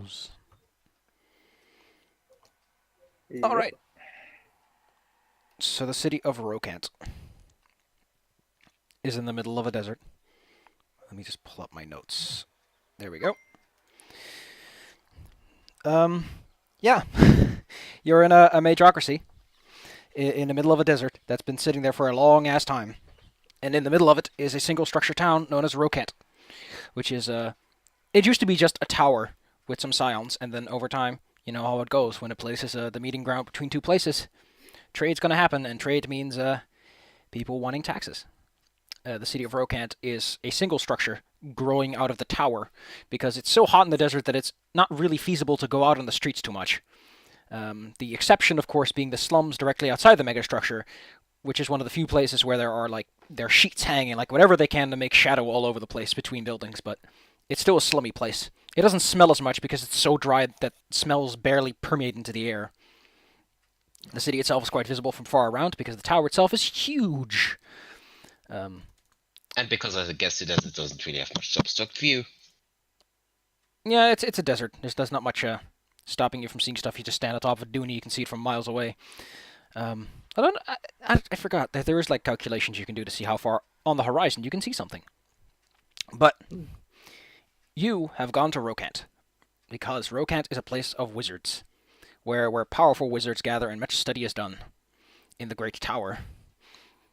goes. Yep. All right. So the city of Rocant is in the middle of a desert. Let me just pull up my notes. There we go. Yeah. You're in a majocracy in the middle of a desert that's been sitting there for a long-ass time. And in the middle of it is a single-structure town known as Rocant, which is, it used to be just a tower with some scions, and then over time, you know how it goes. When a place is the meeting ground between two places, trade's going to happen, and trade means people wanting taxes. The city of Rocant is a single structure growing out of the tower because it's so hot in the desert that it's not really feasible to go out on the streets too much. The exception, of course, being the slums directly outside the megastructure, which is one of the few places where there are there are sheets hanging, like whatever they can to make shadow all over the place between buildings, but it's still a slummy place. It doesn't smell as much because it's so dry that smells barely permeate into the air. The city itself is quite visible from far around because the tower itself is huge. And because I guess it doesn't really have much obstruct view. Yeah, it's a desert. There's not much stopping you from seeing stuff. You just stand on top of a dune, you can see it from miles away. I forgot that there is calculations you can do to see how far on the horizon you can see something. But you have gone to Rocant because Rocant is a place of wizards, where powerful wizards gather and much study is done in the Great Tower.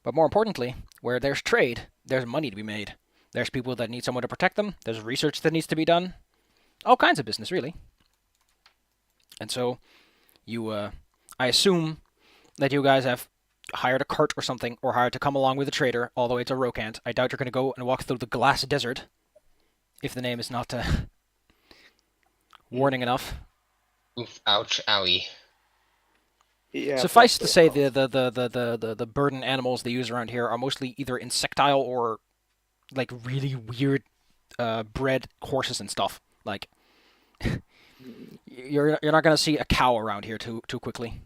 But more importantly, where there's trade, there's money to be made. There's people that need someone to protect them. There's research that needs to be done. All kinds of business, really. And so, I assume that you guys have hired a cart or something, or hired to come along with a trader all the way to Rocant. I doubt you're going to go and walk through the glass desert, if the name is not warning enough. Oof, ouch, owie. Yeah, Suffice to say, the burden animals they use around here are mostly either insectile or really weird bred horses and stuff. You're not gonna see a cow around here too quickly.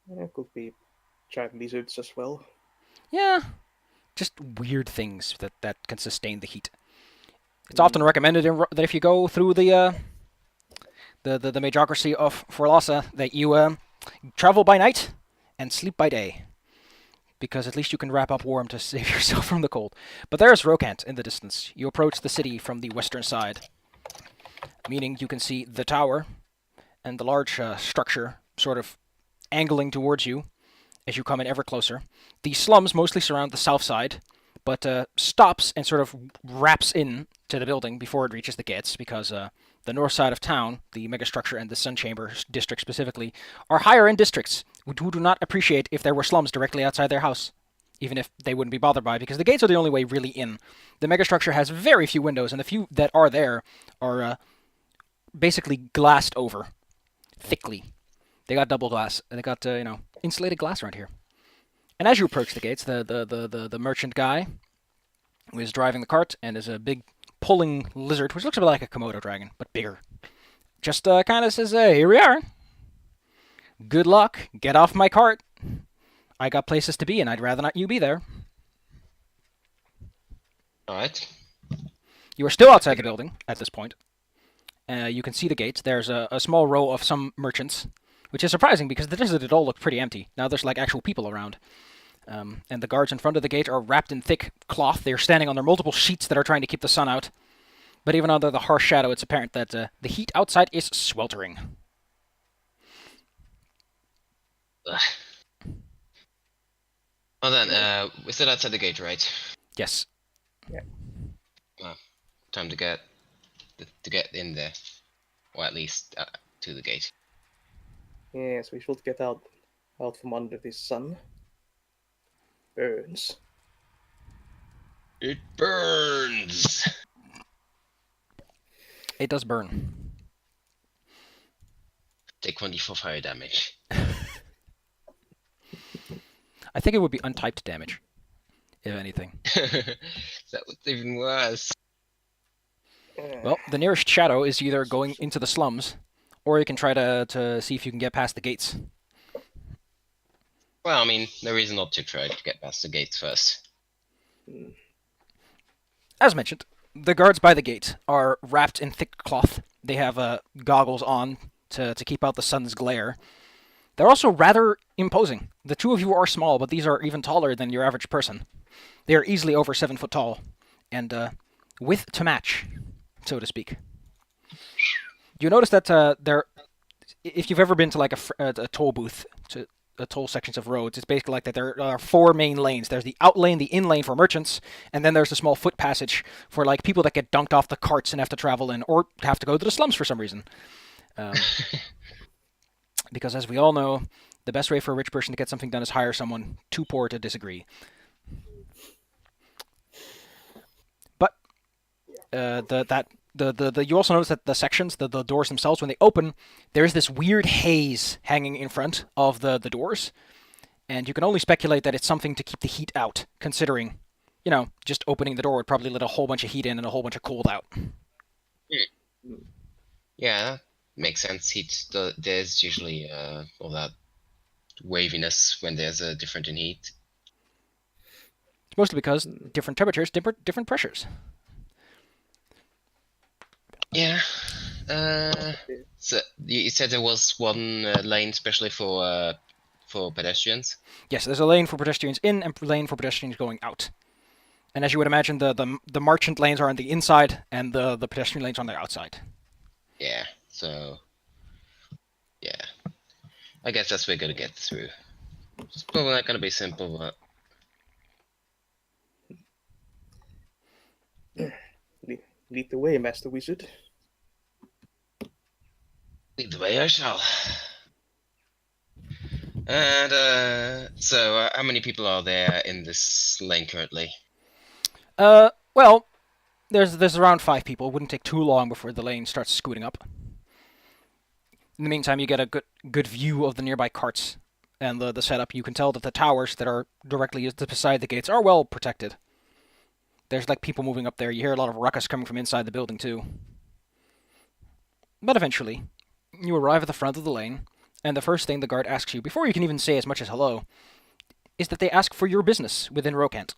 It could be giant lizards as well. Yeah, just weird things that can sustain the heat. It's often recommended that if you go through the majocracy of Forlossa, that you travel by night and sleep by day, because at least you can wrap up warm to save yourself from the cold. But there's Rocant in the distance. You approach the city from the western side, meaning you can see the tower and the large structure sort of angling towards you as you come in ever closer. The slums mostly surround the south side, but stops and sort of wraps in to the building before it reaches the gates, because the north side of town, the megastructure and the Sun Chamber district specifically, are higher-end districts who do not appreciate if there were slums directly outside their house, even if they wouldn't be bothered by it, because the gates are the only way really in. The megastructure has very few windows, and the few that are there are basically glassed over, thickly. They got double glass, and they got, insulated glass around here. And as you approach the gates, the merchant guy who is driving the cart and is a big pulling lizard, which looks a bit like a Komodo dragon, but bigger, just kind of says, here we are. Good luck. Get off my cart. I got places to be, and I'd rather not you be there. Alright. You are still outside the building at this point. You can see the gates. There's a small row of some merchants, which is surprising because the desert it all looked pretty empty. Now there's actual people around. And the guards in front of the gate are wrapped in thick cloth. They're standing on their multiple sheets that are trying to keep the sun out. But even under the harsh shadow, it's apparent that the heat outside is sweltering. Ugh. Well then, we're still outside the gate, right? Yes. Yeah. Well, time to get in there, or at least to the gate. Yes, we should get out from under this sun. Burns. It burns! It does burn. Take 1d4 fire damage. I think it would be untyped damage, if anything. That was even worse. Well, the nearest shadow is either going into the slums, or you can try to see if you can get past the gates. Well, I mean, there is not to try to get past the gates first. As mentioned, the guards by the gate are wrapped in thick cloth. They have goggles on to keep out the sun's glare. They're also rather imposing. The two of you are small, but these are even taller than your average person. They are easily over 7 foot tall, and width to match, so to speak. You notice that they're. If you've ever been to like a toll booth, to toll sections of roads, it's basically like that. There are 4 main lanes. There's the out lane, the in lane for merchants, and then there's a small foot passage for like people that get dunked off the carts and have to travel in, or have to go to the slums for some reason. Because as we all know, the best way for a rich person to get something done is hire someone too poor to disagree. But you also notice that the sections, the doors themselves, when they open, there's this weird haze hanging in front of the doors, and you can only speculate that it's something to keep the heat out, considering, just opening the door would probably let a whole bunch of heat in and a whole bunch of cold out. Yeah, makes sense. There's usually all that waviness when there's a difference in heat. It's mostly because different temperatures, different pressures. Yeah. So you said there was one lane especially for pedestrians? Yes, there's a lane for pedestrians in and a lane for pedestrians going out. And as you would imagine, the merchant lanes are on the inside and the pedestrian lanes on the outside. Yeah, so... Yeah. I guess that's what we're gonna get through. It's probably not gonna be simple, but... Lead the way, Master Wizard. Lead the way I shall. And, so, how many people are there in this lane currently? Well, there's around 5 people. It wouldn't take too long before the lane starts scooting up. In the meantime, you get a good view of the nearby carts and the setup. You can tell that the towers that are directly beside the gates are well protected. There's like people moving up there. You hear a lot of ruckus coming from inside the building too. But eventually, you arrive at the front of the lane, and the first thing the guard asks you, before you can even say as much as hello, is that they ask for your business within Rocant.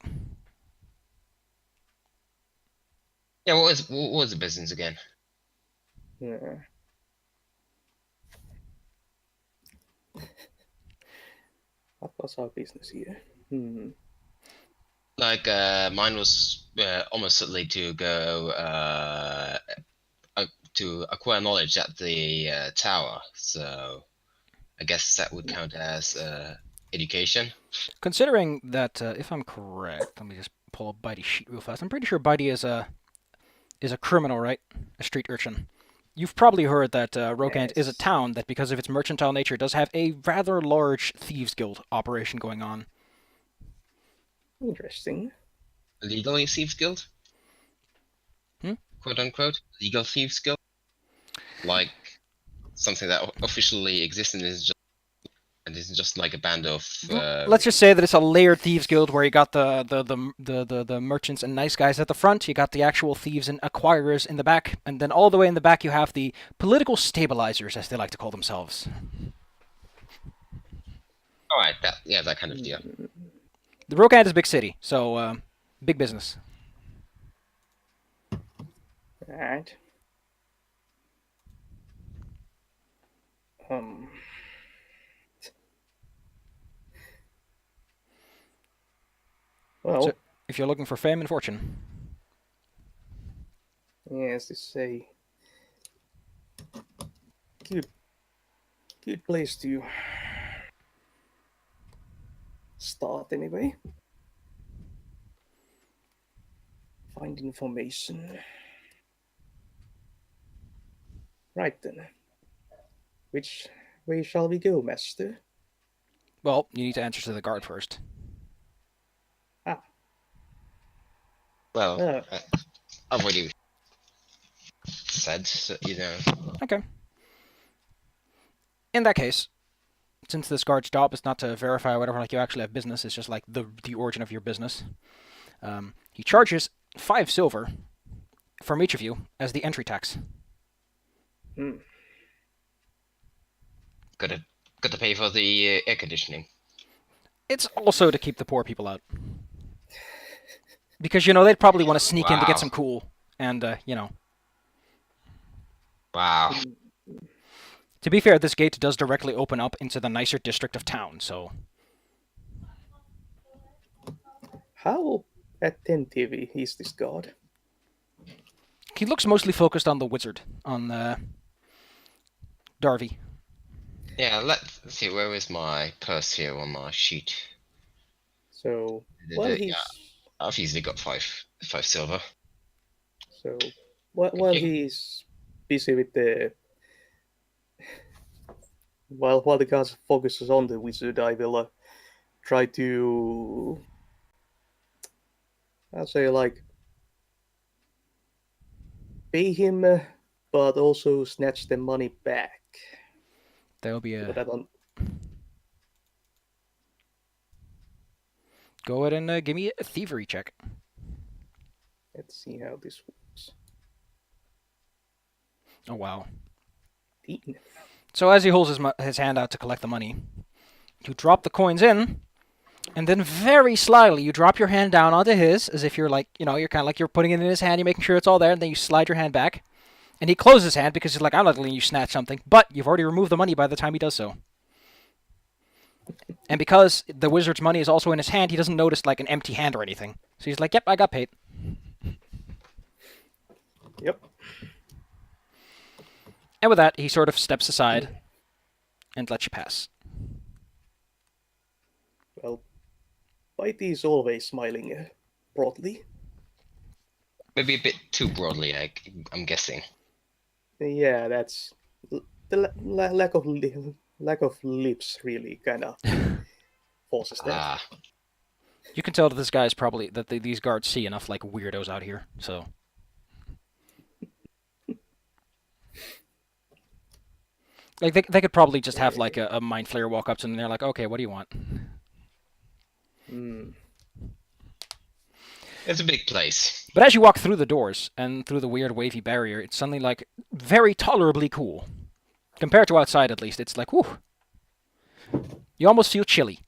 Yeah, what was the business again? Yeah. What was our business here? Like, mine was almost certainly to go to acquire knowledge at the tower, so I guess that would count as education. Considering that, if I'm correct, let me just pull up Bitey's sheet real fast. I'm pretty sure Bitey is a criminal, right? A street urchin. You've probably heard that Rocant is a town that, because of its mercantile nature, does have a rather large thieves' guild operation going on. Interesting. Legal Thieves Guild? Quote unquote? Legal Thieves Guild? Like something that officially exists and isn't just like a band of... Let's just say that it's a layered thieves guild where you got the merchants and nice guys at the front, you got the actual thieves and acquirers in the back, and then all the way in the back you have the political stabilizers, as they like to call themselves. Alright, that kind of deal. The Rocant is a big city, so big business. Alright. Well, so if you're looking for fame and fortune, yes, this is a good place to start anyway. Find information. Right then. Which way shall we go, Master? well, you need to answer to the guard first. Well, I've already said, so, Okay. In that case, since this guard's job is not to verify whatever, like you actually have business, it's just like the origin of your business. He charges 5 silver from each of you as the entry tax. Got to pay for the air conditioning. It's also to keep the poor people out. Because, they'd probably want to sneak in to get some cool, and, Wow. Hmm. To be fair, this gate does directly open up into the nicer district of town, so How attentive is this god? he looks mostly focused on the wizard, on Darby. Yeah, let's see, where is my purse here on my sheet? So, while Yeah, he's I've easily got five silver. so Thank while you. he's busy with the while the god focuses on the wizard, I will try to I'll say like pay him, but also snatch the money back. There'll be So a that on go ahead and give me a thievery check. let's see how this works. Oh wow! 18. So as he holds his hand out to collect the money, you drop the coins in, and then very slyly you drop your hand down onto his, as if you're like, you're kind of like you're putting it in his hand, you're making sure it's all there, and then you slide your hand back. And he closes his hand because he's like, I'm not letting you snatch something, but you've already removed the money by the time he does so. And because the wizard's money is also in his hand, he doesn't notice like an empty hand or anything. So he's like, yep, I got paid. Yep. And with that, he sort of steps aside and lets you pass. Well, Bitey is always smiling broadly. Maybe a bit too broadly, I'm guessing. Yeah, that's the lack of lips really kind of forces that. Ah, You can tell that this guy's probably that these guards see enough like weirdos out here. So like they could probably just have like a mind flayer walk up to them and they're like, okay, what do you want? Hmm. it's a big place. But as you walk through the doors and through the weird wavy barrier, it's suddenly like very tolerably cool. Compared to outside, at least, it's like, whew. You almost feel chilly.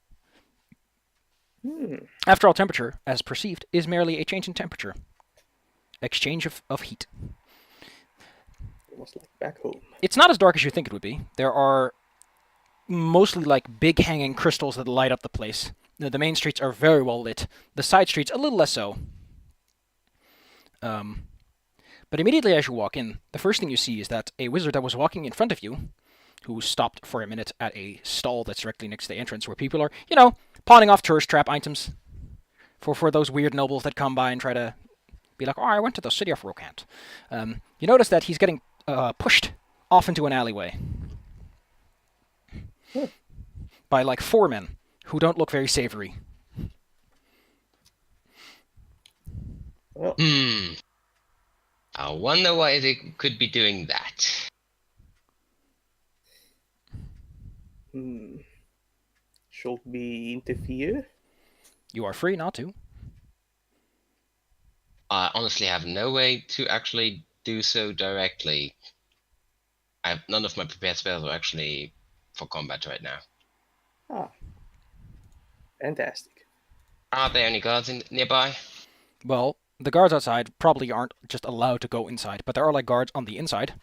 Hmm. After all, temperature, as perceived, is merely a change in temperature. Exchange of heat. Almost like back home. It's not as dark as you think it would be. There are mostly like big hanging crystals that light up the place. The main streets are very well lit. The side streets, a little less so. But immediately as you walk in, the first thing you see is that a wizard that was walking in front of you, who stopped for a minute at a stall that's directly next to the entrance where people are, pawning off tourist trap items for those weird nobles that come by and try to be like, oh, I went to the city of Rocant. You notice that he's getting pushed off into an alleyway Huh. by like 4 men who don't look very savory. Well, I wonder why they could be doing that. should we interfere? You are free not to. I honestly have no way to actually do so directly. None of my prepared spells are actually for combat right now. Ah, fantastic. Are there any guards nearby? Well, the guards outside probably aren't just allowed to go inside, but there are like guards on the inside.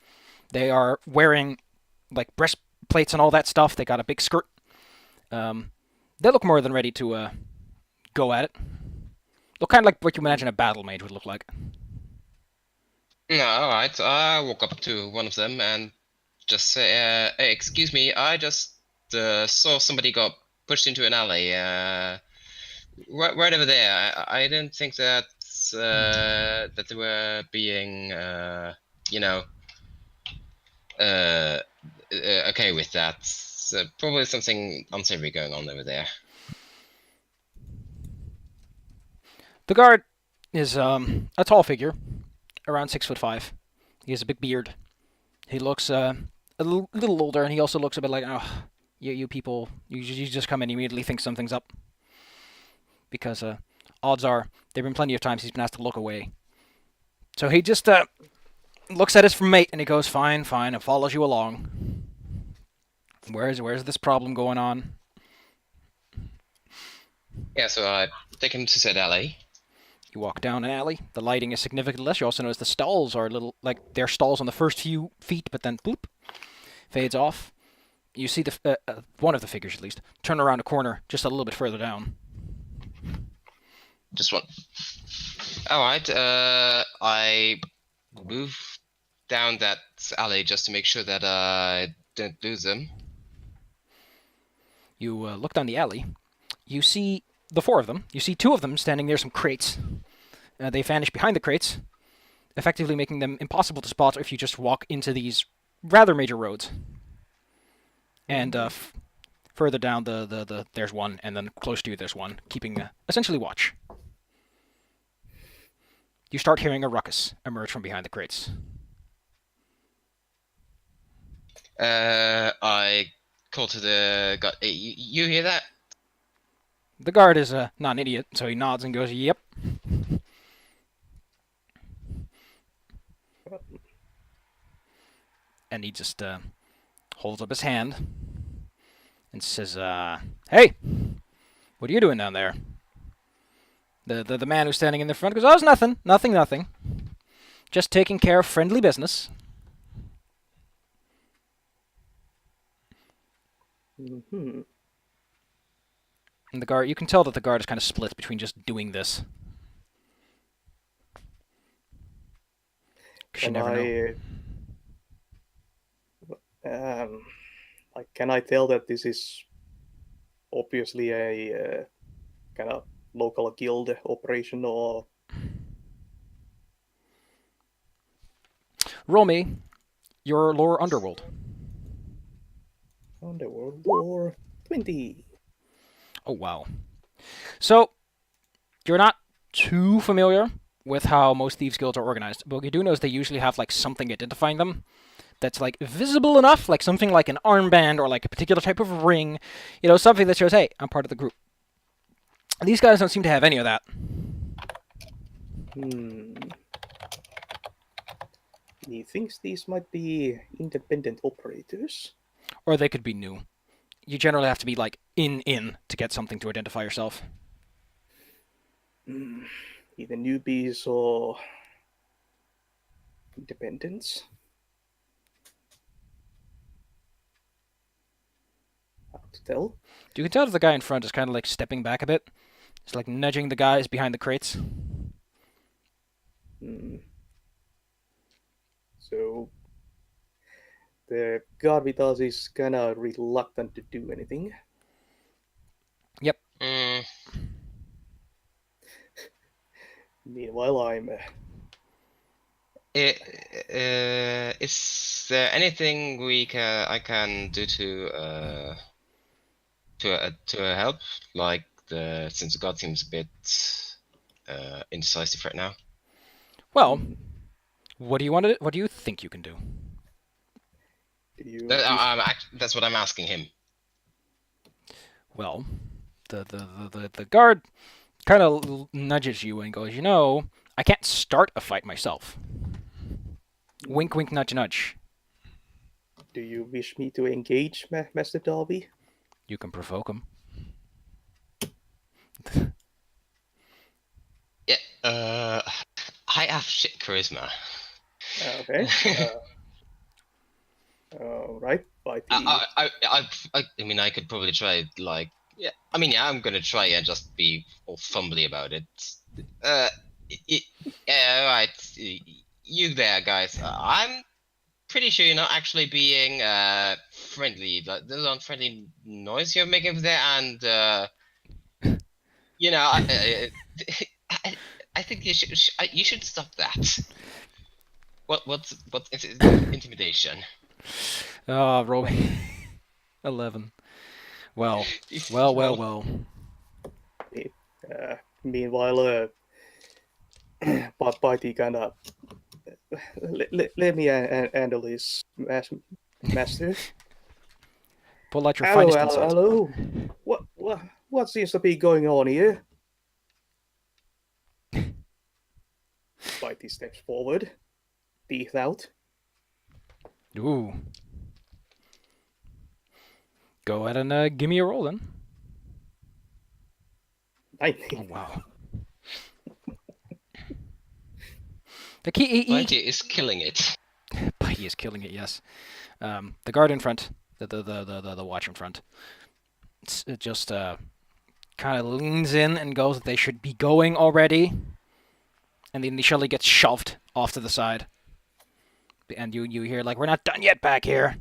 They are wearing like breastplates and all that stuff. They got a big skirt. They look more than ready to go at it. Look kind of like what you imagine a battle mage would look like. No, alright. I walk up to one of them and just say, hey, excuse me, I just saw somebody got pushed into an alley. Right over there. I didn't think that that they were being, okay with that. So probably something unsavory going on over there. The guard is a tall figure, around 6'5". He has a big beard. He looks a little older, and he also looks a bit like, oh, you people, you just come in and immediately think something's up. Because odds are, there have been plenty of times he's been asked to look away. So he just looks at his mate and he goes, fine, and follows you along. Where's this problem going on? Yeah, so I take him to said alley. You walk down an alley. The lighting is significantly less. You also notice the stalls are a little like they're stalls on the first few feet, but then bloop, fades off. You see one of the figures at least turn around a corner just a little bit further down. Just one. All right. I move down that alley just to make sure that I don't lose them. You look down the alley. You see the four of them. You see two of them standing near some crates. They vanish behind the crates, effectively making them impossible to spot if you just walk into these rather major roads. And further down, there's one, and then close to you there's one, keeping essentially watch. You start hearing a ruckus emerge from behind the crates. I call to the guy. Hey, you hear that? The guard is not an idiot, so he nods and goes, "Yep." And he just holds up his hand and says, "Hey, what are you doing down there?" The man who's standing in the front goes, "Oh, it's nothing. Just taking care of friendly business." Mm-hmm. And the guard, you can tell that the guard is kind of split between just doing this. 'Cause you never know. Like, can I tell that this is obviously a kind of local guild operation, or Roll me your lore underworld. Underworld or 20? Oh, wow. So, you're not too familiar with how most thieves guilds are organized, but what you do know is they usually have like something identifying them that's like visible enough, like something like an armband or like a particular type of ring, something that shows, hey, I'm part of the group. These guys don't seem to have any of that. He thinks these might be independent operators. Or they could be new. You generally have to be like in to get something to identify yourself. Either newbies or independents. Hard to tell. You can tell that the guy in front is kind of like stepping back a bit. He's like nudging the guys behind the crates. So the guard with us is kind of reluctant to do anything. Yep. Meanwhile, I'm. Is there anything I can do to help? Like since the god seems a bit indecisive right now. Well, what do you think you can do? That's what I'm asking him. Well, the guard kind of nudges you and goes, I can't start a fight myself. Wink, wink, nudge, nudge. Do you wish me to engage, Master Darby? You can provoke him. Yeah. I have shit charisma. Okay. All right. I mean, I could probably try. Like, yeah. I mean, yeah. I'm gonna try and just be all fumbly about it. Yeah. Right. You there, guys? I'm pretty sure you're not actually being friendly. Like, there's unfriendly noise you're making there, and I think you should stop that. What's intimidation? Roll 11. Well. Meanwhile, Party kind of let me handle this, Master. Pull out your finest insight. Hello. What seems to be going on here? Bitey steps forward, teeth out. Ooh. Go ahead and give me a roll then. 19. Oh, wow. The key. Mighty is killing it. Bitey is killing it. Yes. The guard in front, the watch in front, it just kind of leans in and goes. They should be going already, and then Shelly gets shoved off to the side. And you hear like, we're not done yet back here.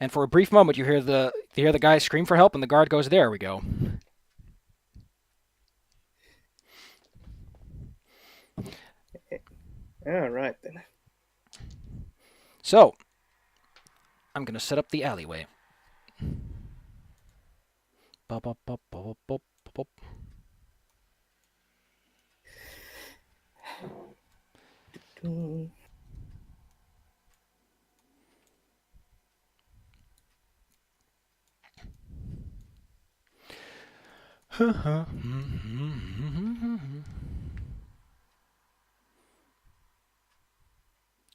And for a brief moment, you hear the guy scream for help, and the guard goes, "There we go." All right then. So, I'm gonna set up the alleyway. Bop, bop, bop, bop, bop, bop. Mm.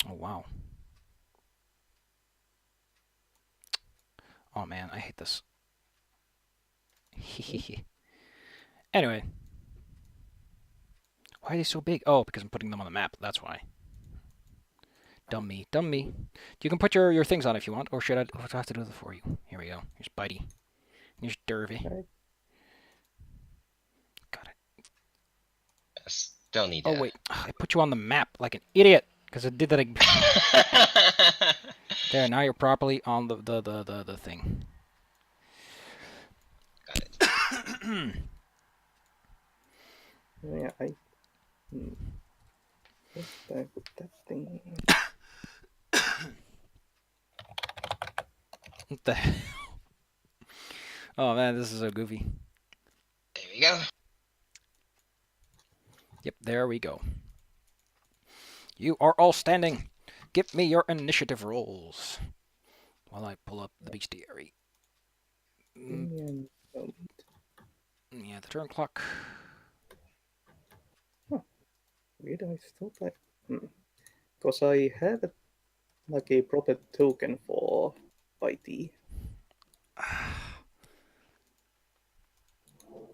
Oh wow. Oh man, I hate this. Anyway. Why are they so big? Oh, because I'm putting them on the map, that's why. Dumb me, dumb me. You can put your things on if you want, or should I have to do that for you? Here we go. Here's Bitey. Here's Dervy. Right. Got it. Yes, don't need Oh that. wait, I put you on the map like an idiot, because I did that again. There, now you're properly on the thing. Got it. Yeah, What's that thing? What the hell? Oh man, this is so goofy. There we go. Yep, there we go. You are all standing. Give me your initiative rolls while I pull up the bestiary. Yeah, the turn clock. Weird, I still like. Because I have like a proper token for IT.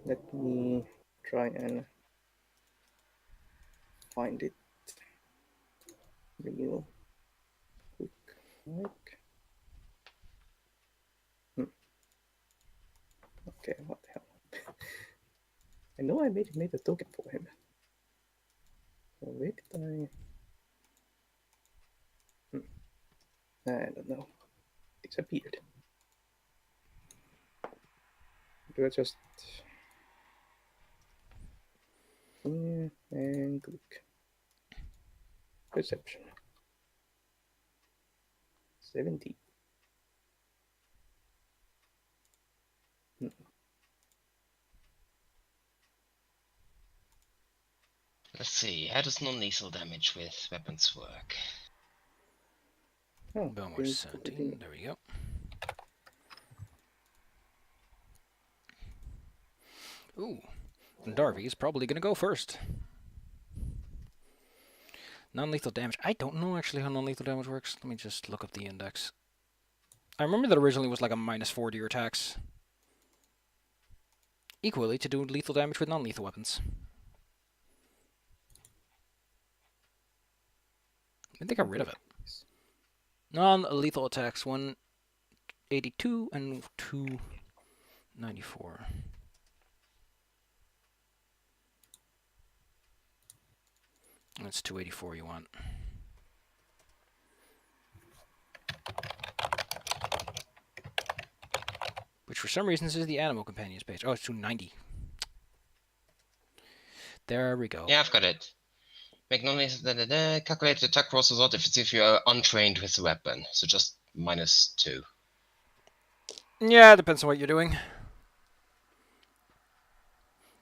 Let me try and find it real quick. Okay, what the hell? I know I made a token for him. So where did I don't know. Disappeared. Do I just here and click perception 70. Let's see. How does non-lethal damage with weapons work? Oh, Belmore didn't put it 17. in. There we go. Ooh, Darby is probably gonna go first. Non-lethal damage. I don't know actually how non-lethal damage works. Let me just look up the index. I remember that originally was like a -4 to your attacks. Equally to do lethal damage with non-lethal weapons. I think they got rid of it. Non-lethal attacks 182 and 294. That's 284 you want. Which for some reason is the animal companions page. Oh, it's 290. There we go. Yeah, I've got it. Make non-lethal calculate the attack rolls result if you are untrained with the weapon. So just -2. Yeah, it depends on what you're doing.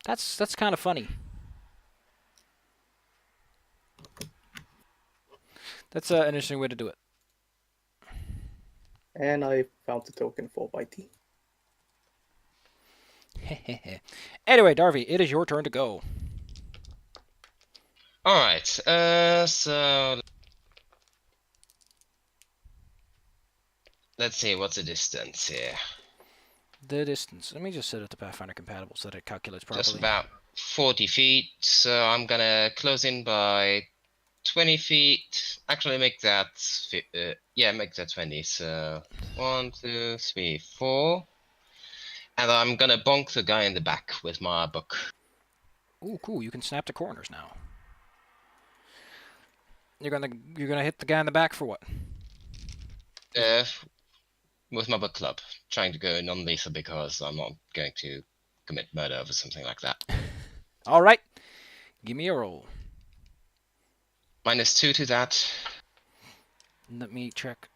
That's kind of funny. That's an interesting way to do it. And I found the token for IT. Anyway, Darby, it is your turn to go. Alright, so let's see what's the distance here. The distance. Let me just set it to Pathfinder compatible so that it calculates properly. Just about 40 feet. So I'm gonna close in by 20 feet. Actually, make that make that 20. So 1, 2, 3, 4. And I'm gonna bonk the guy in the back with my book. Ooh, cool! You can snap the corners now. You're gonna hit the guy in the back for what? With my book club, trying to go non-lethal because I'm not going to commit murder over something like that. All right, give me a roll. -2 to that. Let me check.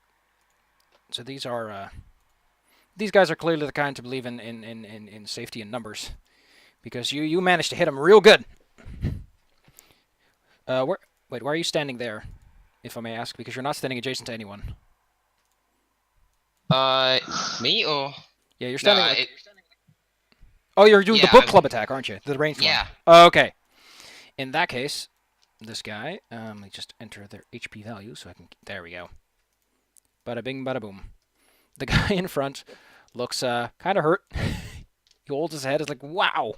So these guys are clearly the kind to believe in safety in numbers, because you managed to hit them real good. Wait, why are you standing there, if I may ask? Because you're not standing adjacent to anyone. Me or? Yeah, you're standing. No, Oh, you're doing the Yeah, book I'm- club attack, aren't you? The ranged Yeah. one. Okay. In that case, this guy. Let me just enter their HP value so I can. There we go. Bada bing, bada boom. The guy in front looks kind of hurt. He holds his head. It's like, wow.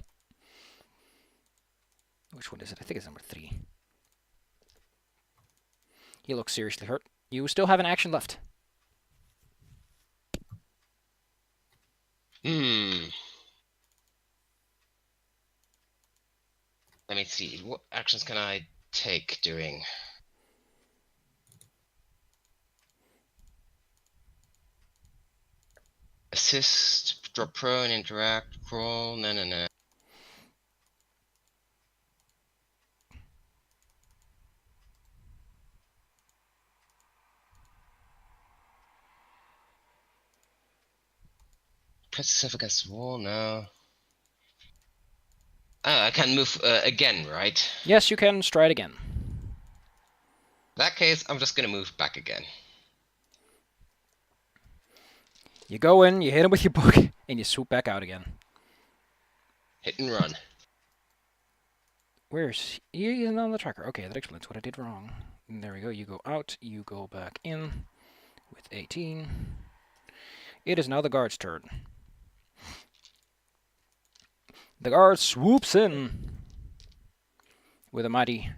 Which one is it? I think it's number 3. He looks seriously hurt. You still have an action left. Let me see. What actions can I take during? Assist, drop prone, interact, crawl. No. Press yourself against the wall. No. I can move again, right? Yes, you can stride again. In that case, I'm just gonna move back again. You go in, you hit him with your book, and you swoop back out again. Hit and run. Where's he? He's on the tracker. Okay, that explains what I did wrong. And there we go. You go out, you go back in with 18. It is now the guard's turn. The guard swoops in with a mighty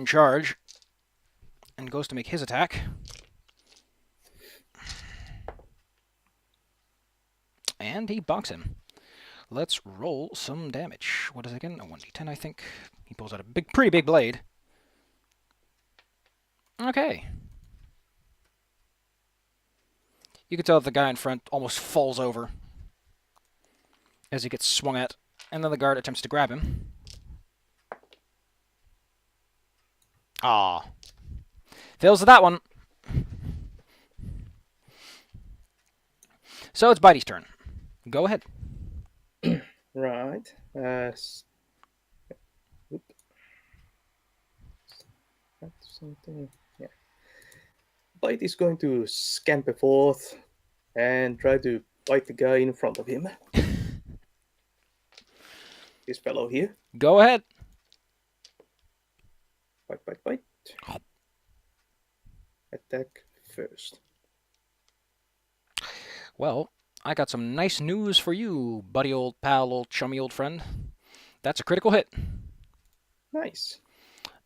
charge and goes to make his attack. And he bonks him. Let's roll some damage. What is it again? A 1d10, I think. He pulls out a pretty big blade. Okay. You can tell that the guy in front almost falls over as he gets swung at, and then the guard attempts to grab him. Ah. Fails at that one. So it's Bitey's turn. Go ahead. Right. Something. Yeah. Bite is going to scamper forth and try to bite the guy in front of him. This fellow here. Go ahead. Bite. Attack first. Well, I got some nice news for you, buddy, old pal, old chummy, old friend. That's a critical hit. Nice.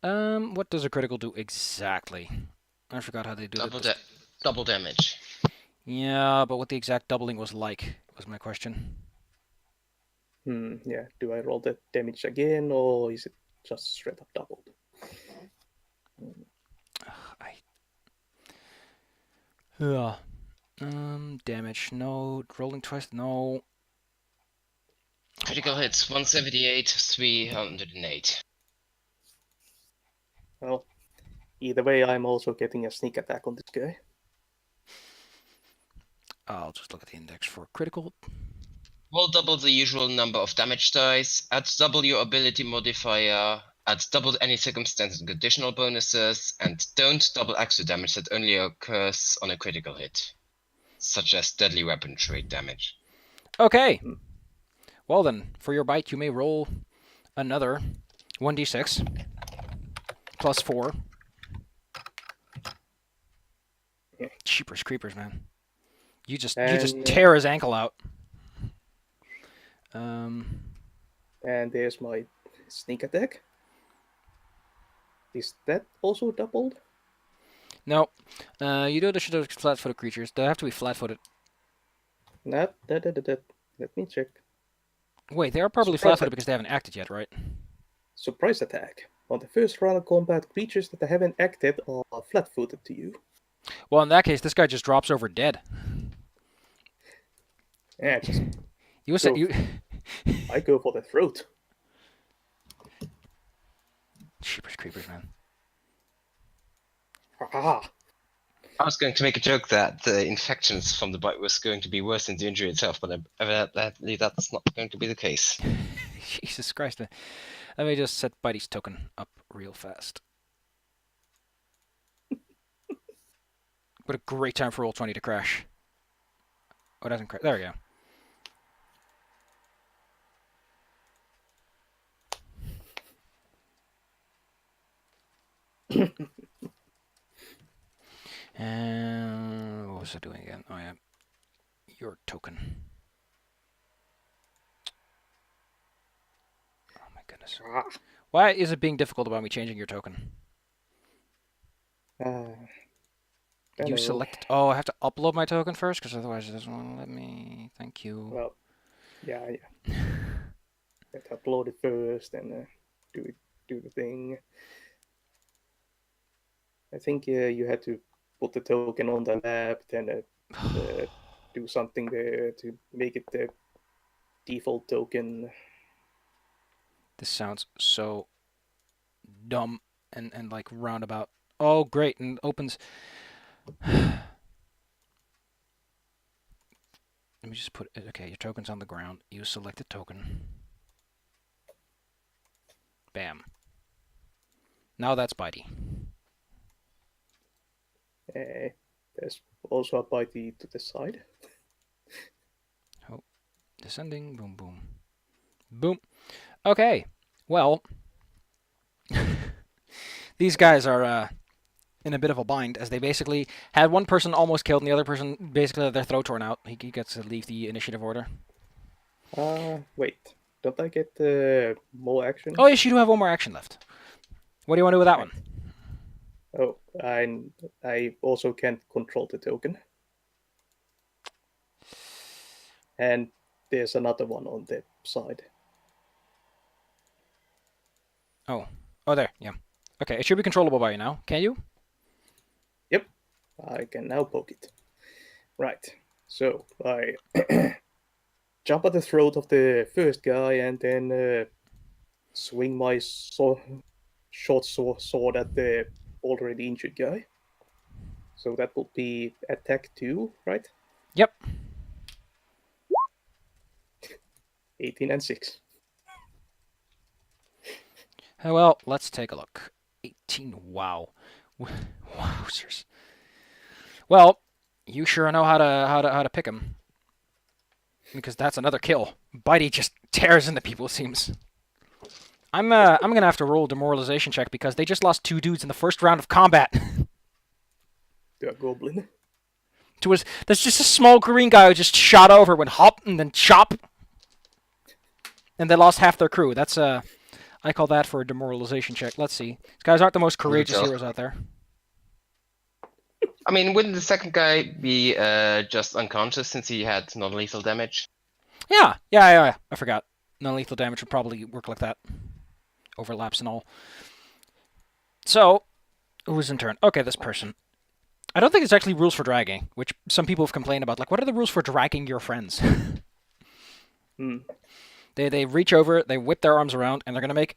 What does a critical do exactly? I forgot how they do it. Double damage. Yeah, but what the exact doubling was like was my question. Yeah. Do I roll the damage again, or is it just straight up doubled? Damage, no. Rolling twice, no. Critical hits 178, 308. Well, either way, I'm also getting a sneak attack on this guy. I'll just look at the index for critical. Roll double the usual number of damage dice, add double your ability modifier, add double any circumstance and conditional bonuses, and don't double extra damage that only occurs on a critical hit, such as deadly weapon trait damage. Okay. Well then, for your bite, you may roll another 1d6 plus 4. Cheapers creepers, man. You just tear his ankle out. And there's my sneak attack. Is that also doubled? No. You do the shit of flat-footed creatures. They have to be flat-footed. Not that. Let me check. Wait, they are probably Surprise flat-footed because they haven't acted yet, right? Surprise attack. On the first round of combat, creatures that haven't acted are flat-footed to you. Well, in that case, this guy just drops over dead. Yeah, just You said you. I go for the throat. Sheepers creepers, man. Ah, I was going to make a joke that the infections from the bite was going to be worse than the injury itself, but evidently that's not going to be the case. Jesus Christ. Let me just set Bitey's token up real fast. What a great time for Roll20 to crash. Oh, it doesn't crash. There we go. And what was I doing again? Oh yeah, your token. Oh my goodness. Why is it being difficult about me changing your token? You select. Oh, I have to upload my token first, because otherwise it doesn't want to let me. Thank you. Well, yeah. Let's upload it first and do the thing. I think you had to put the token on the map, then do something there to make it the default token. This sounds so dumb and like roundabout. Oh, great, and opens. Let me just put it. Okay, your token's on the ground. You select a token. Bam. Now that's Bitey. There's also a Bitey to the side. Oh, descending. Boom, boom. Boom. Okay, well, these guys are in a bit of a bind, as they basically had one person almost killed and the other person basically had their throat torn out. He gets to leave the initiative order. Wait. Don't I get more action? Oh, yes, you do have one more action left. What do you want to do with that one? Oh, I also can't control the token. And there's another one on the side. Oh, there, yeah. Okay, it should be controllable by you now. Can you? Yep, I can now poke it. Right, so I jump at the throat of the first guy and then swing my short sword at the already injured guy. So that will be attack 2, right? Yep. 18 and 6. Well, let's take a look. 18. Wow. Wowzers. Well, you sure know how to pick him, because that's another kill. Bitey just tears into people, it seems. I'm gonna have to roll a demoralization check because they just lost 2 dudes in the first round of combat. To a goblin. There's just a small green guy who just shot over, went hop, and then chop. And they lost half their crew. That's I call that for a demoralization check. Let's see. These guys aren't the most courageous heroes out there. I mean, wouldn't the second guy be just unconscious since he had non-lethal damage? Yeah. I forgot. Non-lethal damage would probably work like that. Overlaps and all. So, who's in turn? Okay, this person. I don't think there's actually rules for dragging, which some people have complained about. Like, what are the rules for dragging your friends? They reach over, they whip their arms around, and they're gonna make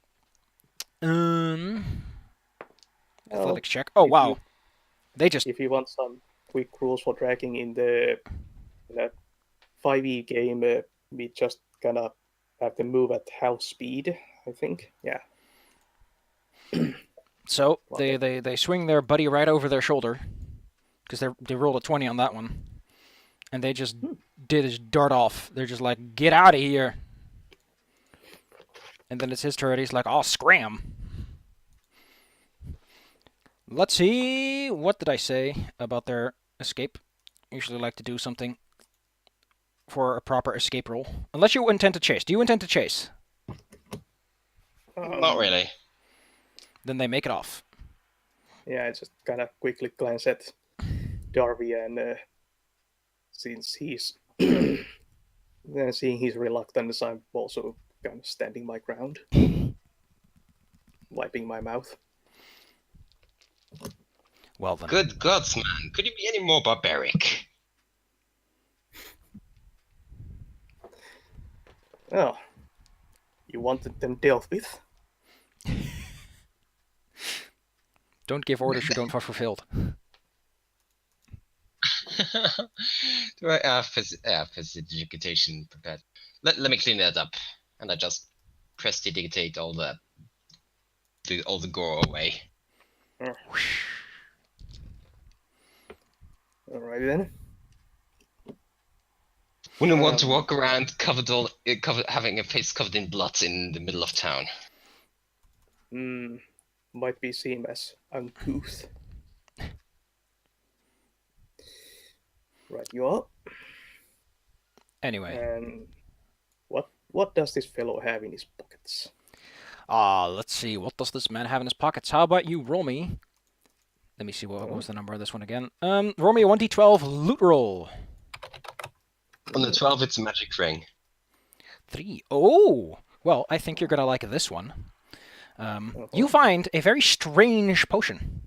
athletics check. Oh wow! They just. If you want some quick rules for dragging in that 5e game, we just kind of have to move at house speed, I think. Yeah. So they swing their buddy right over their shoulder, because they rolled a 20 on that one, and they just dart off. They're just like, get out of here. And then it's his turn. He's like, "Oh, scram." Let's see. What did I say about their escape? Usually like to do something for a proper escape roll. Unless you intend to chase. Do you intend to chase? Not really. Then they make it off. Yeah, I just kind of quickly glance at Darby, and since he's seeing he's reluctant, I'm also kind of standing my ground, wiping my mouth. Well then. Good gods, man. Could you be any more barbaric? Oh, you wanted them dealt with? Don't give orders you don't have fulfilled. Do I have prestidigitation prepared? Let me clean that up, and I just prestidigitate all the gore away. Alright then. Wouldn't want to walk around having a face covered in blood in the middle of town. Might be seen as uncouth. Right, you are. Anyway. And what does this fellow have in his pockets? Let's see. What does this man have in his pockets? How about you roll me? Let me see, what was the number of this one again? Roll me a 1d12 loot roll. On the 12, it's a magic ring. 3. Oh! Well, I think you're going to like this one. You find a very strange potion.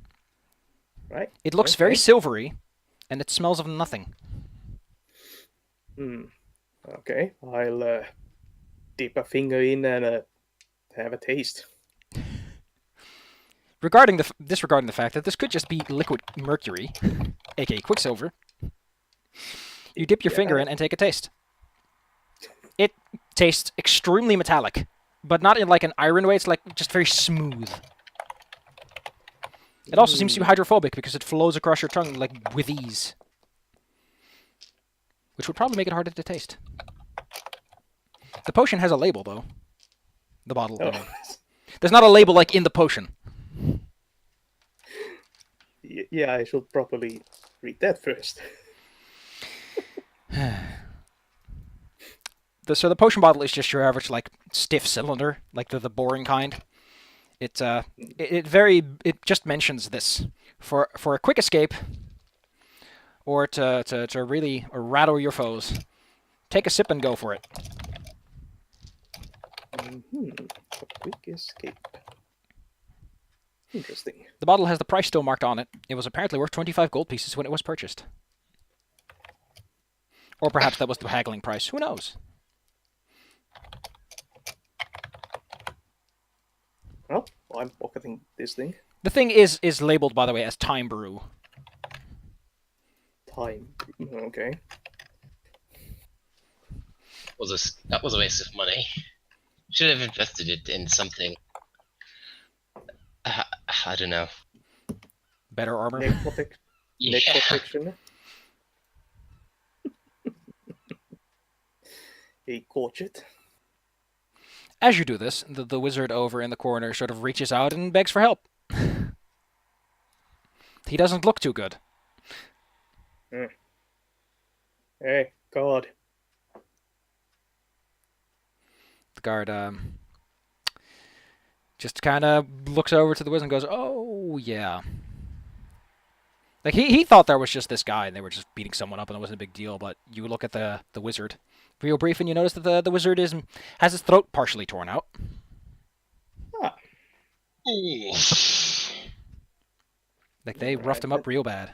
Right. It looks very silvery, and it smells of nothing. Okay, I'll dip a finger in and have a taste. Disregarding the fact that this could just be liquid mercury, aka quicksilver, you dip your finger in and take a taste. It tastes extremely metallic, but not in like an iron way. It's like just very smooth. It also seems to be hydrophobic because it flows across your tongue like with ease, which would probably make it harder to taste. The potion has a label though. The bottle. Oh. There's not a label like in the potion. Yeah, I should probably read that first. So the potion bottle is just your average like stiff cylinder, like the boring kind. It just mentions this for a quick escape, or to really rattle your foes. Take a sip and go for it. A quick escape. Interesting. The bottle has the price still marked on it. It was apparently worth 25 gold pieces when it was purchased. Or perhaps that was the haggling price. Who knows? Well, I'm pocketing this thing. The thing is labeled, by the way, as Time Brew. Time. Okay. That was a waste of money. Should have invested it in something. I don't know. Better armor? Neck protection. A corchet. As you do this, the wizard over in the corner sort of reaches out and begs for help. He doesn't look too good. Hey, God. The guard just kind of looks over to the wizard and goes, "Oh, yeah." Like, he thought there was just this guy and they were just beating someone up and it wasn't a big deal, but you look at the wizard real brief and you notice that the wizard has his throat partially torn out. Ah. Like, they roughed him up real bad.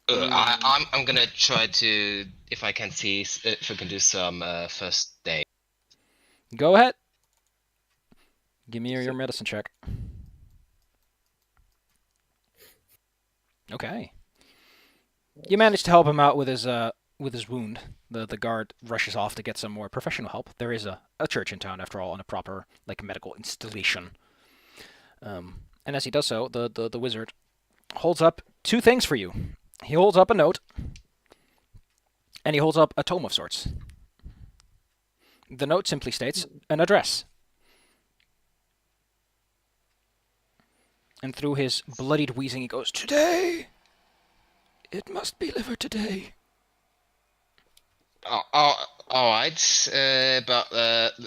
I'm gonna try to, if I can do some first aid. Go ahead. Give me your medicine check. Okay. You managed to help him out with his wound. The guard rushes off to get some more professional help. There is a church in town, after all, and a proper like medical installation. And as he does so, the wizard holds up two things for you. He holds up a note, and he holds up a tome of sorts. The note simply states an address. And through his bloodied wheezing, he goes, "Today! It must be delivered today." All right. But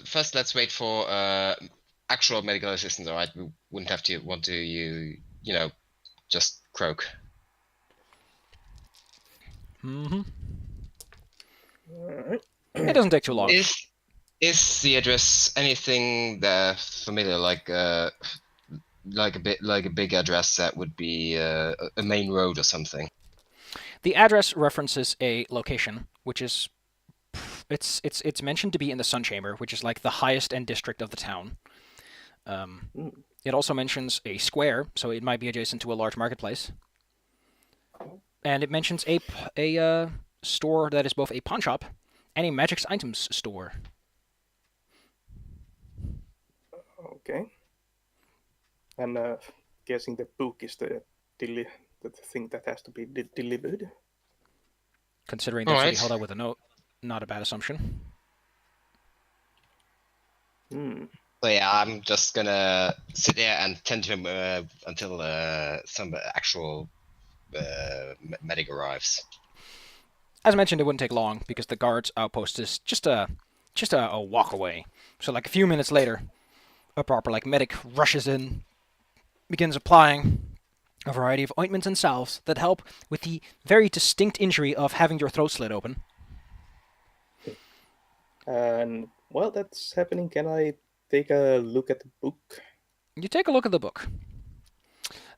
first, let's wait for actual medical assistance. All right, we wouldn't have to want to just croak. Mm-hmm. Alright. It doesn't take too long. Is the address anything there familiar, like a big address that would be a main road or something? The address references a location, which is it's mentioned to be in the Sun Chamber, which is like the highest end district of the town. It also mentions a square, so it might be adjacent to a large marketplace. And it mentions a store that is both a pawn shop and a magic items store. Okay. And guessing the book is the thing that has to be delivered. Considering that's what he Alright. held out with a note, not a bad assumption. So yeah, I'm just gonna sit there and tend to him until some actual medic arrives. As mentioned, it wouldn't take long because the guard's outpost is just a walk away. So like a few minutes later, a proper medic rushes in, begins applying a variety of ointments and salves that help with the very distinct injury of having your throat slit open. And while that's happening, can I take a look at the book? You take a look at the book.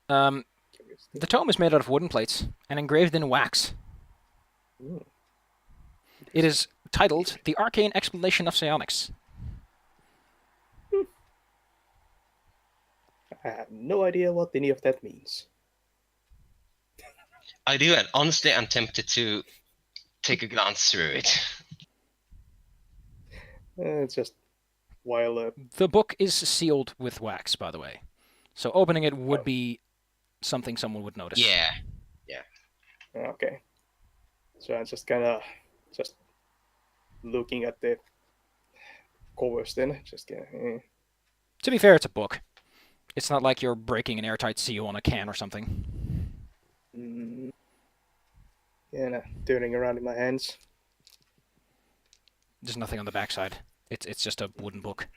The tome is made out of wooden plates and engraved in wax. It is titled The Arcane Explanation of Psionics. I have no idea what any of that means. I do, and honestly, I'm tempted to take a glance through it. It's just while The book is sealed with wax, by the way. So opening it would be something someone would notice. Yeah. Okay. So I'm just kind of just looking at the covers then. Just To be fair, it's a book. It's not like you're breaking an airtight seal on a can or something. Yeah, turning around in my hands. There's nothing on the backside. It's just a wooden book.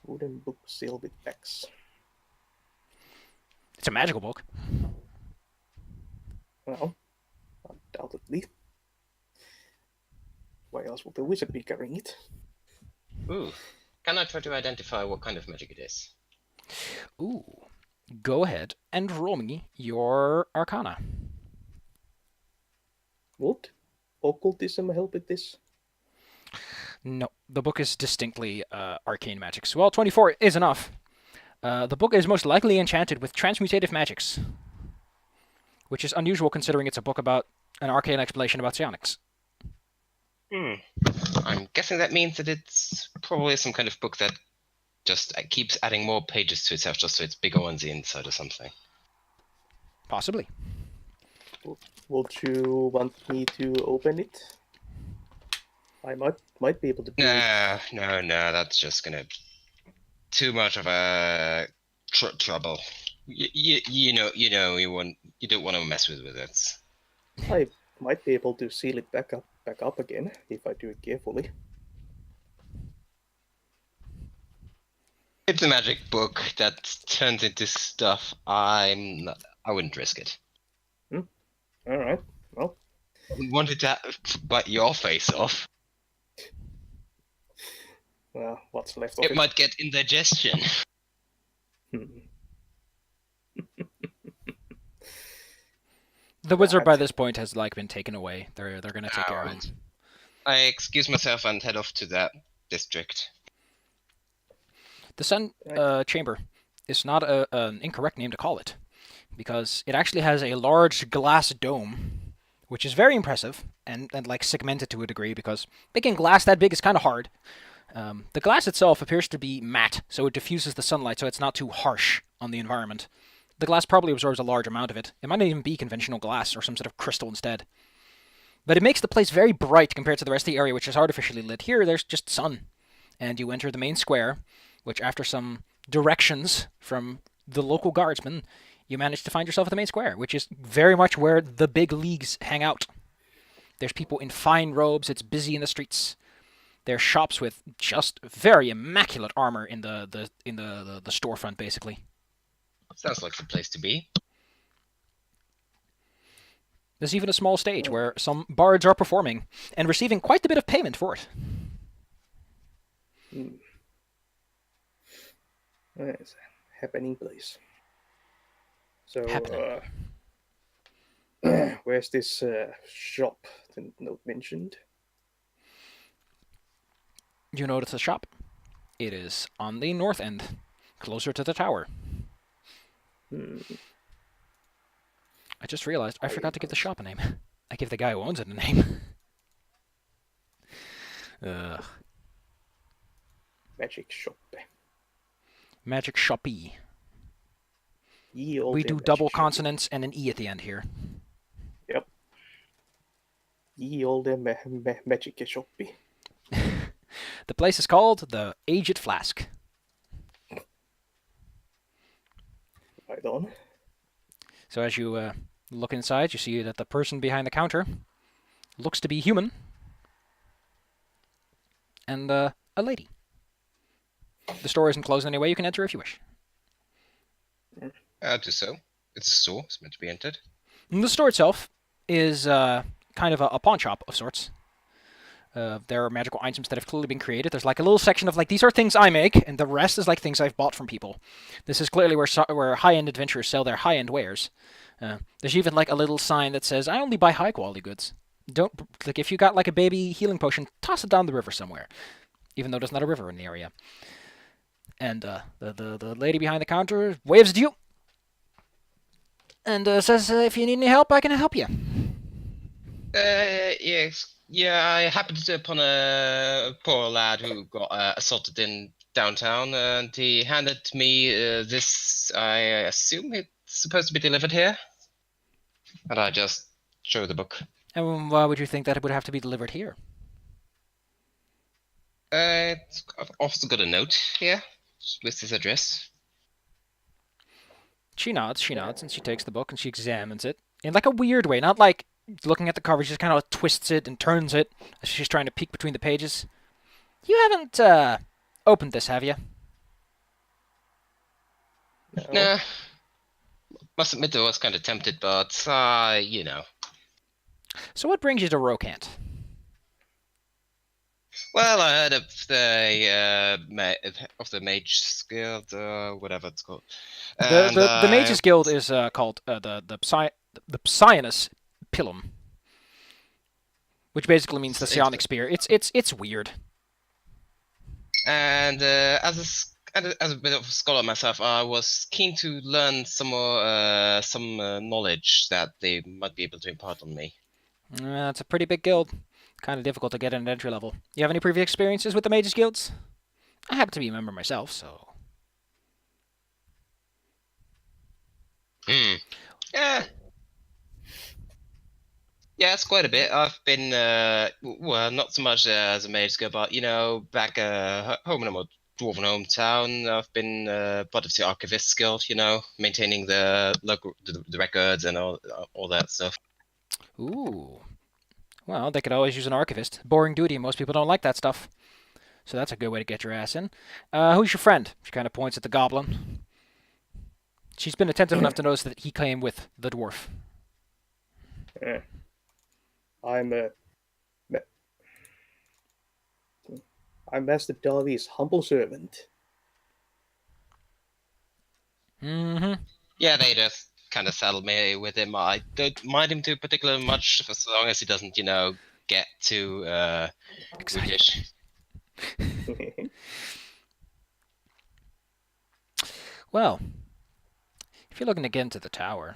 Wooden book sealed with wax. It's a magical book. Well, undoubtedly. Why else would the wizard be carrying it? Ooh. Can I try to identify what kind of magic it is? Ooh. Go ahead and roll me your Arcana. Would occultism help with this? No, the book is distinctly arcane magics. Well, 24 is enough. The book is most likely enchanted with transmutative magics, which is unusual considering it's a book about an arcane explanation about psionics. I'm guessing that means that it's probably some kind of book that just keeps adding more pages to itself just so it's bigger on the inside or something. Possibly. Would you want me to open it? I might be able to do it. No, that's just gonna too much of a trouble. You don't want to mess with it. I might be able to seal it back up again if I do it carefully. It's a magic book that turns into stuff. I wouldn't risk it. All right. Well, I wouldn't want it to bite your face off. Well, what's left of It might get indigestion. The wizard by this point has been taken away. They're gonna take care of it. I excuse myself and head off to that district. The Sun Chamber is not an incorrect name to call it, because it actually has a large glass dome, which is very impressive and segmented to a degree, because making glass that big is kind of hard. The glass itself appears to be matte, so it diffuses the sunlight so it's not too harsh on the environment. The glass probably absorbs a large amount of it. It might not even be conventional glass or some sort of crystal instead. But it makes the place very bright compared to the rest of the area, which is artificially lit. Here, there's just sun. And you enter the main square, which after some directions from the local guardsmen, you manage to find yourself at the main square, which is very much where the big leagues hang out. There's people in fine robes. It's busy in the streets. There's shops with just very immaculate armor in the storefront, basically. Sounds like the place to be. There's even a small stage where some bards are performing and receiving quite a bit of payment for it. It's a happening place. So, Happening. where's this shop the note mentioned? You notice the shop. It is on the north end, closer to the tower. I just realized I forgot to give the shop a name. I give the guy who owns it a name. Magic shop. Magic Shoppy. Ye olde We do magic double shop. consonants and an E at the end here. Yep. Ye olde magic shoppy. The place is called the Aged Flask. Right on. So as you look inside, you see that the person behind the counter looks to be human. And a lady. The store isn't closed anyway. You can enter if you wish. I'll do so. It's a store. It's meant to be entered. And the store itself is kind of a pawn shop of sorts. There are magical items that have clearly been created. There's like a little section of like, these are things I make, and the rest is like things I've bought from people. This is clearly where high-end adventurers sell their high-end wares. There's even like a little sign that says, I only buy high-quality goods. Don't, like, if you got like a baby healing potion, toss it down the river somewhere. Even though there's not a river in the area. And the lady behind the counter waves at you. And says, if you need any help, I can help you. Yes. Yeah, I happened upon a poor lad who got assaulted in downtown, and he handed me this. I assume it's supposed to be delivered here. And I just show the book. And why would you think that it would have to be delivered here? I've also got a note here with his address. She nods, and she takes the book and she examines it in like a weird way, not like looking at the cover. She just kind of twists it and turns it as she's trying to peek between the pages. You haven't opened this, have you? No. Nah. Must admit I was kind of tempted, but you know. So what brings you to Rocant? Well, I heard of the Mage Guild, whatever it's called. The Mages Guild is called the Psionis Pilum, which basically means the psionic spear. It's weird. And as a bit of a scholar myself, I was keen to learn some more knowledge that they might be able to impart on me. It's a pretty big guild. Kind of difficult to get in at entry level. You have any previous experiences with the Mages Guilds? I happen to be a member myself, so... Yeah. Yeah, it's quite a bit. I've been, well, not so much as a mage guild, but, you know, back home in my dwarven hometown, I've been part of the Archivist Guild, you know, maintaining the local the records and all that stuff. Ooh. Well, they could always use an archivist. Boring duty, most people don't like that stuff. So that's a good way to get your ass in. Who's your friend? She kind of points at the goblin. She's been attentive enough to notice that he came with the dwarf. I'm Master Darby's humble servant. Mm-hmm. Yeah, they just kind of settled me with him. I don't mind him too particularly much, as long as he doesn't, you know, get too brutish. Well, if you're looking to get into the tower,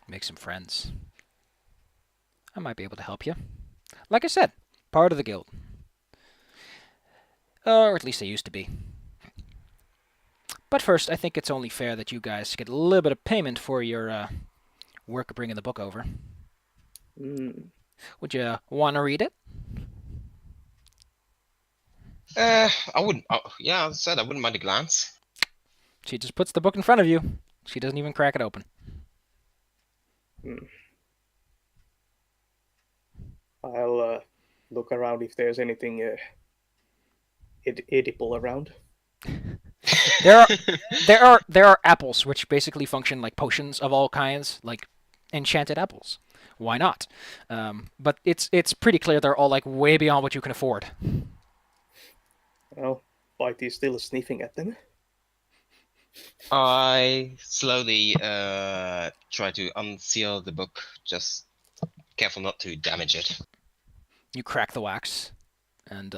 make some friends, I might be able to help you. Like I said, part of the guild. Or at least I used to be. But first, I think it's only fair that you guys get a little bit of payment for your work of bringing the book over. Would you want to read it? I wouldn't. Yeah, as I said, I wouldn't mind a glance. She just puts the book in front of you. She doesn't even crack it open. I'll look around if there's anything edible around. There are apples which basically function like potions of all kinds, like enchanted apples. Why not? But it's pretty clear they're all like way beyond what you can afford. Well, Bitey's still sniffing at them. I slowly try to unseal the book, just careful not to damage it. You crack the wax, and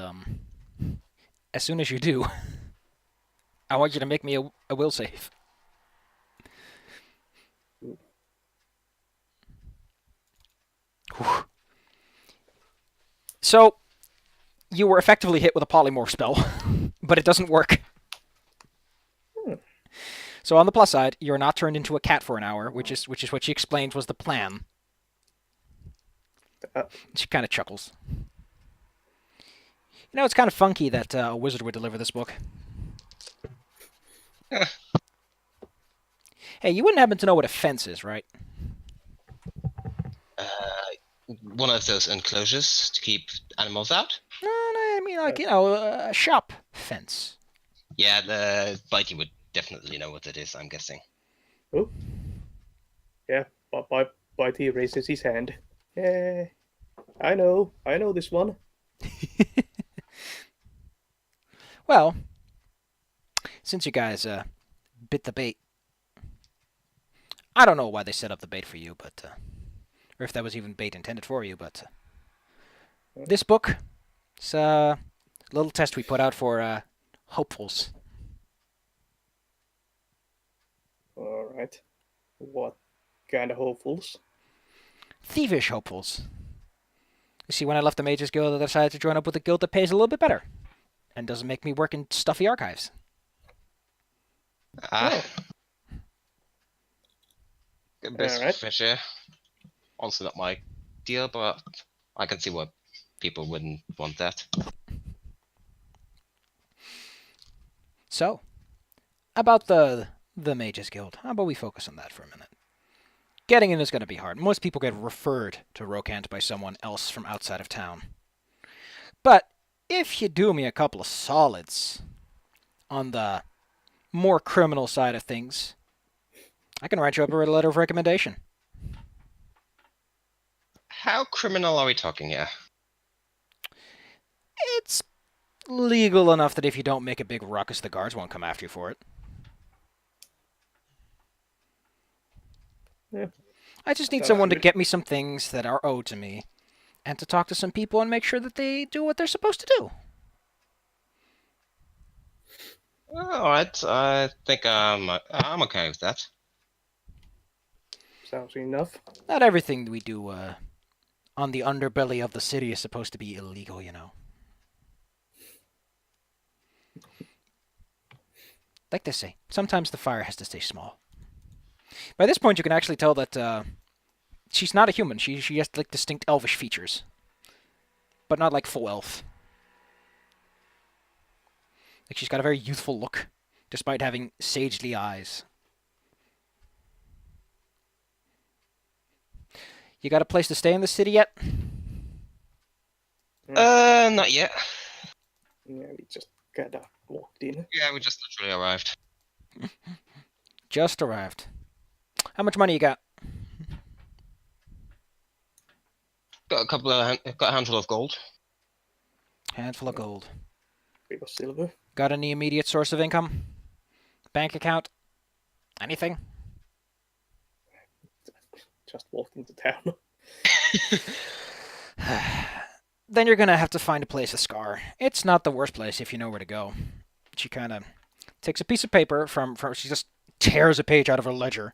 as soon as you do, I want you to make me a will save. Whew. So, you were effectively hit with a polymorph spell, but it doesn't work. So on the plus side, you're not turned into a cat for an hour, which is what she explained was the plan. She kind of chuckles. You know, it's kind of funky that a wizard would deliver this book. Hey, you wouldn't happen to know what a fence is, right? One of those enclosures to keep animals out. No, I mean like a shop fence. Yeah, the Bitey would definitely know what it is, I'm guessing. Oh, yeah. Bitey raises his hand. Yeah, I know this one. Well, since you guys bit the bait, I don't know why they set up the bait for you, but or if that was even bait intended for you, but this book, it's a little test we put out for hopefuls. All right. What kind of hopefuls? Thievish hopefuls. You see, when I left the Mages Guild, I decided to join up with a guild that pays a little bit better and doesn't make me work in stuffy archives. A bit Alright. fishy. Also not my deal, but I can see why people wouldn't want that. So, about the Mages Guild, how about we focus on that for a minute? Getting in is going to be hard. Most people get referred to Rocant by someone else from outside of town. But if you do me a couple of solids on the more criminal side of things, I can write you up a letter of recommendation. How criminal are we talking here? It's legal enough that if you don't make a big ruckus, the guards won't come after you for it. Yeah. I just need Sounds someone to good. get me some things that are owed to me, and to talk to some people and make sure that they do what they're supposed to do. Alright, I think I'm okay with that. Sounds enough. Not everything we do on the underbelly of the city is supposed to be illegal, you know. Like they say, sometimes the fire has to stay small. By this point, you can actually tell that she's not a human. She has like distinct elvish features, but not like full elf. Like she's got a very youthful look, despite having sagely eyes. You got a place to stay in the city yet? Not yet. Yeah, we just kind of walked in. Yeah, we just literally arrived. Just arrived. How much money you got? Got a handful of gold. Handful of gold. Bit of silver. Got any immediate source of income? Bank account? Anything? Just walked into town. Then you're gonna have to find a place to scar. It's not the worst place if you know where to go. She kind of takes a piece of paper from she just tears a page out of her ledger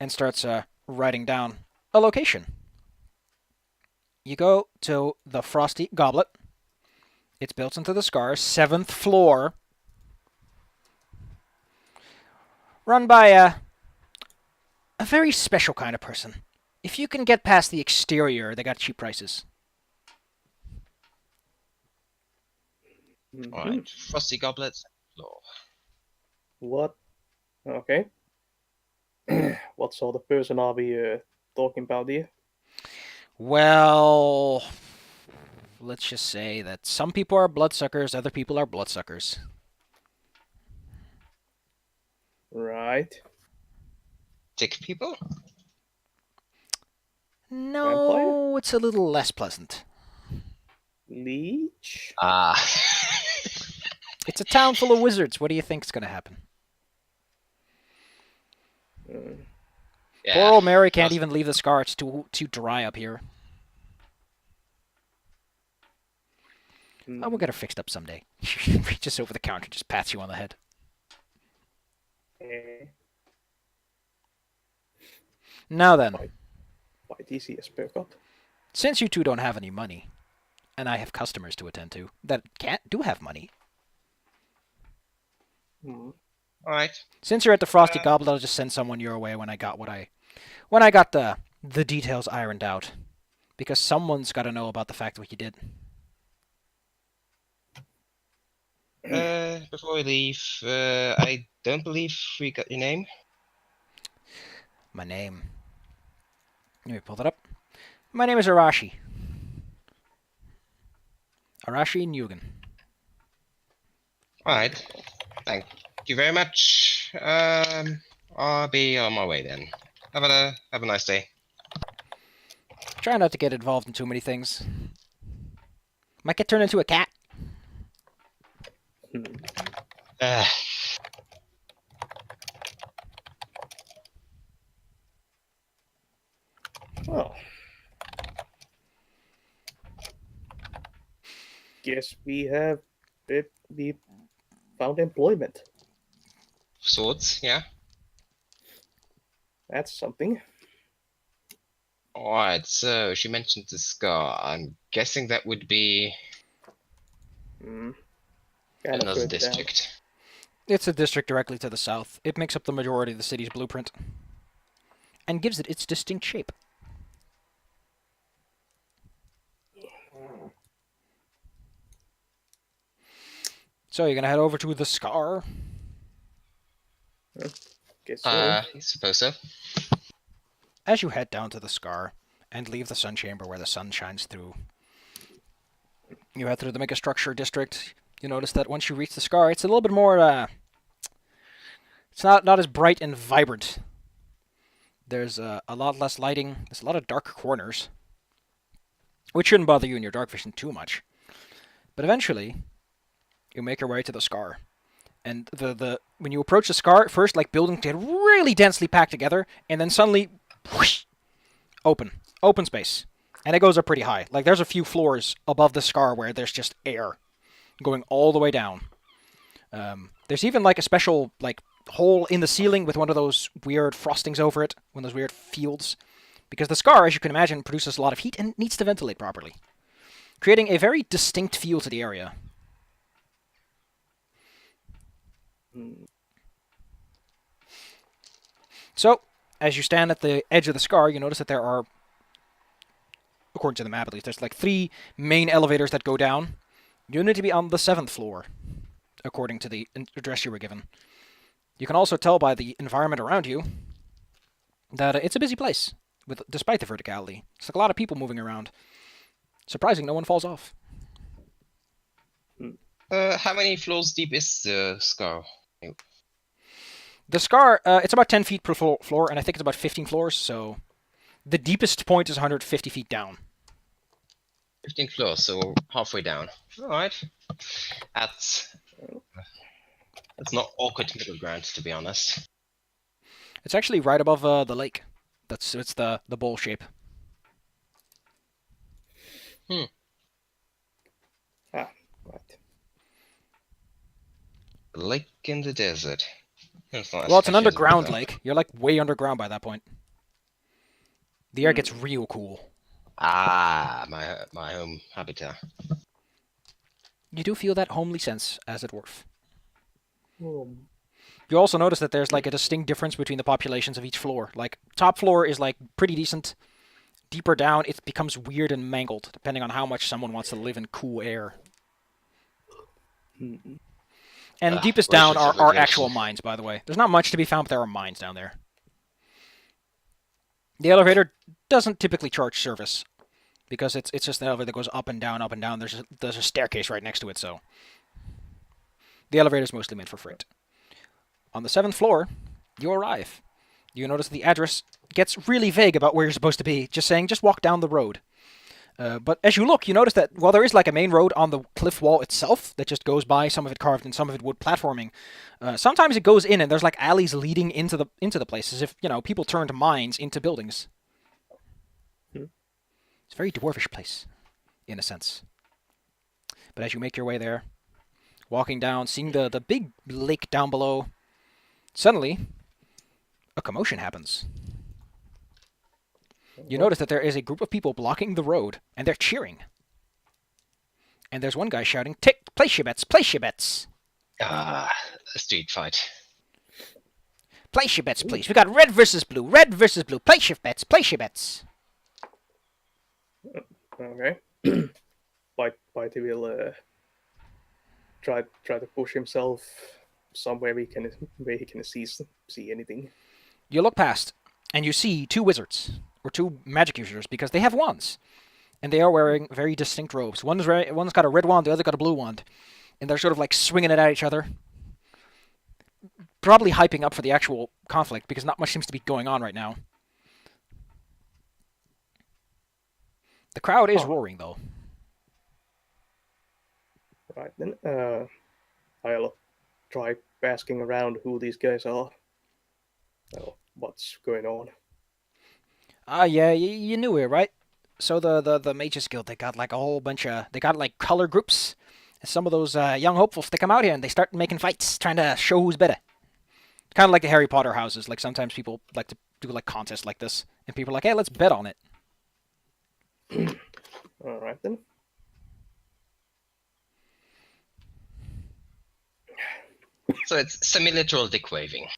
and starts writing down a location. You go to the Frosty Goblet. It's built into the scar, 7th floor. Run by a very special kind of person. If you can get past the exterior, they got cheap prices. Alright, frosty goblets. Floor. What? Okay. What sort of person are we talking about here? Well, let's just say that some people are bloodsuckers, other people are bloodsuckers. Right. Tick people? No, it's a little less pleasant. Leech? Ah. It's a town full of wizards. What do you think's going to happen? Yeah. Poor old Mary can't even leave the scar. It's too dry up here. Oh, we'll get her fixed up someday. She reaches over the counter and just pats you on the head. Now then, Why DC is perk up? since you two don't have any money, and I have customers to attend to that do have money, Alright. since you're at the Frosty Goblet, I'll just send someone your way when I got the details ironed out, because someone's got to know about the fact of what you did. Before we leave, I don't believe we got your name. My name. Let me pull that up. My name is Arashi. Arashi Nugan. Alright. Thank you very much. I'll be on my way then. Have a nice day. Try not to get involved in too many things. Might get turned into a cat. Uh, Well, guess we found employment. Swords, yeah. That's something. Alright, so she mentioned the scar. I'm guessing that would be Kind of another further down. district. It's a district directly to the south. It makes up the majority of the city's blueprint. And gives it its distinct shape. So you're gonna head over to the Scar. Guess so. I suppose so. As you head down to the Scar and leave the sun chamber where the sun shines through, you head through the megastructure district. You notice that once you reach the Scar, it's a little bit more, it's not as bright and vibrant. There's a lot less lighting. There's a lot of dark corners, which shouldn't bother you in your dark vision too much. But eventually, you make your way to the Scar. And when you approach the Scar, first, like, buildings get really densely packed together, and then suddenly, whoosh, open space. And it goes up pretty high. Like, there's a few floors above the Scar where there's just air going all the way down. There's even, like, a special, like, hole in the ceiling with one of those weird frostings over it, one of those weird fields. Because the Scar, as you can imagine, produces a lot of heat and needs to ventilate properly, creating a very distinct feel to the area. So, as you stand at the edge of the Scar, you notice that there are, according to the map at least, there's like 3 main elevators that go down. You need to be on the 7th floor, according to the address you were given. You can also tell by the environment around you that it's a busy place, despite the verticality. It's like a lot of people moving around. Surprising, no one falls off. How many floors deep is the scar? The Scar, it's about 10 feet per floor, and I think it's about 15 floors, so the deepest point is 150 feet down. 15 floors, so halfway down. Alright. That's not awkward middle ground, to be honest. It's actually right above the lake. It's the bowl shape. Right. Lake in the desert. Well, it's an underground lake. You're like way underground by that point. The air gets real cool. Ah, my home habitat. You do feel that homely sense as a dwarf. Oh, You also notice that there's like a distinct difference between the populations of each floor. Like, top floor is like pretty decent. Deeper down, it becomes weird and mangled, depending on how much someone wants to live in cool air. And deepest down are actual mines, by the way. There's not much to be found, but there are mines down there. The elevator doesn't typically charge service. because it's just an elevator that goes up and down, up and down. There's a staircase right next to it, so the elevator is mostly meant for freight. On the 7th floor, you arrive. You notice the address gets really vague about where you're supposed to be, just saying, just walk down the road. But as you look, you notice that while there is like a main road on the cliff wall itself that just goes by, some of it carved and some of it wood platforming, sometimes it goes in and there's like alleys leading into the place, as if, people turned mines into buildings. It's a very dwarvish place, in a sense. But as you make your way there, walking down, seeing the big lake down below, suddenly, a commotion happens. You notice that there is a group of people blocking the road, and they're cheering. And there's one guy shouting, place your bets, place your bets. A street fight. Place your bets, please. We got red versus blue, place your bets, place your bets. Okay. Whitey will try to push himself somewhere where he can see anything. You look past, and you see 2 wizards, or 2 magic users, because they have wands. And they are wearing very distinct robes. One's got a red wand, the other got a blue wand. And they're sort of like swinging it at each other. Probably hyping up for the actual conflict, because not much seems to be going on right now. The crowd is roaring, though. Right, then I'll try asking around who these guys are. What's going on? Yeah, you knew it, right? So the Mages Guild, they got like a whole bunch of... They got like color groups. And some of those young hopefuls, they come out here and they start making fights, trying to show who's better. Kind of like the Harry Potter houses. Like sometimes people like to do like contests like this. And people are like, hey, let's bet on it. Alright then. So it's semi-literal dick waving.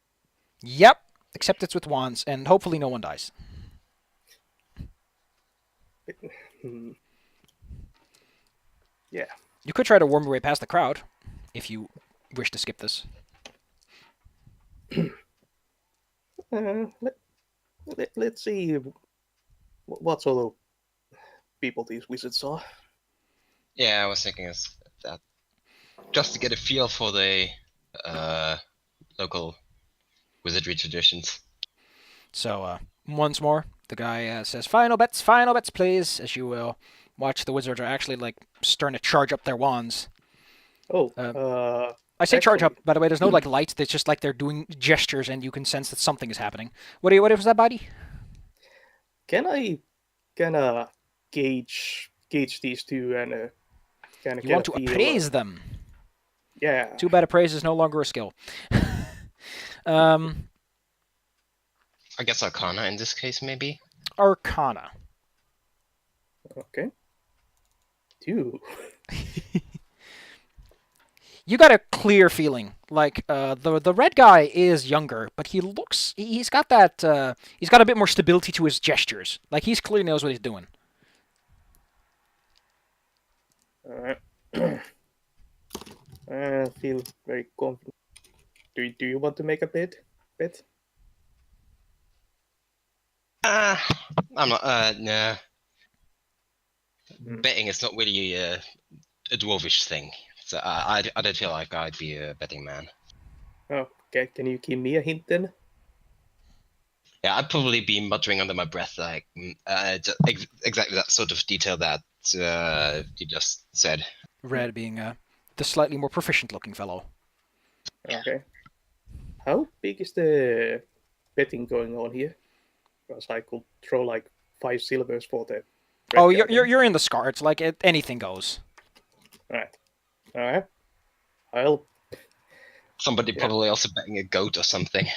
Yep, except it's with wands, and hopefully no one dies. Yeah. You could try to worm your way past the crowd, if you wish to skip this. Let's see what sort of people these wizards are. Yeah, I was thinking that. Just to get a feel for the local wizardry traditions. So, once more, the guy says, final bets, please, as you will watch the wizards are actually, like, starting to charge up their wands. I say charge up, by the way, there's no, like, lights, it's just like they're doing gestures and you can sense that something is happening. What was that, buddy? Can I gauge these two and kind of You want to appraise them? Yeah. Too bad appraise is no longer a skill. I guess Arcana in this case, maybe? Arcana. Okay. 2. You got a clear feeling, like, the red guy is younger, but he's got that, he's got a bit more stability to his gestures. Like, he's clearly knows what he's doing. Alright. I feel very confident. Do you want to make a bet? I'm not, nah. Betting is not really a dwarvish thing. So I don't feel like I'd be a betting man. Oh, okay. Can you give me a hint then? Yeah, I'd probably be muttering under my breath, like, exactly that sort of detail that you just said. Red being the slightly more proficient-looking fellow. Okay. How big is the betting going on here? Because I could throw like 5 silvers for the. Oh, you're in the scar. It's like anything goes. Alright. I'll. Somebody probably also betting a goat or something.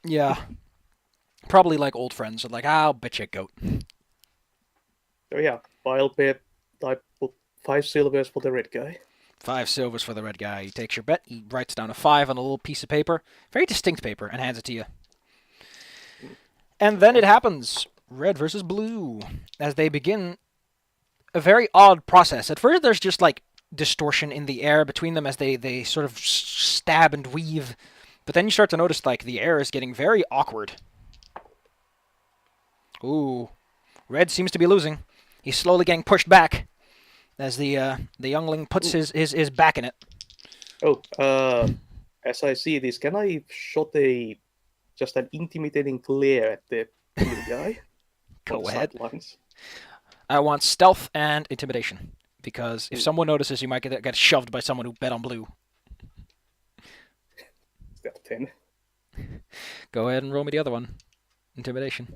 Yeah. Probably like old friends. Like, I'll bet you a goat. So yeah, I'll bet. I put 5 silvers for the red guy. 5 silvers for the red guy. He takes your bet. He writes down a 5 on a little piece of paper. Very distinct paper, and hands it to you. And then it happens. Red versus blue. As they begin a very odd process. At first, there's just like distortion in the air between them as they sort of stab and weave. But then you start to notice like the air is getting very awkward. Ooh. Red seems to be losing. He's slowly getting pushed back as the youngling puts his back in it. Oh, as I see this, can I shot just an intimidating glare at the blue guy? Go on the ahead. sidelines? I want stealth and intimidation. Because if someone notices, you might get shoved by someone who bet on blue. Stealth 10. Go ahead and roll me the other one. Intimidation.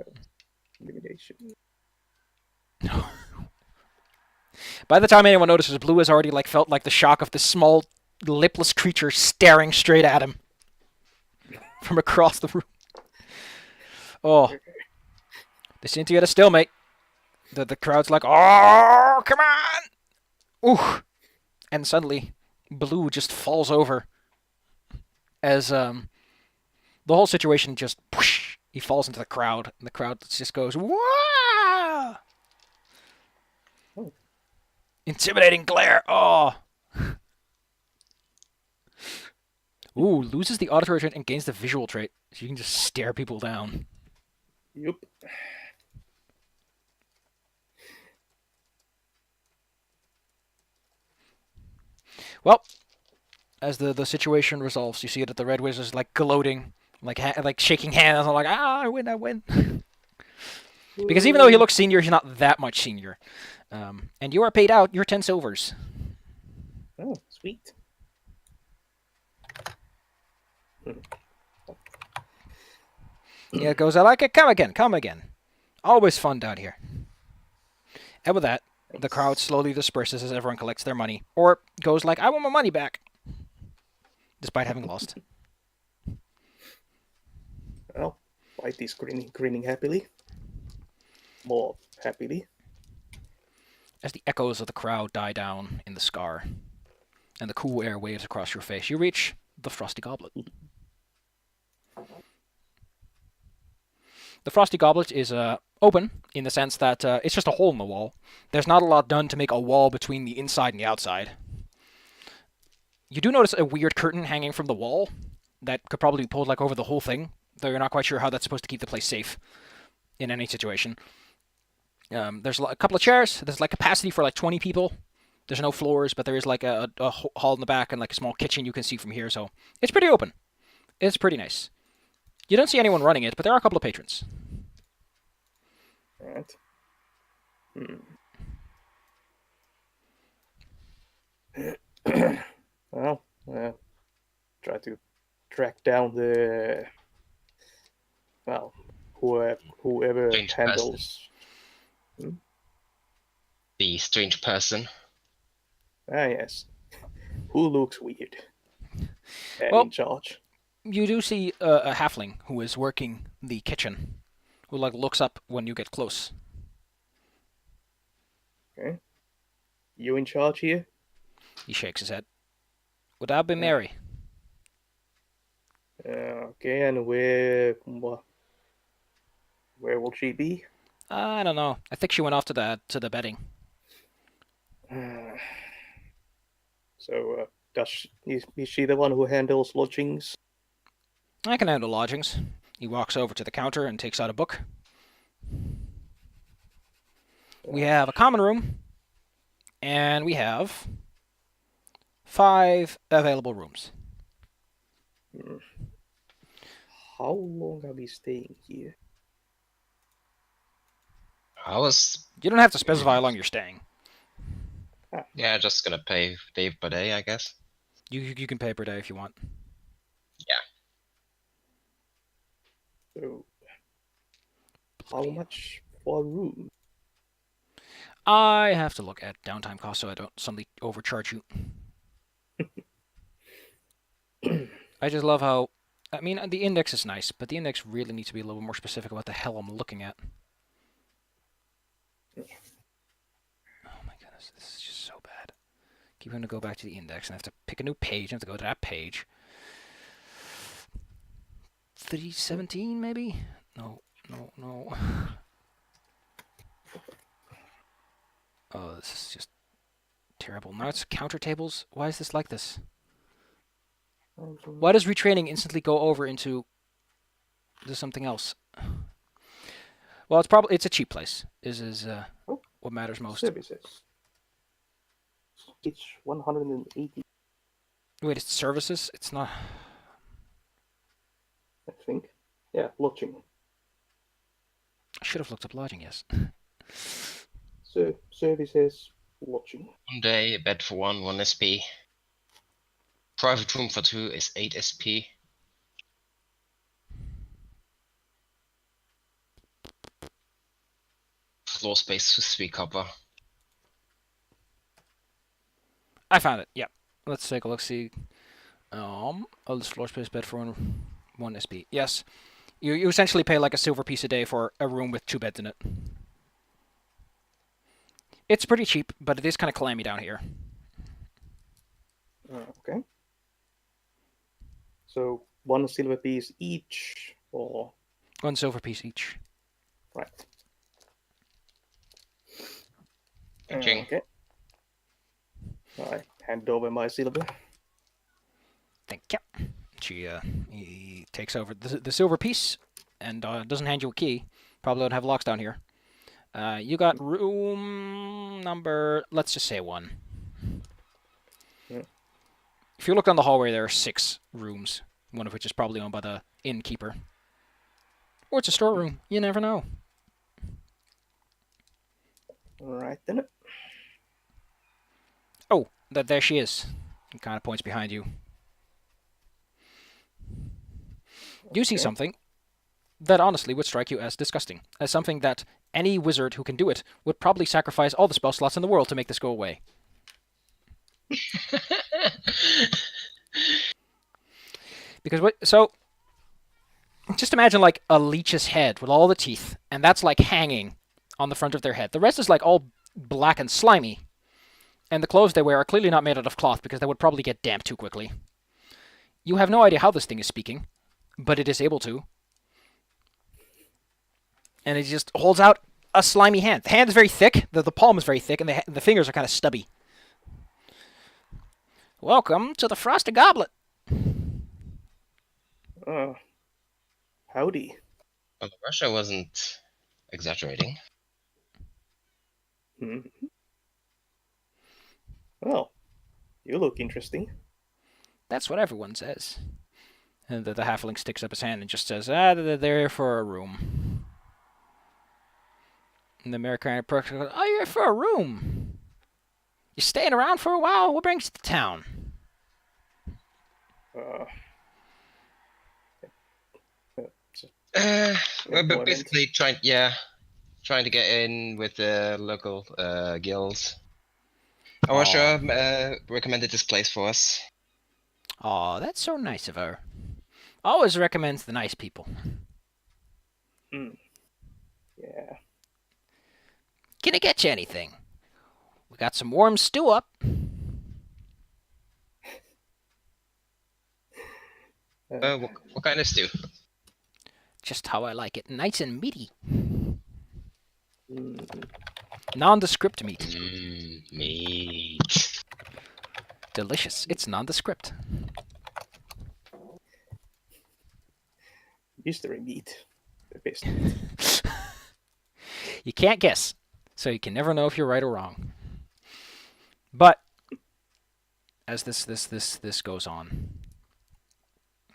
Intimidation. By the time anyone notices, blue has already felt like the shock of this small, lipless creature staring straight at him from across the room. Oh. They seem to get a stalemate. The crowd's like, oh, come on! Ooh! And suddenly, blue just falls over as the whole situation just whoosh, he falls into the crowd, and the crowd just goes, wah! Oh. Intimidating glare. Oh. Ooh, loses the auditory trait and gains the visual trait, so you can just stare people down. Yep. Well, as the situation resolves, you see that the Red Wizard is gloating, like shaking hands, and I win. Because even though he looks senior, he's not that much senior. And you are paid out your 10 silvers. Oh, sweet. Yeah, it goes, I like it. Come again. Always fun down here. And with that, the crowd slowly disperses as everyone collects their money. Or goes I want my money back. Despite having lost. Well, White is grinning happily. More happily. As the echoes of the crowd die down in the scar, and the cool air waves across your face, you reach the Frosty Goblet. The Frosty Goblet is open in the sense that it's just a hole in the wall. There's not a lot done to make a wall between the inside and the outside. You do notice a weird curtain hanging from the wall that could probably be pulled over the whole thing, though you're not quite sure how that's supposed to keep the place safe in any situation. There's a couple of chairs. There's capacity for 20 people. There's no floors, but there is a hall in the back and a small kitchen you can see from here, so it's pretty open. It's pretty nice. You don't see anyone running it, but there are a couple of patrons. Right. Well, try to track down whoever Strange handles. The strange person. Ah, yes. Who looks weird? And Well, in charge. You do see a halfling who is working the kitchen, who looks up when you get close. Okay. You in charge here? He shakes his head. Would that be Mary? Okay, and where will she be? I don't know. I think she went off to the bedding. So, is she the one who handles lodgings? I can handle lodgings. He walks over to the counter and takes out a book. We have a common room, and we have 5 available rooms. How long are we staying here? You don't have to specify how long you're staying. Yeah, just gonna pay Dave per day, I guess. You can pay per day if you want. So, how much for a room? I have to look at downtime costs so I don't suddenly overcharge you. I just love how... I mean, the index is nice, but the index really needs to be a little more specific about the hell I'm looking at. Oh my goodness, this is just so bad. Keep having to go back to the index, and I have to pick a new page, and I have to go to that page. 317, maybe? No. Oh, this is just terrible. Now it's counter tables? Why is this like this? Why does retraining instantly go over into something else? Well, it's a cheap place. what matters most. Services. Each 180, Wait, it's services? It's not... I think. Yeah, lodging. I should have looked up lodging, yes. So, services, lodging. 1 day, bed for 1 SP. Private room for 2 is 8 SP. Floor space with 3 copper. I found it, yeah. Let's take a look, see. Oh, this floor space bed for 1 SP. Yes. You essentially pay like a silver piece a day for a room with 2 beds in it. It's pretty cheap, but it is kind of clammy down here. Okay. So 1 silver piece each, or 1 silver piece each. right? Ching. Okay. I hand over my silver. Thank you. He takes over the silver piece and doesn't hand you a key. Probably don't have locks down here. You got room number, let's just say 1. Yeah. If you look down the hallway, there are 6 rooms, one of which is probably owned by the innkeeper. Or it's a storeroom. You never know. Right then. Oh, there she is. He kind of points behind you. You see Okay. something that honestly would strike you as disgusting, as something that any wizard who can do it would probably sacrifice all the spell slots in the world to make this go away. Because just imagine like a leech's head with all the teeth, and that's like hanging on the front of their head. The rest is like all black and slimy, and the clothes they wear are clearly not made out of cloth because they would probably get damp too quickly. You have no idea how this thing is speaking, but it is able to. And it just holds out a slimy hand. The hand is very thick, the palm is very thick, and the fingers are kind of stubby. Welcome to the Frosted Goblet. Howdy. Well, Russia wasn't exaggerating. Well, you look interesting. That's what everyone says. And the halfling sticks up his hand and just says, they're here for a room. And the American goes, oh, you're here for a room. You staying around for a while? What brings you to town? We're basically trying to get in with the local guilds. Russia recommended this place for us. Aw, that's so nice of her. Always recommends the nice people. Yeah. Can I get you anything? We got some warm stew up. What kind of stew? Just how I like it. Nice and meaty. Nondescript meat. Meat. Delicious. It's nondescript. Mystery meat. The best meat. You can't guess, so you can never know if you're right or wrong. But as this goes on,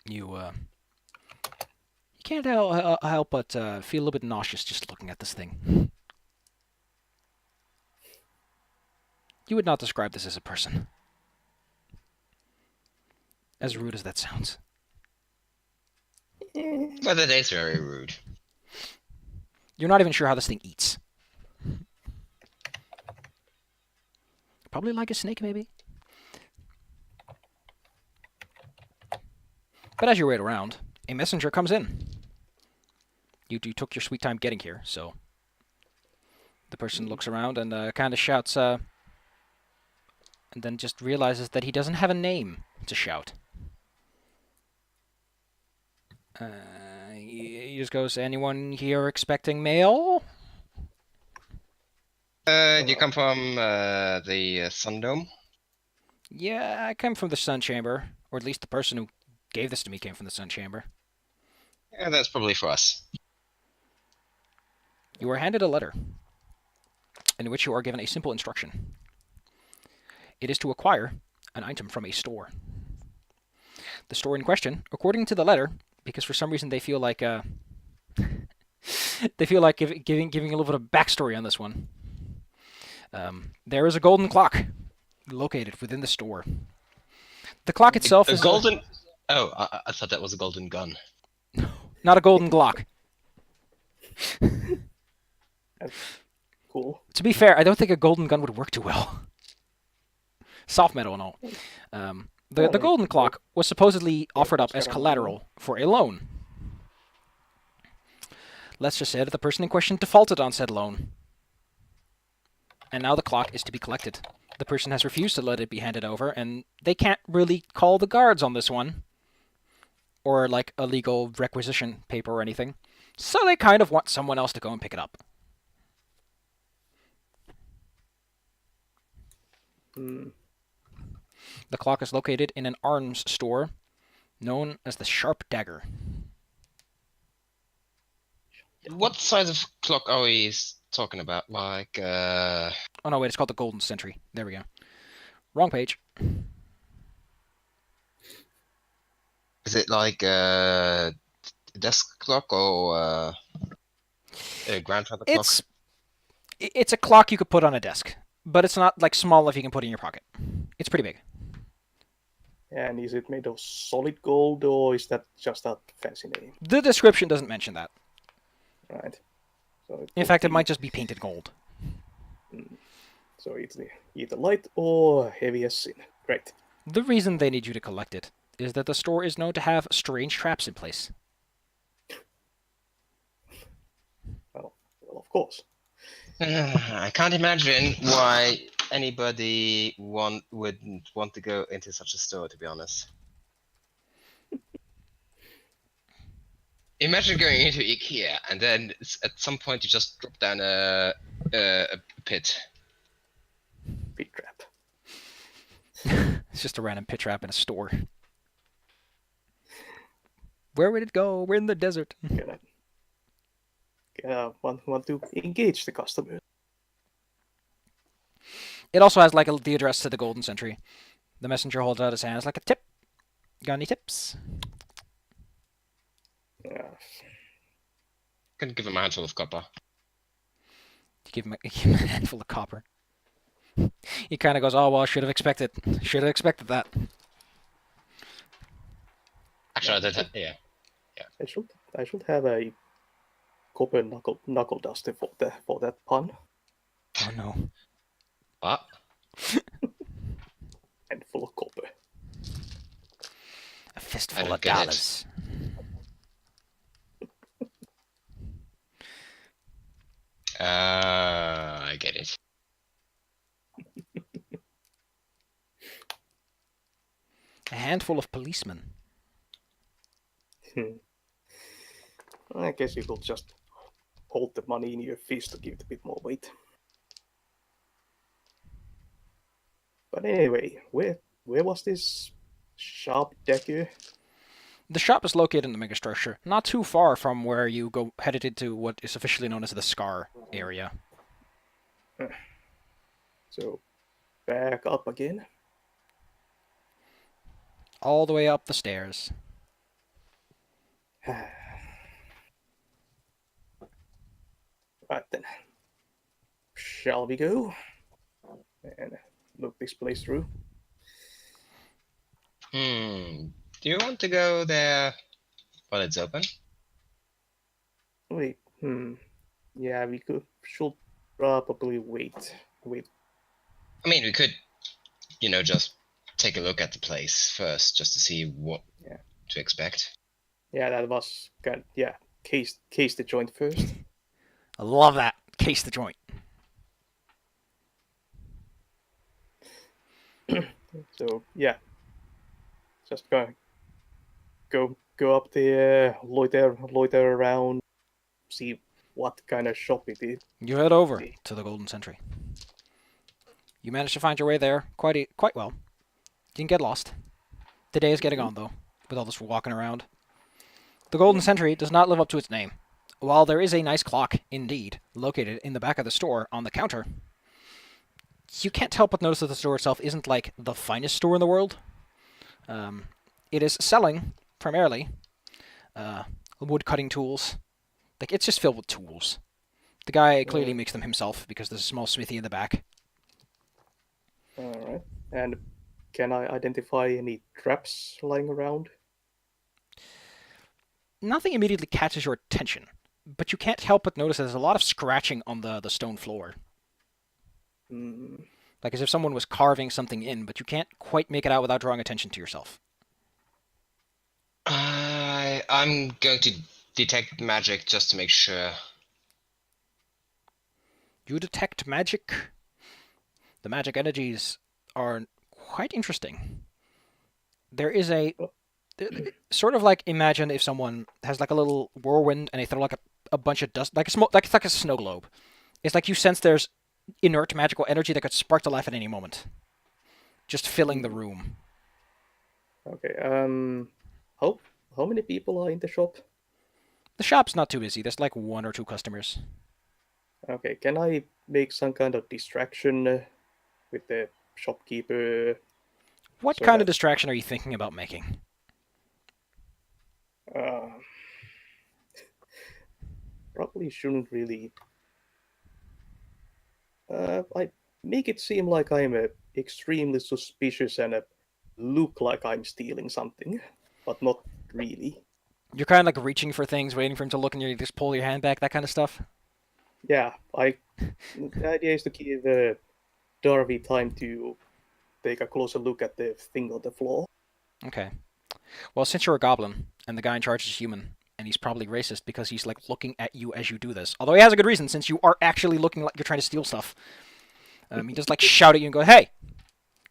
you can't help but feel a little bit nauseous just looking at this thing. You would not describe this as a person. As rude as that sounds. But it is very rude. You're not even sure how this thing eats. Probably like a snake, maybe. But as you wait around, a messenger comes in. You took your sweet time getting here, so the person looks around and kind of shouts, and then just realizes that he doesn't have a name to shout. He just goes, anyone here expecting mail? Do you come from the Sun Dome? Yeah, I came from the Sun Chamber. Or at least the person who gave this to me came from the Sun Chamber. Yeah, that's probably for us. You were handed a letter. in which you are given a simple instruction. It is to acquire an item from a store. The store in question, according to the letter, because for some reason they feel like giving a little bit of backstory on this one. There is a golden clock located within the store. The clock itself A is golden. Oh, I thought that was a golden gun. not a golden Glock. That's cool. To be fair, I don't think a golden gun would work too well. Soft metal and all. The golden clock was supposedly offered up as collateral for a loan. Let's just say that the person in question defaulted on said loan. And now the clock is to be collected. The person has refused to let it be handed over, and they can't really call the guards on this one. Or like a legal requisition paper or anything. So they kind of want someone else to go and pick it up. The clock is located in an arms store known as the Sharp Dagger. What size of clock are we talking about? Like, Oh no, wait, it's called the Golden Century. There we go. Wrong page. is it like a desk clock or a grandfather clock? It's a clock you could put on a desk, but it's not like small enough you can put in your pocket. It's pretty big. And is it made of solid gold, or is that just a fancy name? The description doesn't mention that. Right. So In fact, it might just be painted gold. So it's either light or heavy as sin. Great. The reason they need you to collect it is that the store is known to have strange traps in place. Well, of course. I can't imagine why anybody wouldn't want to go into such a store, to be honest. Imagine going into IKEA and then at some point you just drop down a pit. Pit trap. It's just a random pit trap in a store. Where would it go? We're in the desert. Want to engage the customer. It also has like the address to the Golden Century. The messenger holds out his hand. It's like a tip. Got any tips? Yeah. Can give him a handful of copper. You give him a handful of copper. He kind of goes, "Oh well, should have expected that." Actually, I did have, yeah. I should have a copper knuckle duster for that pun. Oh no. What? And full of copper. A fistful of don't get it. dollars. I get it. A handful of policemen. I guess you could just hold the money in your fist to give it a bit more weight. But anyway, where was this Sharp Dagger? The shop is located in the megastructure, not too far from where you go headed into what is officially known as the Scar area. So, back up again. All the way up the stairs. Right then. Shall we go? And look this place through. Do you want to go there while it's open? Wait, yeah, should probably wait. I mean, we could, just take a look at the place first, just to see what to expect. Yeah, that was good. Yeah, case the joint first. I love that. Case the joint. So yeah, just go up there, loiter around, see what kind of shop it is. You head over to the Golden Century. You manage to find your way there quite well. Didn't get lost. The day is getting on, though, with all this walking around. The Golden Century does not live up to its name. While there is a nice clock, indeed, located in the back of the store on the counter, You can't help but notice that the store itself isn't like the finest store in the world. It is selling primarily wood cutting tools. Like it's just filled with tools. The guy clearly makes them himself because there's a small smithy in the back. Alright. And can I identify any traps lying around? Nothing immediately catches your attention, but you can't help but notice there's a lot of scratching on the stone floor. Hmm. Like as if someone was carving something in, but you can't quite make it out without drawing attention to yourself. I'm going to detect magic just to make sure. You detect magic. The magic energies are quite interesting. There is a sort of like imagine if someone has like a little whirlwind and they throw like a bunch of dust, like a snow globe. It's like you sense there's inert magical energy that could spark to life at any moment, just filling the room. Okay. How many people are in the shop? The shop's not too busy. There's like 1 or 2 customers. Okay. Can I make some kind of distraction with the shopkeeper? What So kind of that- distraction are you thinking about making? Probably shouldn't really. I make it seem like I'm extremely suspicious and look like I'm stealing something, but not really. You're kind of like reaching for things, waiting for him to look, and you just pull your hand back, that kind of stuff. Yeah, the idea is to give Darby time to take a closer look at the thing on the floor. Okay. Well, since you're a goblin and the guy in charge is human, and he's probably racist because he's like looking at you as you do this. Although he has a good reason, since you are actually looking like you're trying to steal stuff. He just like shout at you and go, "Hey!"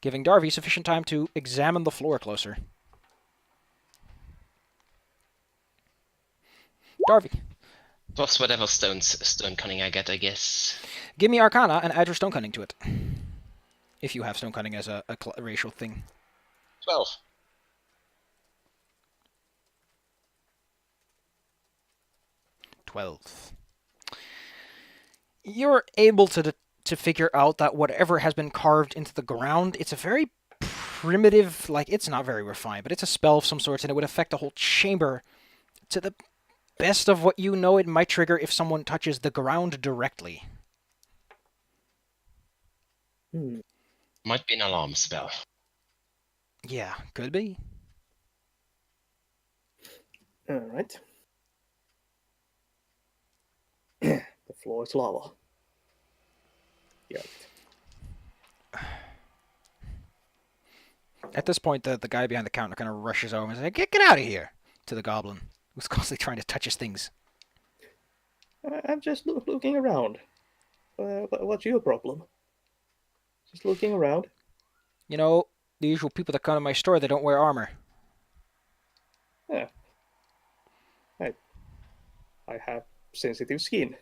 Giving Darby sufficient time to examine the floor closer. Darby, Plus whatever stone cunning I get, I guess. give me Arcana and add your stone cunning to it. If you have stone cunning as a racial thing. 12. 12. You're able to figure out that whatever has been carved into the ground, it's a very primitive, like, it's not very refined, but it's a spell of some sorts, and it would affect the whole chamber. To the best of what you know, it might trigger if someone touches the ground directly. Might be an alarm spell. Yeah, could be. Alright. The floor is lava. Yeah. At this point, the guy behind the counter kind of rushes over and says, Get out of here! To the goblin, who's constantly trying to touch his things. I'm just looking around. What's your problem? Just looking around. You know, the usual people that come to my store, they don't wear armor. Yeah. I have sensitive skin.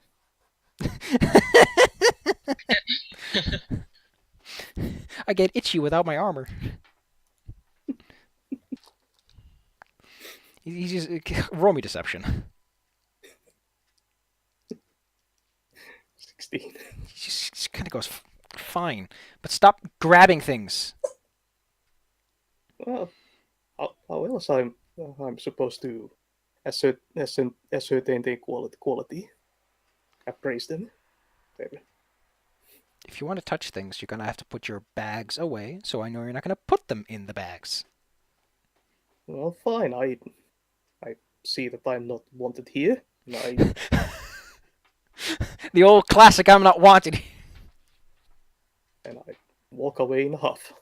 I get itchy without my armor. He's just roll me deception. 16. He just kind of goes fine, but stop grabbing things. Well, how else I'm supposed to ascertain their quality? Appraise them. There. If you want to touch things, you're gonna have to put your bags away, so I know you're not gonna put them in the bags. Well, fine. I see that I'm not wanted here. And The old classic, I'm not wanted. I walk away in a huff.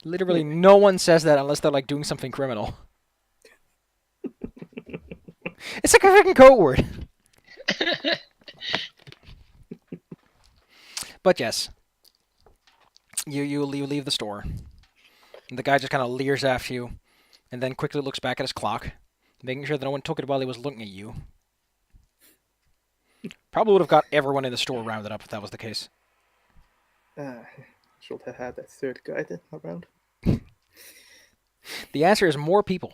Literally, no one says that unless they're like doing something criminal. It's like a freaking code word. But yes, you leave the store, and the guy just kind of leers after you, and then quickly looks back at his clock, making sure that no one took it while he was looking at you. Probably would have got everyone in the store rounded up if that was the case. Should have had a third guy around. The answer is more people.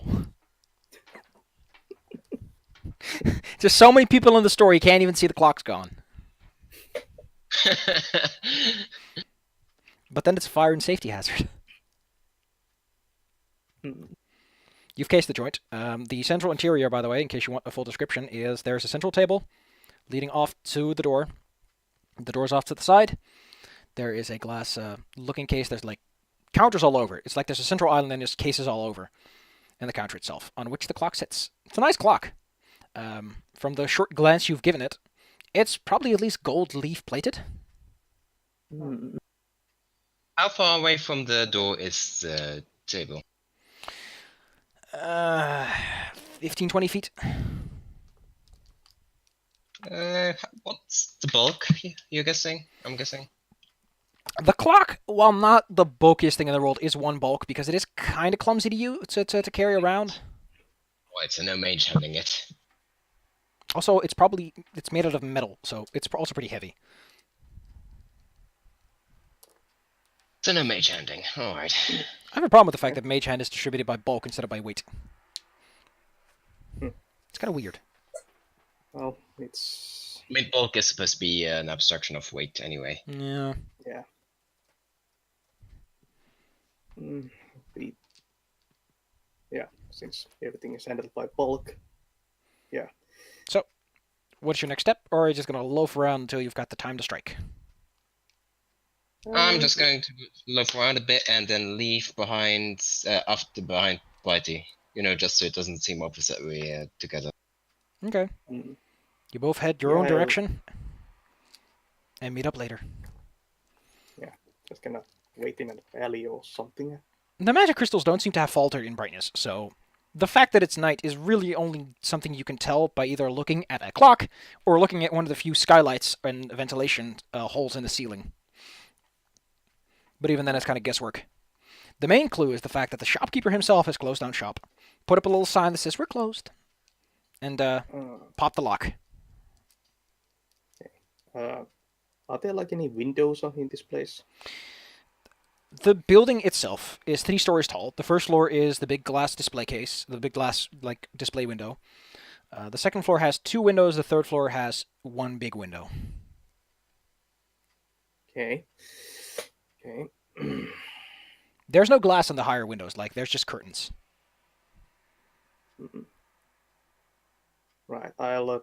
Just so many people in the store, you can't even see the clock's gone. But then it's a fire and safety hazard. Hmm. You've cased the joint. The central interior, by the way, in case you want a full description, is there's a central table leading off to the door. The door's off to the side. There is a glass looking case. There's like counters all over. It's like there's a central island and there's cases all over. And the counter itself, on which the clock sits. It's a nice clock. From the short glance you've given it, it's probably at least gold leaf plated. Hmm. How far away from the door is the table? 15, 20 feet. What's the bulk you're guessing? I'm guessing. The clock, while not the bulkiest thing in the world, is one bulk because it is kind of clumsy to carry around. Why, it's no mage handling it. Also, it's made out of metal, so it's also pretty heavy. It's no mage handling. Alright. I have a problem with the fact that Mage Hand is distributed by bulk instead of by weight. Hmm. It's kind of weird. Well, it's I mean, bulk is supposed to be an abstraction of weight anyway. Yeah. yeah. Mm, yeah, since everything is handled by bulk. Yeah. So, what's your next step? Or are you just going to loaf around until you've got the time to strike? I'm just going to look around a bit and then leave behind, behind Blighty. You know, just so it doesn't seem obvious that we're together. Okay. Mm. You both head your own Yeah. direction and meet up later. Just gonna wait in an alley or something. The magic crystals don't seem to have faltered in brightness, so the fact that it's night is really only something you can tell by either looking at a clock or looking at one of the few skylights and ventilation holes in the ceiling. But even then, it's kind of guesswork. The main clue is the fact that the shopkeeper himself has closed down shop, put up a little sign that says, "We're closed," and pop the lock. Are there like any windows in this place? The building itself is 3 stories tall. The first floor is the big glass display case, the big glass like display window. The second floor has 2 windows. The third floor has 1 big window. Okay. Okay. There's no glass in the higher windows. Like there's just curtains. Right. I'll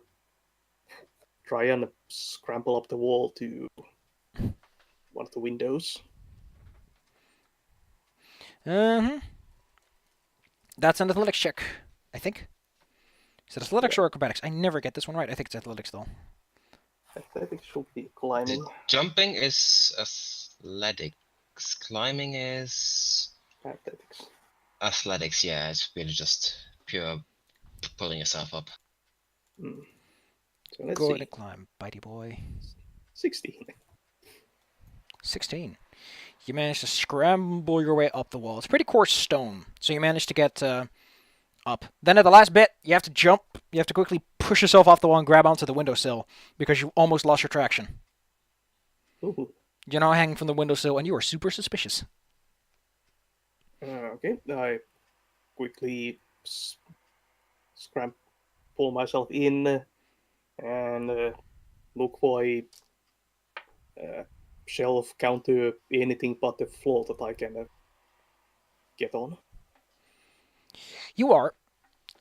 try and scramble up the wall to one of the windows. That's an athletics check, I think. Is it athletics or acrobatics? I never get this one right. I think it's athletics though. I think it should be climbing. Jumping is athletics. Climbing is Athletics. athletics. Yeah, it's really just pure pulling yourself up. Mm. So let's Go see. ahead and climb, bitey boy. 16. 16. You managed to scramble your way up the wall. It's pretty coarse stone, so you managed to get up. Then at the last bit, you have to jump. You have to quickly push yourself off the wall and grab onto the windowsill because you almost lost your traction. Ooh. You're now hanging from the windowsill, and you are super suspicious. Okay. I quickly pull myself in and look for a shelf, counter, anything but the floor that I can get on. You are,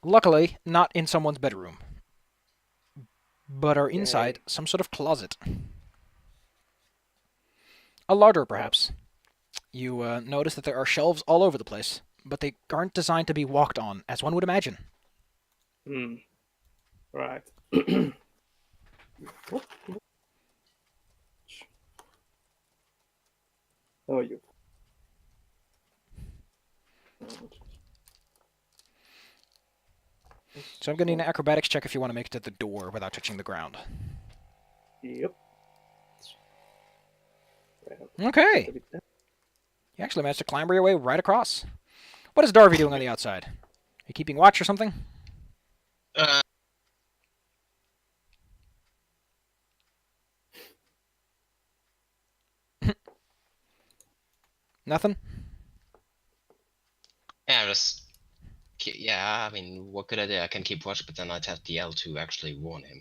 luckily, not in someone's bedroom, but are inside some sort of closet. A larder, perhaps. You notice that there are shelves all over the place, but they aren't designed to be walked on, as one would imagine. Hmm. Right. What? How are you? So I'm going to need an acrobatics check if you want to make it to the door without touching the ground. Yep. Okay. You actually managed to clamber your way right across. What is Darby doing on the outside? Are you keeping watch or something? Nothing? Yeah, just yeah. I mean, what could I do? I can keep watch, but then I'd have the L to actually warn him.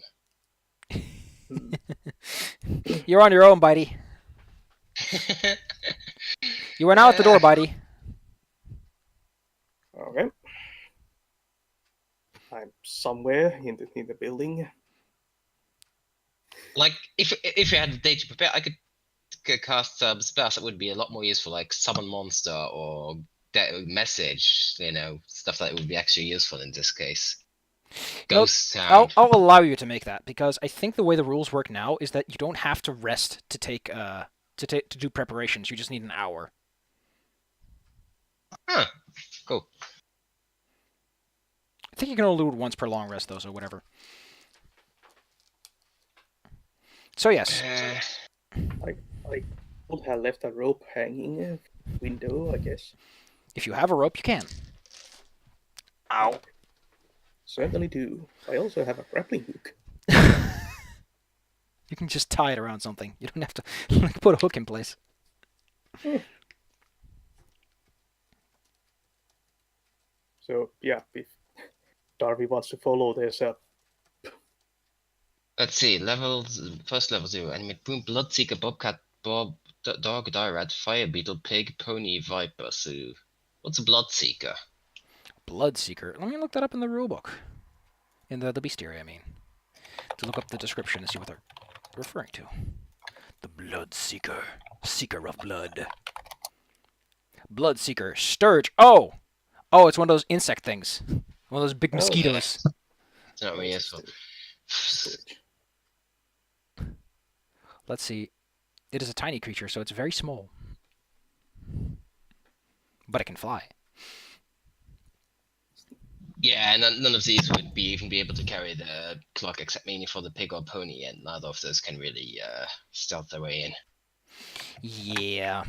You're on your own, Bitey. You are now at the door, Bitey. Okay. I'm somewhere in the building. Like, if you had the day to prepare, I could cast some spells that would be a lot more useful, like summon monster or message. Stuff that would be actually useful in this case. No, Ghost sound. I'll allow you to make that because I think the way the rules work now is that you don't have to rest to take to do preparations. You just need an hour. Huh. Cool. I think you can only do it once per long rest though, so whatever. So yes. I would have left a rope hanging a window, I guess. If you have a rope, you can. Ow. Certainly do. I also have a grappling hook. You can just tie it around something. You don't have to like, put a hook in place. So yeah, if Darby wants to follow, there's a Let's see. First level 0. Animate boom, bloodseeker, bobcat, dog, dire rat, fire beetle, pig, pony, viper. So, what's a bloodseeker? Bloodseeker. Let me look that up in the rulebook. In the bestiary, I mean. To look up the description and see what they're referring to. The Bloodseeker. Seeker of blood. Bloodseeker. Sturge. Oh! Oh, it's one of those insect things. One of those big mosquitoes. It's not really useful. Let's see. It is a tiny creature, so it's very small. But it can fly. Yeah, none of these would even be able to carry the clock except mainly for the pig or pony, and neither of those can really stealth their way in. Yeah.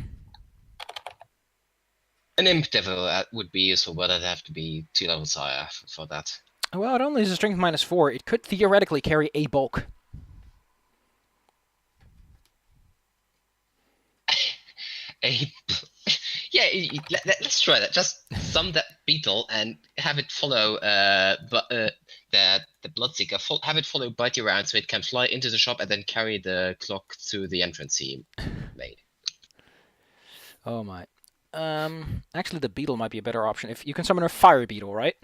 An imp devil would be useful, but I'd have to be 2 levels higher for that. Well, it only has a strength -4. It could theoretically carry a bulk. Yeah, let's try that. Just summon that beetle and have it follow the bloodseeker. Have it follow Bitey around so it can fly into the shop and then carry the clock to the entrance he made. Oh my. Actually, the beetle might be a better option. If you can summon a fire beetle, right?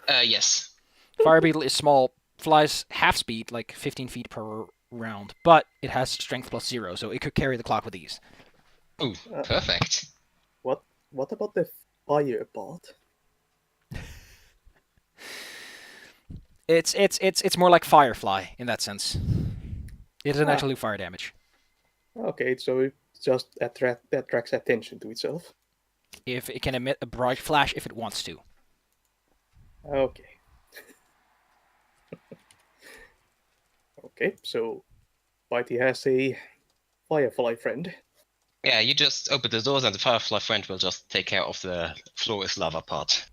Yes. Fire beetle is small, flies half speed, like 15 feet per round, but it has strength +0, so it could carry the clock with ease. Ooh, perfect. What about the fire part? It's more like Firefly in that sense. It doesn't actually do fire damage. Okay, so it just attracts attention to itself. If it can emit a bright flash if it wants to. Okay. Okay, so Bitey has a firefly friend. Yeah, you just open the doors and the firefly friend will just take care of the floor is lava part.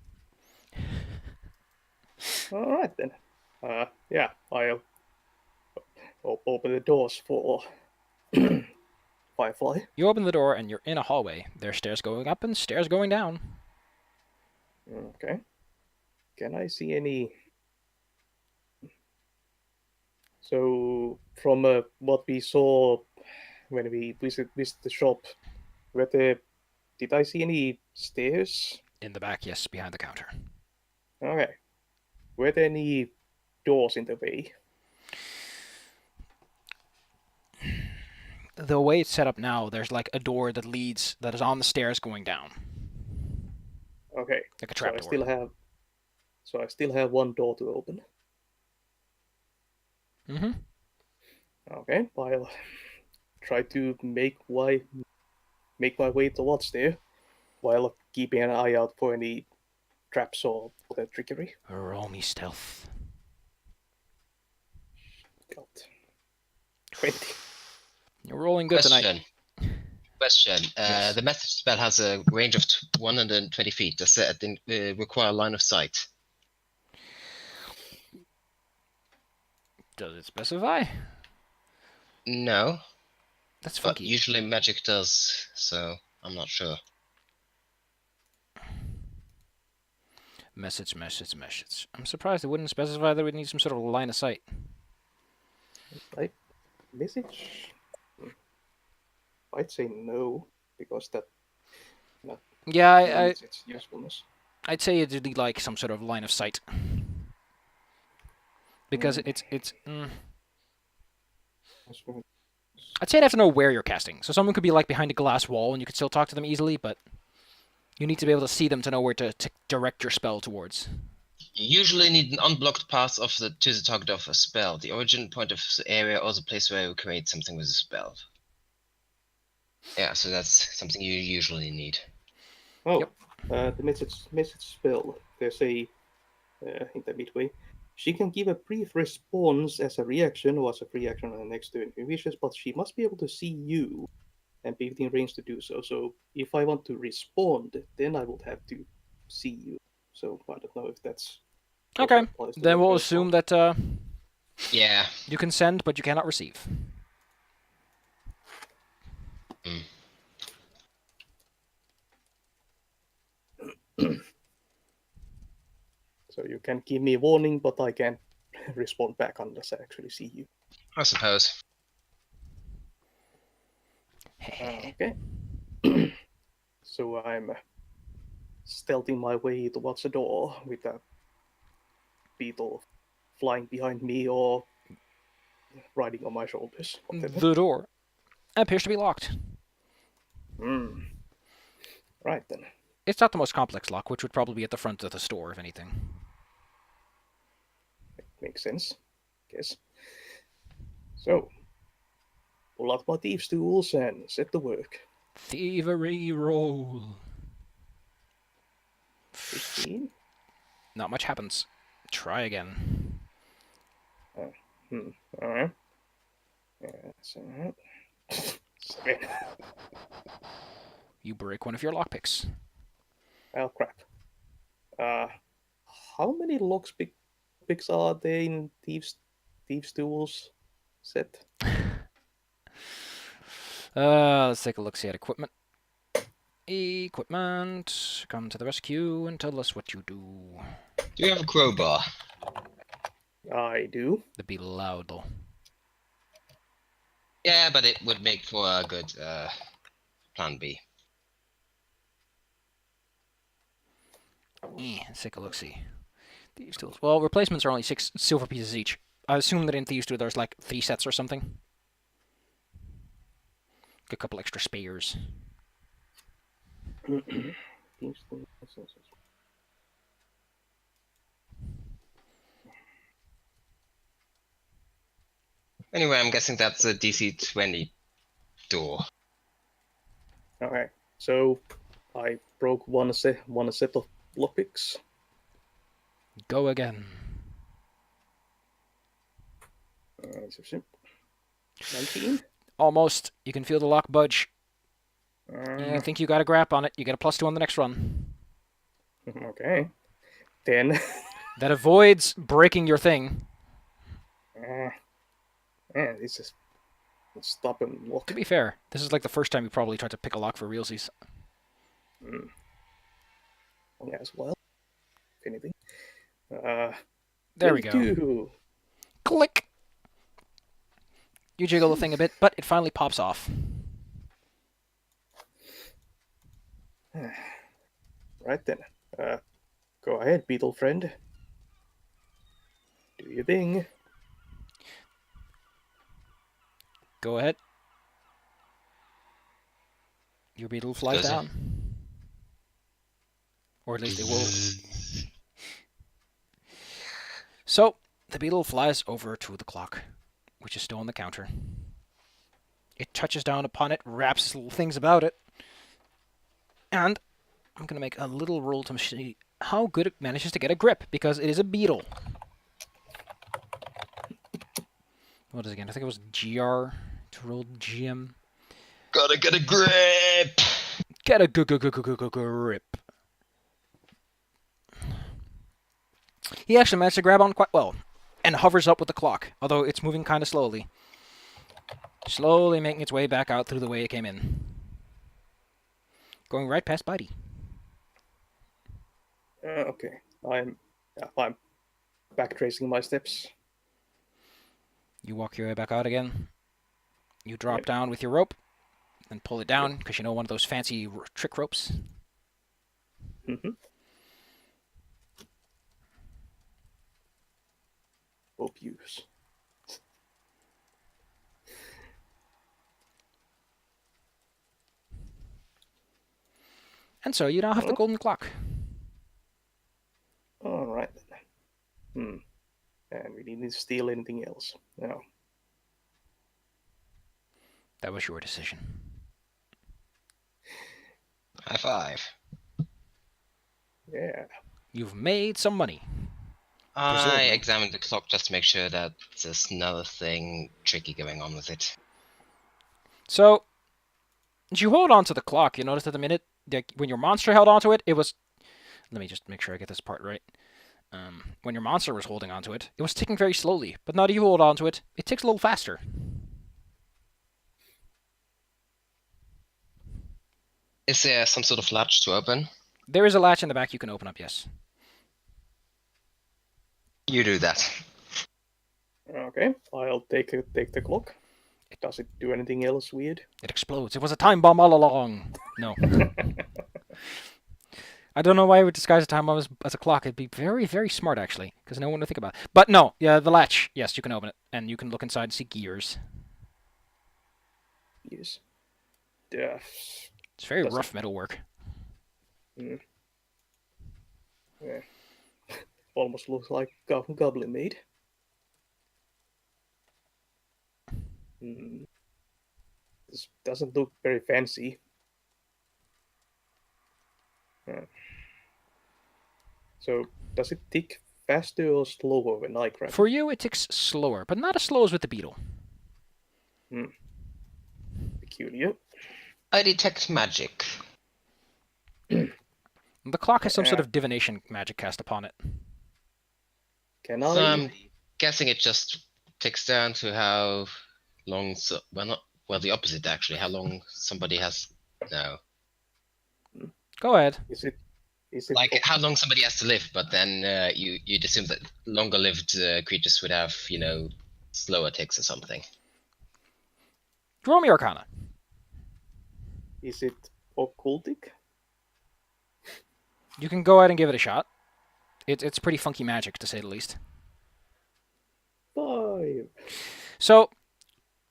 All right then. Yeah, I'll open the doors for Firefly. You open the door and you're in a hallway. There's stairs going up and stairs going down. Okay. Can I see any? So from what we saw when we visit the shop, did I see any stairs? In the back, yes, behind the counter. Okay. Were there any doors in the way? The way it's set up now, there's like a door that is on the stairs going down. Okay. Like a trap door. I still have one door to open. Mm-hmm. Okay, I'll try to make my way towards there, while keeping an eye out for any traps or other trickery. Roll me stealth. God. 20. You're rolling good tonight. Question. Yes. The message spell has a range of 120 feet. Does it require line of sight? Does it specify? No. That's But funky. usually magic does, so I'm not sure. Message. I'm surprised it wouldn't specify that we need some sort of line of sight. Message? I'd say no, because that Yeah, limits its usefulness. I'd say it'd be like some sort of line of sight. Because I'd say I'd have to know where you're casting. So someone could be like behind a glass wall and you could still talk to them easily, but you need to be able to see them to know where to direct your spell towards. You usually need an unblocked path to the target of a spell, the origin point of the area, or the place where you create something with a spell. Yeah, so that's something you usually need. Oh, the message spell. There's a in the midway. She can give a brief response as a reaction or as a free action on the next turn if she wishes, but she must be able to see you and be within range to do so. So if I want to respond, then I would have to see you. So I don't know if that's Okay, then we'll assume that Yeah. you can send, but you cannot receive. Mm. So you can give me a warning, but I can't respond back unless I actually see you. I suppose. Okay. So I'm stealthing my way towards the door with a beetle flying behind me or riding on my shoulders. Whatever. The door appears to be locked. Right then. It's not the most complex lock, which would probably be at the front of the store, if anything. Makes sense. Guess. So, pull out my thieves' tools and set to work. Thievery roll. 15. Not much happens. Try again. Alright. That's alright. 7. You break one of your lockpicks. Oh crap. How many lockpicks are there in thieves' tools set? Let's take a look see at equipment. Equipment. Come to the rescue and tell us what you do. Do you have a crowbar? I do. The be loud though. Yeah, but it would make for a good plan B. Let's take a look see. Thieves' tools. Well, replacements are only 6 silver pieces each. I assume that in Thieves' Tools there's like 3 sets or something. A couple extra spares. Anyway, I'm guessing that's a DC 20 door. Okay, so I broke one set of lockpicks. Go again. 19. Almost. You can feel the lock budge. You think you got a grip on it. You get a +2 on the next run. Okay. 10. That avoids breaking your thing. This is stop and lock. To be fair, this is like the first time you probably tried to pick a lock for realsies. Yeah, as well. If anything. There we go. 22. Click! You jiggle the thing a bit, but it finally pops off. Right then. Go ahead, beetle friend. Do your thing. Go ahead. Your beetle flies Does it? down. Or at least it will. So, the beetle flies over to the clock, which is still on the counter. It touches down upon it, wraps its little things about it, and I'm going to make a little roll to see how good it manages to get a grip, because it is a beetle. What is it again? I think it was GR to roll GM. Gotta get a grip! Get a grip. He actually managed to grab on quite well, and hovers up with the clock, although it's moving kind of slowly. Slowly making its way back out through the way it came in. Going right past Bitey. Okay. I'm backtracing my steps. You walk your way back out again. You drop down with your rope. and pull it down because you know one of those fancy trick ropes. Mm-hmm. Hope use. And so you now have the golden clock. All right then. And we didn't steal anything else. No. That was your decision. High five. Yeah. You've made some money. I Presumably. examined the clock just to make sure that there's nothing tricky going on with it. So, as you hold on to the clock, you notice that the minute when your monster held onto it, it was. Let me just make sure I get this part right. When your monster was holding onto it, it was ticking very slowly. But now that you hold onto it, it ticks a little faster. Is there some sort of latch to open? There is a latch in the back you can open up, yes. You do that. Okay. I'll take the clock. Does it do anything else weird? It explodes. It was a time bomb all along. No. I don't know why I would disguise a time bomb as a clock. It'd be very, very smart, actually, because no one would think about it. But no, yeah, the latch, yes, you can open it, and you can look inside and see gears. Yes. Yeah. It's very Does it- rough metalwork. Yeah. Almost looks like Goblin made. This doesn't look very fancy. So, does it tick faster or slower when I craft? For you, it ticks slower, but not as slow as with the beetle. Peculiar. I detect magic. The clock has some sort of divination magic cast upon it. Can So I? I'm guessing it just ticks down to how long. The opposite actually. How long somebody has. No. Go ahead. Is it? Like how long somebody has to live, but then you'd assume that longer-lived creatures would have, slower ticks or something. Roll me Arcana. Is it occultic? You can go ahead and give it a shot. It's pretty funky magic, to say the least. 5. So,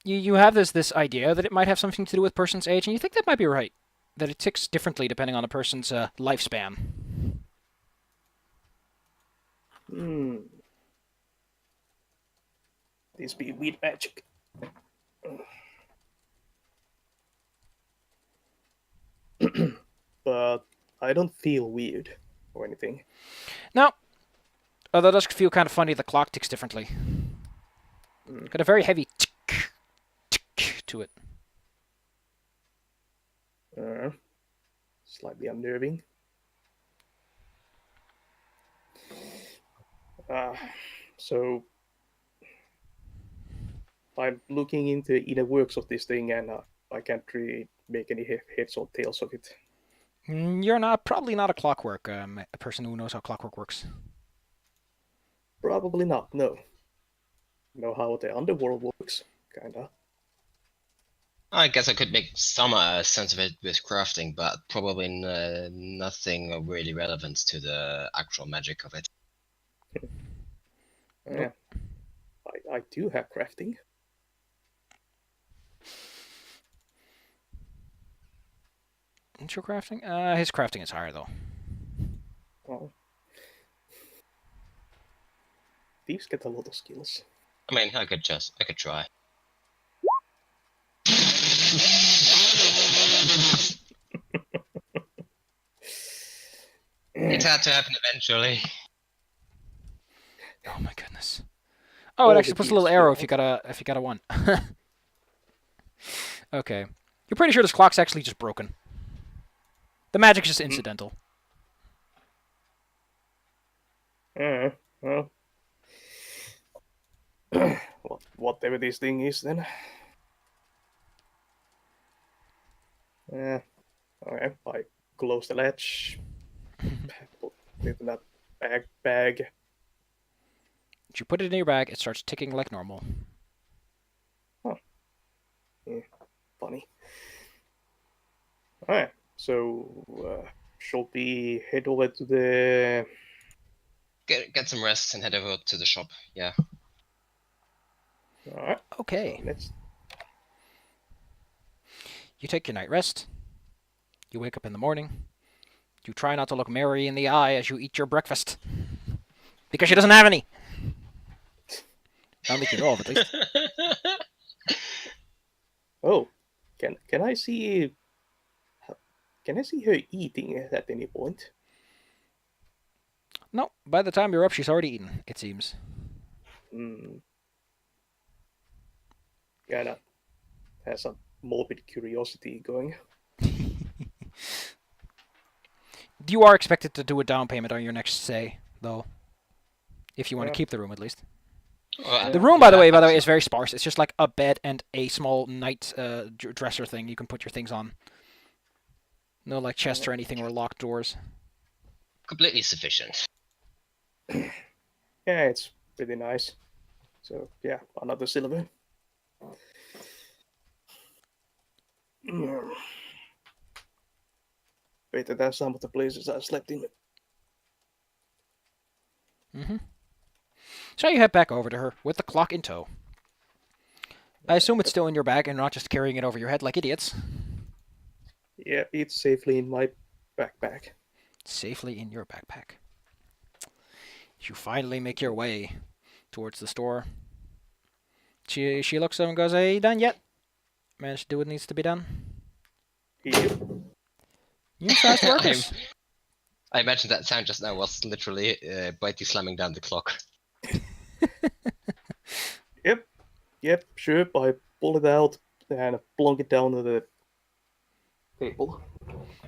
you have this idea that it might have something to do with person's age, and you think that might be right. That it ticks differently depending on a person's lifespan. This be weird magic. But I don't feel weird or anything. Now, although it does feel kind of funny, the clock ticks differently. Got a very heavy tick, tick to it. Slightly unnerving. So I'm looking into the inner works of this thing, and I can't really make any heads or tails of it. You're probably not a clockwork, a person who knows how clockwork works. Probably not. No. Know how the underworld works, kinda. I guess I could make some sense of it with crafting, but probably nothing of really relevance to the actual magic of it. Yeah. I do have crafting. What's your crafting? His crafting is higher, though. Oh. Thieves get a lot of skills. I mean, I could try. It had to happen eventually. Oh my goodness. Oh, it All actually the puts a little thieves arrow fail. if you got a 1. Okay. You're pretty sure this clock's actually just broken. The magic's just incidental. Well, whatever this thing is, then. Okay, I close the latch. Put it in that bag. If you put it in your bag, it starts ticking like normal. Funny. Alright, so shall we head over to the... Get some rest and head over to the shop. Yeah. Alright, so Okay. let's... You take your night rest. You wake up in the morning. You try not to look Mary in the eye as you eat your breakfast. Because she doesn't have any. I don't think you know of, at least. Oh, can I see... Can I see her eating at any point? No, by the time you're up, she's already eaten, it seems. Kinda has some morbid curiosity going. You are expected to do a down payment on your next stay, though. If you want to Yeah. keep the room, at least. Well, The room, by the way, absolutely. is very sparse. It's just like a bed and a small night dresser thing you can put your things on. No, like chests or anything, or locked doors. Completely sufficient. Yeah, it's pretty nice. So, yeah, another silver. Better than some of the places I slept in. So you head back over to her with the clock in tow. I assume it's still in your bag and not just carrying it over your head like idiots. Yeah, it's safely in my backpack. Safely in your backpack. You finally make your way towards the store. She looks up and goes, "Are you done yet? Managed to do what needs to be done? Yep. You fast workers." I imagine that sound just now was literally Bitey slamming down the clock. Yep, sure. I pull it out and plonk it down to the table.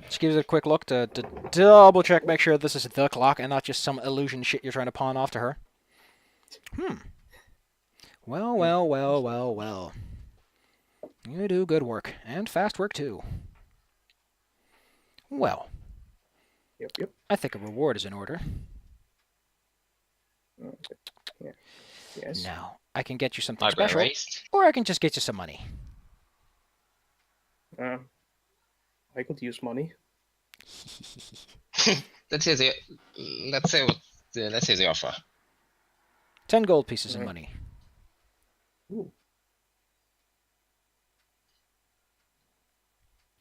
She gives it a quick look to double check, make sure this is the clock and not just some illusion shit you're trying to pawn off to her. Well, well, well, well, well. You do good work, and fast work too. Well, Yep. I think a reward is in order. Okay. Yeah. Yes. Now, I can get you something Eyebrow special, raised. or I can just get you some money. I could use money. Let's hear the offer. 10 gold pieces of Right. money. Ooh.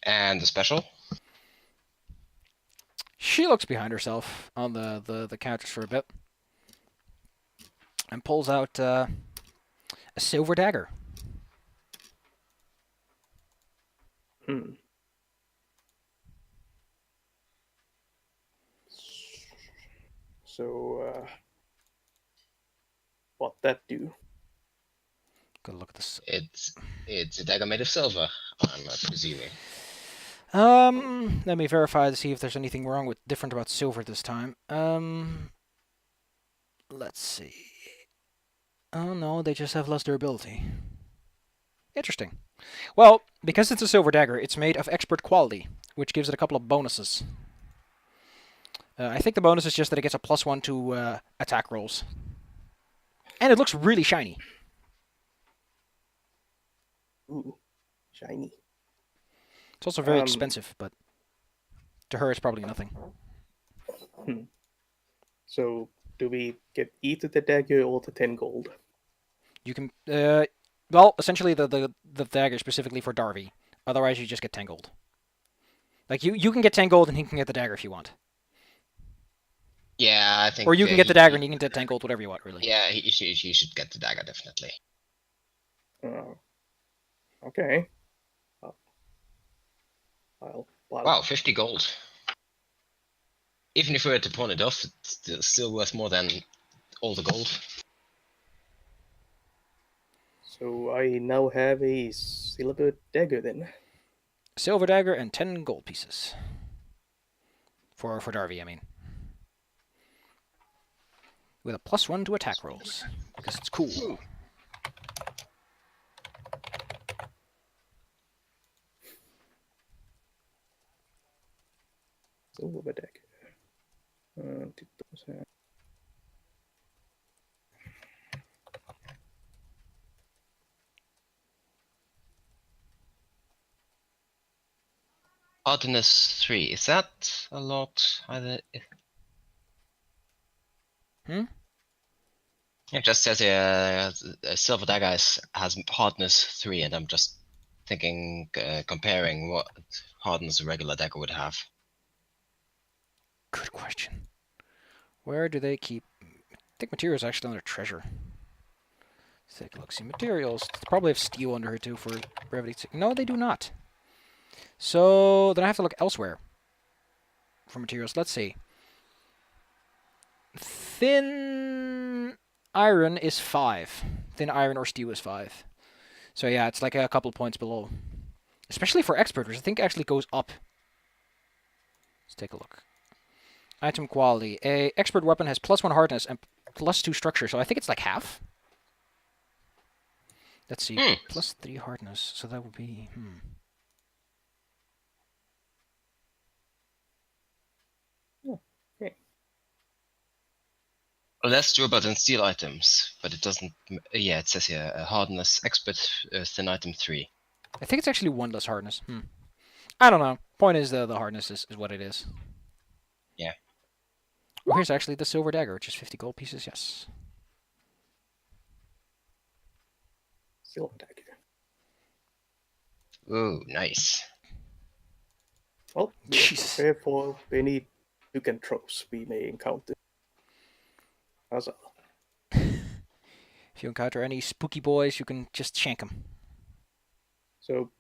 And the special? She looks behind herself on the counters for a bit and pulls out a silver dagger. So, what that do? Good look at this. It's a dagger made of silver, I'm presuming. Let me verify to see if there's anything wrong with different about silver this time. Let's see. Oh no, they just have less durability. Interesting. Well, because it's a silver dagger, it's made of expert quality, which gives it a couple of bonuses. I think the bonus is just that it gets a +1 to attack rolls. And it looks really shiny. Ooh, shiny. It's also very expensive, but to her it's probably nothing. So, do we get either the dagger or the 10 gold? You can, well, essentially the dagger specifically for Darby. Otherwise, you just get 10 gold. Like, you can get 10 gold and he can get the dagger if you want. Yeah, I think. Or you can get the dagger and you can get 10 gold, whatever you want, really. Yeah, he should get the dagger, definitely. Okay. I'll Wow, 50 gold. Even if we were to pawn it off, it's still worth more than all the gold. So I now have a silver dagger then. Silver dagger and 10 gold pieces. For Darby, I mean. With a +1 to attack rolls. Because it's cool. Silver dagger. Hardness 3. Is that a lot? Hmm? It just says here a silver dagger has hardness 3, and I'm just thinking, comparing what hardness a regular dagger would have. Good question. Where do they keep... I think materials actually under treasure. Let's take a look. See, materials. They probably have steel under here too for brevity. No, they do not. So then I have to look elsewhere for materials. Let's see. Thin iron is 5. Thin iron or steel is 5. So yeah, it's like a couple points below. Especially for expert, which I think actually goes up. Let's take a look. Item quality. A expert weapon has +1 hardness and +2 structure, so I think it's like half. Let's see. +3 hardness, so that would be... Okay. Less durable than steel items, but it doesn't. Yeah, it says here hardness expert thin item 3. I think it's actually 1 less hardness. I don't know. Point is the hardness is what it is. Yeah. Oh, here's actually the silver dagger, which is 50 gold pieces, yes. Silver dagger. Ooh, nice. Well, Jesus. prepare for any lycanthropes we may encounter. As a If you encounter any spooky boys, you can just shank them. So,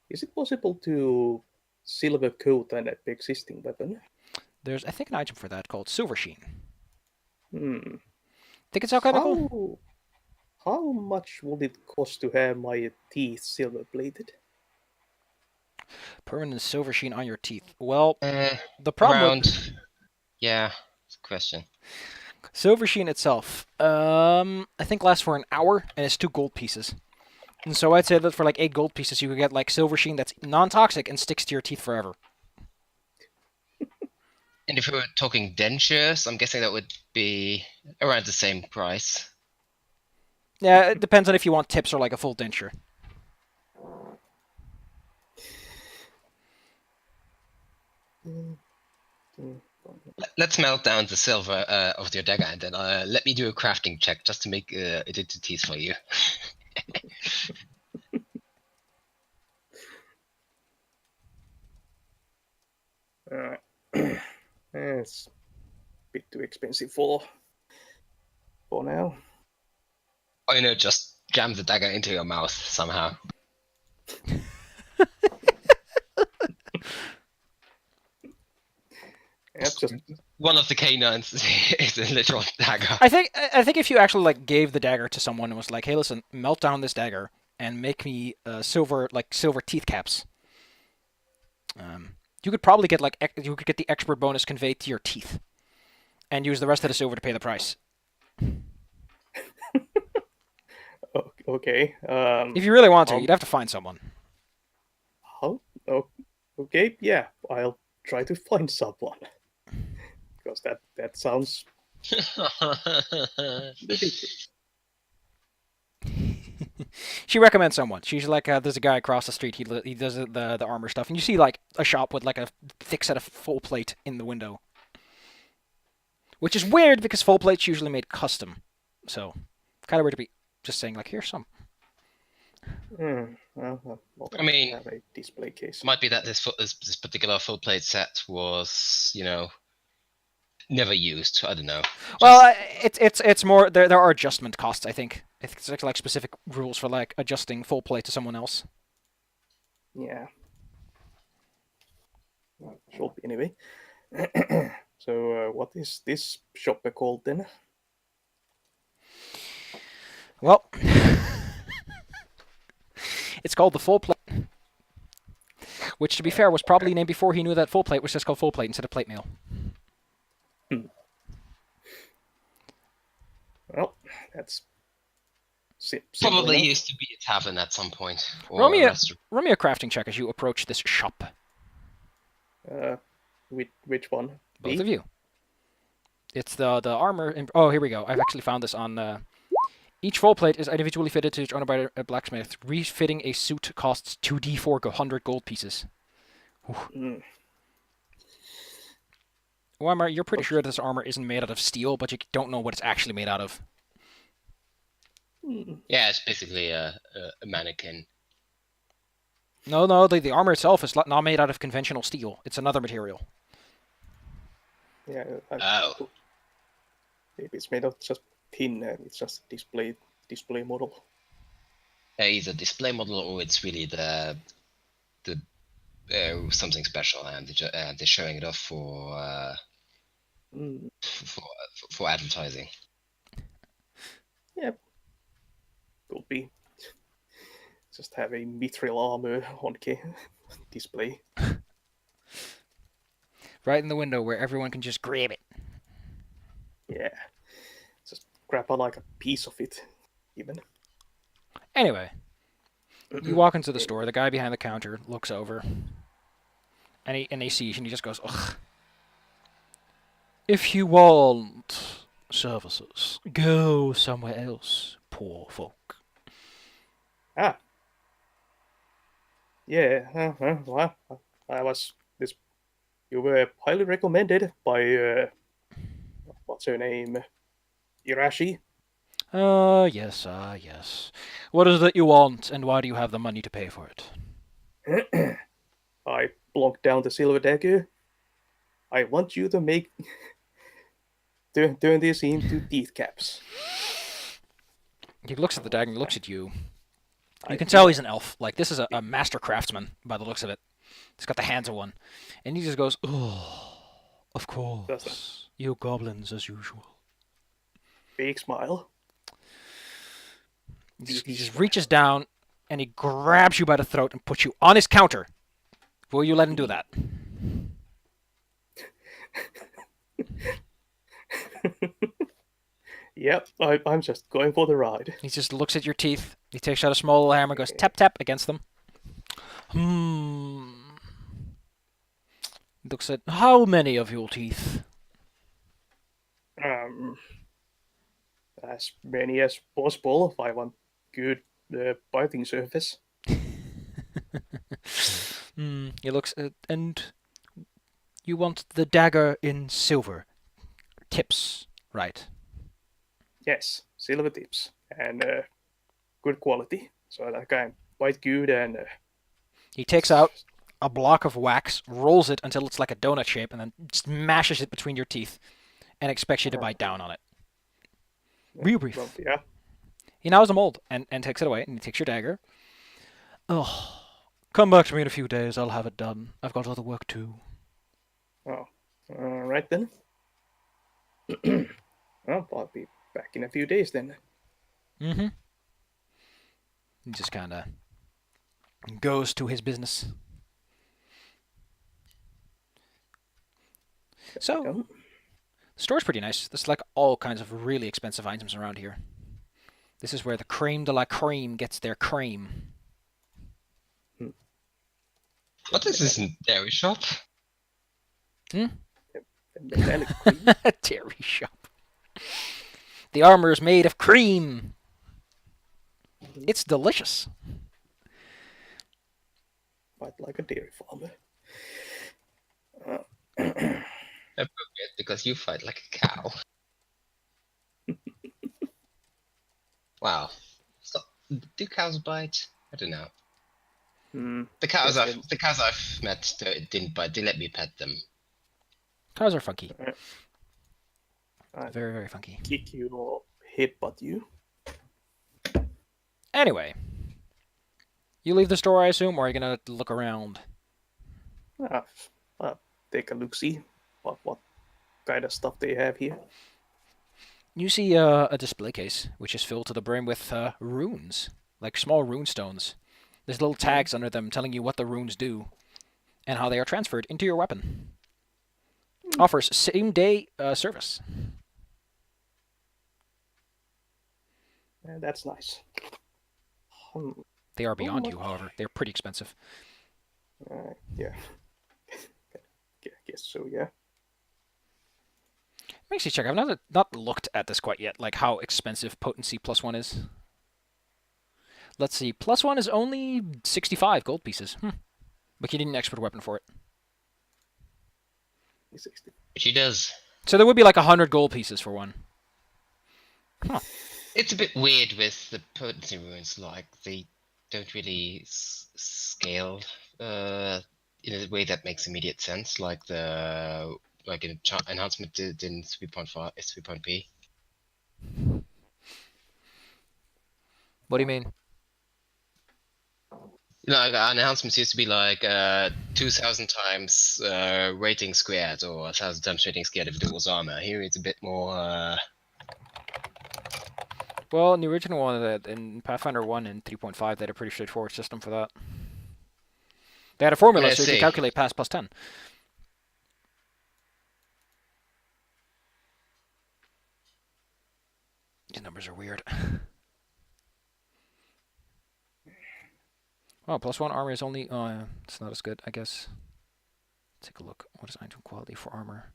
is it possible to silver coat an existing weapon? There's, I think, an item for that called Silver Sheen. Hmm. Think it's alchemical? How much would it cost to have my teeth silver plated? Permanent Silver Sheen on your teeth. Well, The the problem around. with Yeah, it's a question. Silver Sheen itself, I think lasts for an hour, and it's 2 gold pieces. And so I'd say that for like 8 gold pieces, you could get like Silver Sheen that's non-toxic and sticks to your teeth forever. And if we were talking dentures, I'm guessing that would be around the same price. Yeah, it depends on if you want tips or like a full denture. Let's melt down the silver of your dagger, and then let me do a crafting check just to make it into teeth for you. It's a bit too expensive for now. Or, just jam the dagger into your mouth somehow. That's just One of the canines is a literal dagger. I think if you actually like gave the dagger to someone and was like, "Hey, listen, melt down this dagger and make me silver teeth caps," you could probably get you could get the expert bonus conveyed to your teeth, and use the rest of the silver to pay the price. okay. If you really want to, you'd have to find someone. How? Oh, okay, yeah. I'll try to find someone because that sounds ridiculous. She recommends someone. She's like, there's a guy across the street. He does the armor stuff, and you see like a shop with like a thick set of full plate in the window, which is weird because full plate's usually made custom. So, kind of weird to be just saying like, here's some. Well, I mean, have a display case. Might be that this particular full plate set was, never used. I don't know. Well, it's more there are adjustment costs. I think it's like specific rules for like adjusting full plate to someone else. Yeah. Should be anyway. So, what is this shop called then? Well, it's called the Full Plate, which, to be fair, was probably named before he knew that full plate was just called full plate instead of plate meal. Well, that's Probably enough. used to be a tavern at some point. Or Roll me a a restaurant. roll me a crafting check as you approach this shop. Which one? Both B? of you. It's the armor. Oh, here we go. I've actually found this on. Each full plate is individually fitted to each owner by a blacksmith. Refitting a suit costs 2d4 100 gold pieces, Mm. Weimar, you're pretty Okay. sure this armor isn't made out of steel, but you don't know what it's actually made out of. Mm. Yeah, it's basically a mannequin. No, the armor itself is not made out of conventional steel. It's another material. Yeah, Oh. maybe it's made of just tin and it's just display model. Either display model or it's really the something special, and they're showing it off Mm. for advertising. Yeah, could be. Just have a mithril armor on display. Right in the window where everyone can just grab it. Yeah, just grab like a piece of it, even. Anyway, you walk into the store. The guy behind the counter looks over, and he sees you, and he just goes, "Ugh. If you want services, go somewhere else, poor folk." Ah, yeah. Well, I was this. You were highly recommended by what's her name, Irashi. Yes, yes. What is it you want, and why do you have the money to pay for it? I plonked down the silver dagger. I want you to make turn this into teeth caps. He looks at the dagger and he looks at you. You I can do tell that. he's an elf. Like, this is a master craftsman by the looks of it. He's got the hands of one. And he just goes, "Oh, of Just a course. You goblins as usual." big smile. He just reaches down and he grabs you by the throat and puts you on his counter. Will you let him do that? Yep, I'm just going for the ride. He just looks at your teeth. He takes out a small little hammer and goes tap tap against them. Looks at how many of your teeth? Um, as many as possible if I want good biting surface. He looks at, and you want the dagger in silver tips, right? Yes, silver tips and good quality, so that I can bite good and. He takes out a block of wax, rolls it until it's like a donut shape, and then smashes it between your teeth, and expects you to bite down on it. Real brief. Well, yeah. He now has a mold and takes it away, and he takes your dagger. Oh, come back to me in a few days. I'll have it done. I've got other work too. Oh, all right then. Well, I'll be back in a few days then. Mm-hmm. He just kind of goes to his business. So, No? the store's pretty nice. There's like all kinds of really expensive items around here. This is where the creme de la creme gets their cream. What is this dairy shop? The metallic cream. A dairy shop. The armor is made of cream. It's delicious. But like a dairy farmer. Appropriate, because you fight like a cow. Wow. So, do cows bite? I don't know. The cows Yes, I've met didn't bite. They let me pet them. Cows are funky. I Very, very funky. kick you or headbutt you. Anyway. You leave the store, I assume, or are you going to look around? Take a look, see what kind of stuff they have here. You see a display case, which is filled to the brim with runes, like small rune stones. There's little tags under them telling you what the runes do and how they are transferred into your weapon. Offers same-day service. That's nice. They are beyond you, however. They're pretty expensive. Yeah. Guess so, yeah. Makes you check. I've not looked at this quite yet, like how expensive potency +1 is. Let's see. +1 is only 65 gold pieces. But you need an expert weapon for it. 60. She does. So there would be like 100 gold pieces for one. Huh. It's a bit weird with the potency runes, like they don't really scale in a way that makes immediate sense, like the an enhancement did in 3.5 3.p. What do you mean? Like an enhancement used to be like 2,000 times rating squared, or 1,000 times rating squared if it was armor. Here it's a bit more. Well, in the original one, in Pathfinder 1 and 3.5, they had a pretty straightforward system for that. They had a formula Let's so you could see. calculate pass plus 10. These numbers are weird. Oh, plus 1 armor is only... Oh, yeah, it's not as good, I guess. Take a look. What is item quality for armor?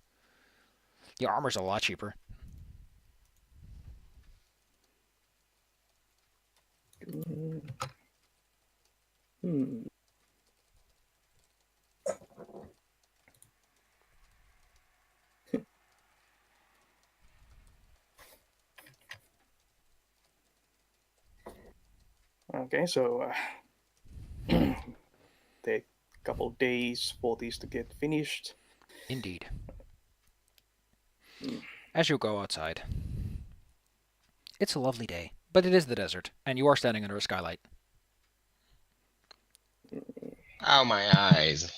The armor's a lot cheaper. Hmm. Okay, so take a couple days for these to get finished. Indeed. As you go outside, it's a lovely day, but it is the desert, and you are standing under a skylight. Ow, my eyes.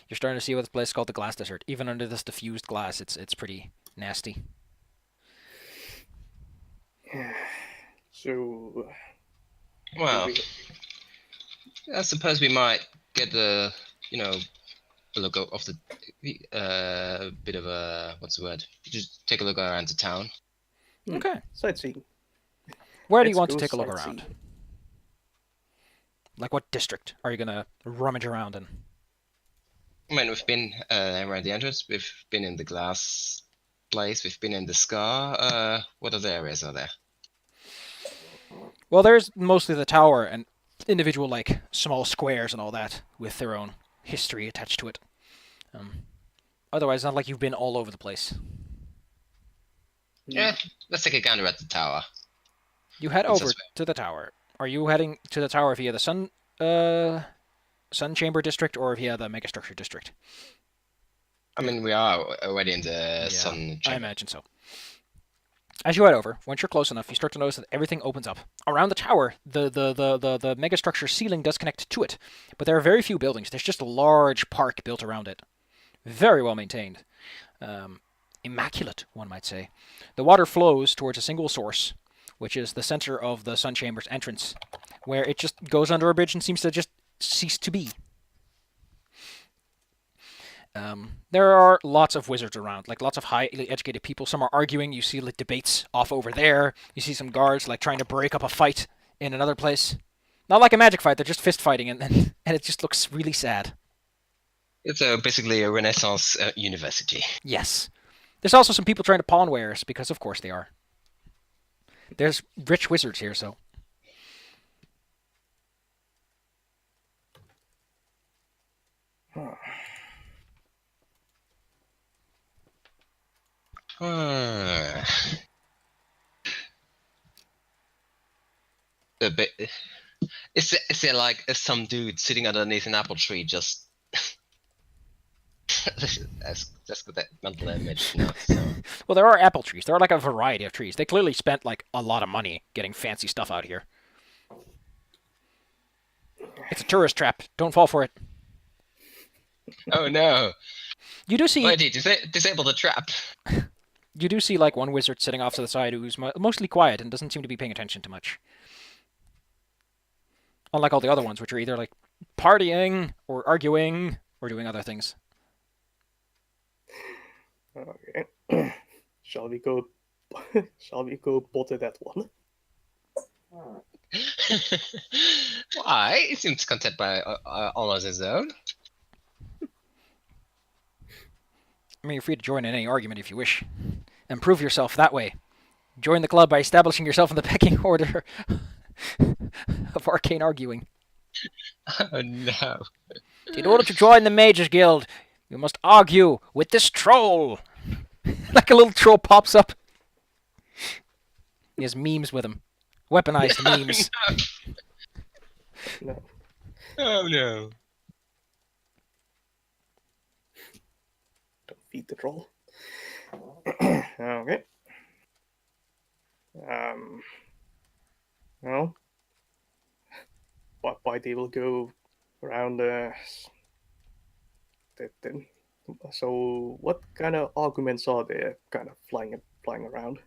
You're starting to see what this place is called the Glass Desert. Even under this diffused glass, it's pretty nasty. So, Well, I suppose we might get a look of the bit of a what's the word? Just take a look around the town. Okay. sightseeing. Where do you Let's want to go take a look sightseeing. around? Like what district are you gonna rummage around in? I mean, we've been around the entrance. We've been in the glass place. We've been in the scar. What other areas are there? Well, there's mostly the tower and individual like small squares and all that with their own history attached to it. Otherwise, not like you've been all over the place. Yeah, let's take a gander at the tower. You head It's over this way. to the tower. Are you heading to the tower via the Sun Chamber district or via the Megastructure district? I mean, we are already in the sun I chamber. imagine so. As you head over, once you're close enough, you start to notice that everything opens up. Around the tower, the megastructure ceiling does connect to it, but there are very few buildings. There's just a large park built around it. Very well maintained. Immaculate, one might say. The water flows towards a single source, which is the center of the Sun Chamber's entrance, where it just goes under a bridge and seems to just cease to be. There are lots of wizards around, like lots of highly educated people. Some are arguing. You see like debates off over there. You see some guards like trying to break up a fight in another place. Not like a magic fight. They're just fist fighting, and it just looks really sad. It's basically a Renaissance university. Yes. There's also some people trying to pawn wares, because of course they are. There's rich wizards here, so. A bit. Is there like some dude sitting underneath an apple tree just? That's got that mental image. No, so. Well, there are apple trees. There are like a variety of trees. They clearly spent like a lot of money getting fancy stuff out here. It's a tourist trap. Don't fall for it. Oh no! You do see. Why did you disable the trap? You do see like one wizard sitting off to the side who's mostly quiet and doesn't seem to be paying attention too much. Unlike all the other ones, which are either like partying or arguing or doing other things. Okay. Shall we go? Shall we go bother that one? Why? He seems content by all on his own. I mean, you're free to join in any argument if you wish. And prove yourself that way. Join the club by establishing yourself in the pecking order of arcane arguing. Oh no. In order to join the Mages Guild, you must argue with this troll. Like a little troll pops up. He has memes with him. Weaponized memes. No. Oh no. Don't feed the troll. Okay. Well, why they will go around so what kind of arguments are there kind of flying around?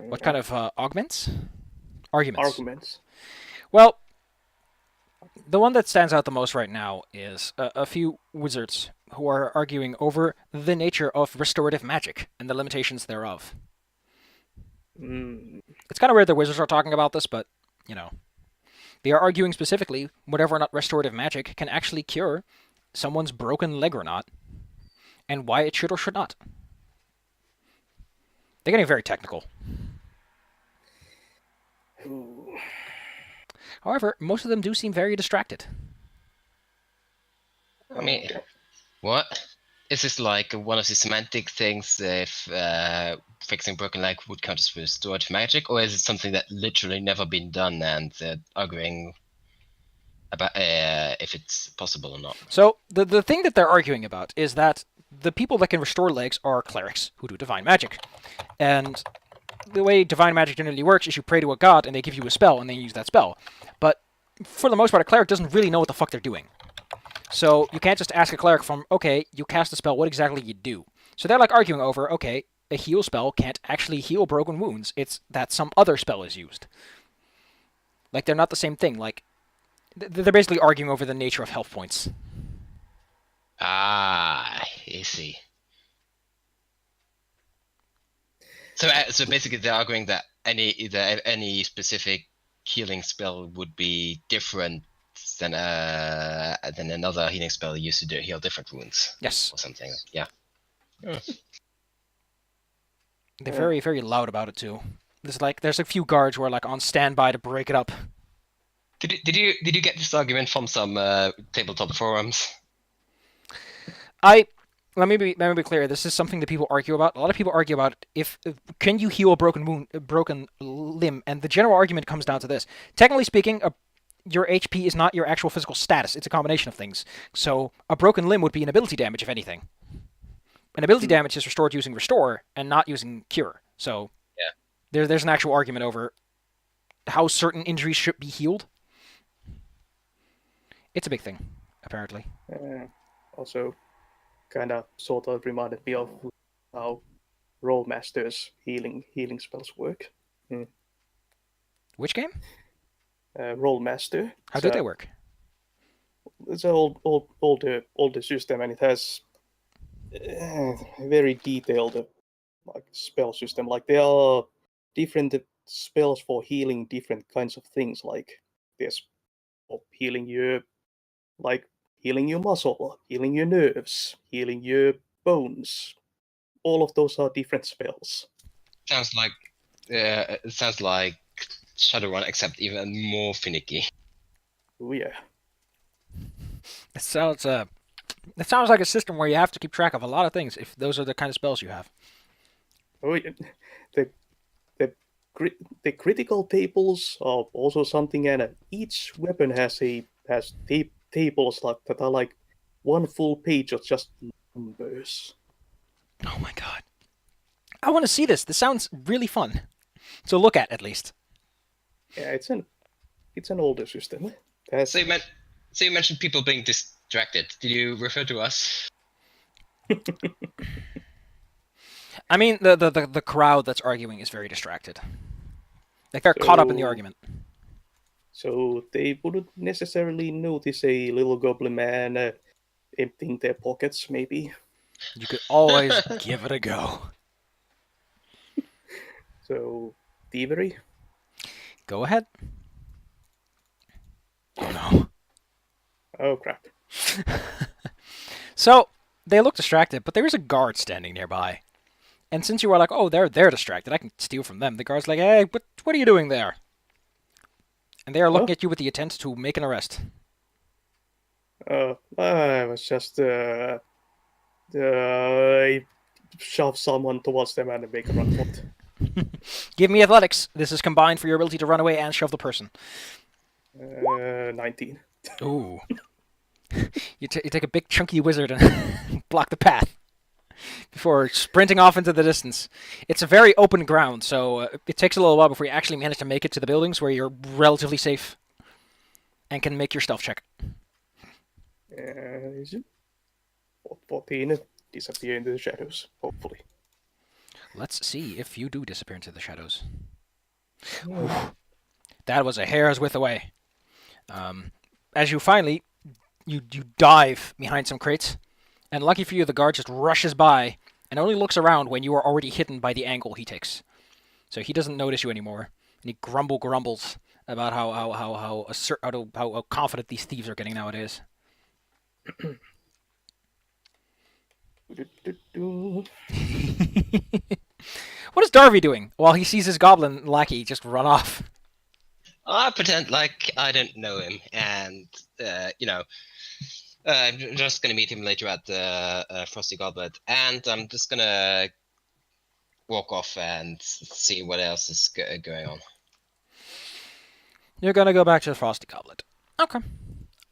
What kind of augments? Arguments. Arguments? Well, the one that stands out the most right now is a few wizards who are arguing over the nature of restorative magic and the limitations thereof. Mm, It's kind of weird the wizards are talking about this, but, you know. They are arguing specifically whether or not restorative magic can actually cure someone's broken leg or not, and why it should or should not. They're getting very technical. ooh. However, most of them do seem very distracted. I mean, what? Is this like one of the semantic things if fixing broken leg would count as restorative magic, or is it something that literally never been done and they're arguing about if it's possible or not? So, the thing that they're arguing about is that the people that can restore legs are clerics who do divine magic. And the way divine magic generally works is you pray to a god and they give you a spell and then you use that spell. But for the most part, a cleric doesn't really know what the fuck they're doing. So you can't just ask a cleric from, okay, you cast a spell, what exactly you do? So they're like arguing over, okay, a heal spell can't actually heal broken wounds. It's that some other spell is used. Like, they're not the same thing. Like, they're basically arguing over the nature of health points. Ah, I see. So basically, they're arguing that any specific healing spell would be different than another healing spell used to heal different wounds Yes. or something. Yeah. They're very, very loud about it, too. There's a few guards who are, like, on standby to break it up. Did you get this argument from some tabletop forums? Let me be clear. This is something that people argue about. A lot of people argue about can you heal a broken limb, and the general argument comes down to this. Technically speaking, your HP is not your actual physical status. It's a combination of things. So a broken limb would be an ability damage, if anything. An ability damage is restored using restore and not using cure. So yeah, there's an actual argument over how certain injuries should be healed. It's a big thing, apparently. Also, kind of sort of reminded me of how Roll Masters healing spells work. Which game? Roll Master. How do they work? It's an older system, and it has very detailed like spell system. Like there are different spells for healing different kinds of things. Like there's for healing your muscle, healing your nerves, healing your bones. All of those are different spells. sounds like Shadowrun, except even more finicky. Oh yeah. It sounds like a system where you have to keep track of a lot of things if those are the kind of spells you have. Oh yeah. The critical tables are also something, and each weapon has tables that are like one full page of just numbers. Oh my god. I want to see this. This sounds really fun. So look at least. Yeah, it's an older system. So you mentioned people being distracted. Did you refer to us? I mean, the crowd that's arguing is very distracted. Like, they're caught up in the argument. So they wouldn't necessarily notice a little goblin man emptying their pockets, maybe. You could always give it a go. So, thievery? Go ahead. Oh no. Oh crap. So, they look distracted, but there is a guard standing nearby. And since you were like, oh, they're distracted, I can steal from them, the guard's like, hey, what are you doing there? and they are looking Huh? at you with the intent to make an arrest. I was just shove someone towards them and make a run for it. Give me athletics. This is combined for your ability to run away and shove the person. 19. Ooh. You take a big chunky wizard and block the path before sprinting off into the distance. It's a very open ground, so it takes a little while before you actually manage to make it to the buildings where you're relatively safe and can make your stealth check. Is it? 14. Disappear into the shadows, hopefully. Let's see if you do disappear into the shadows. Ooh. That was a hair's width away. As you finally, you dive behind some crates, and lucky for you, the guard just rushes by and only looks around when you are already hidden by the angle he takes. So he doesn't notice you anymore, and he grumbles about how confident these thieves are getting nowadays. What is Darby doing while he sees his goblin lackey just run off? I pretend like I don't know him, and I'm just gonna meet him later at the Frosty Goblet, and I'm just gonna walk off and see what else is going on. You're gonna go back to the Frosty Goblet. Okay.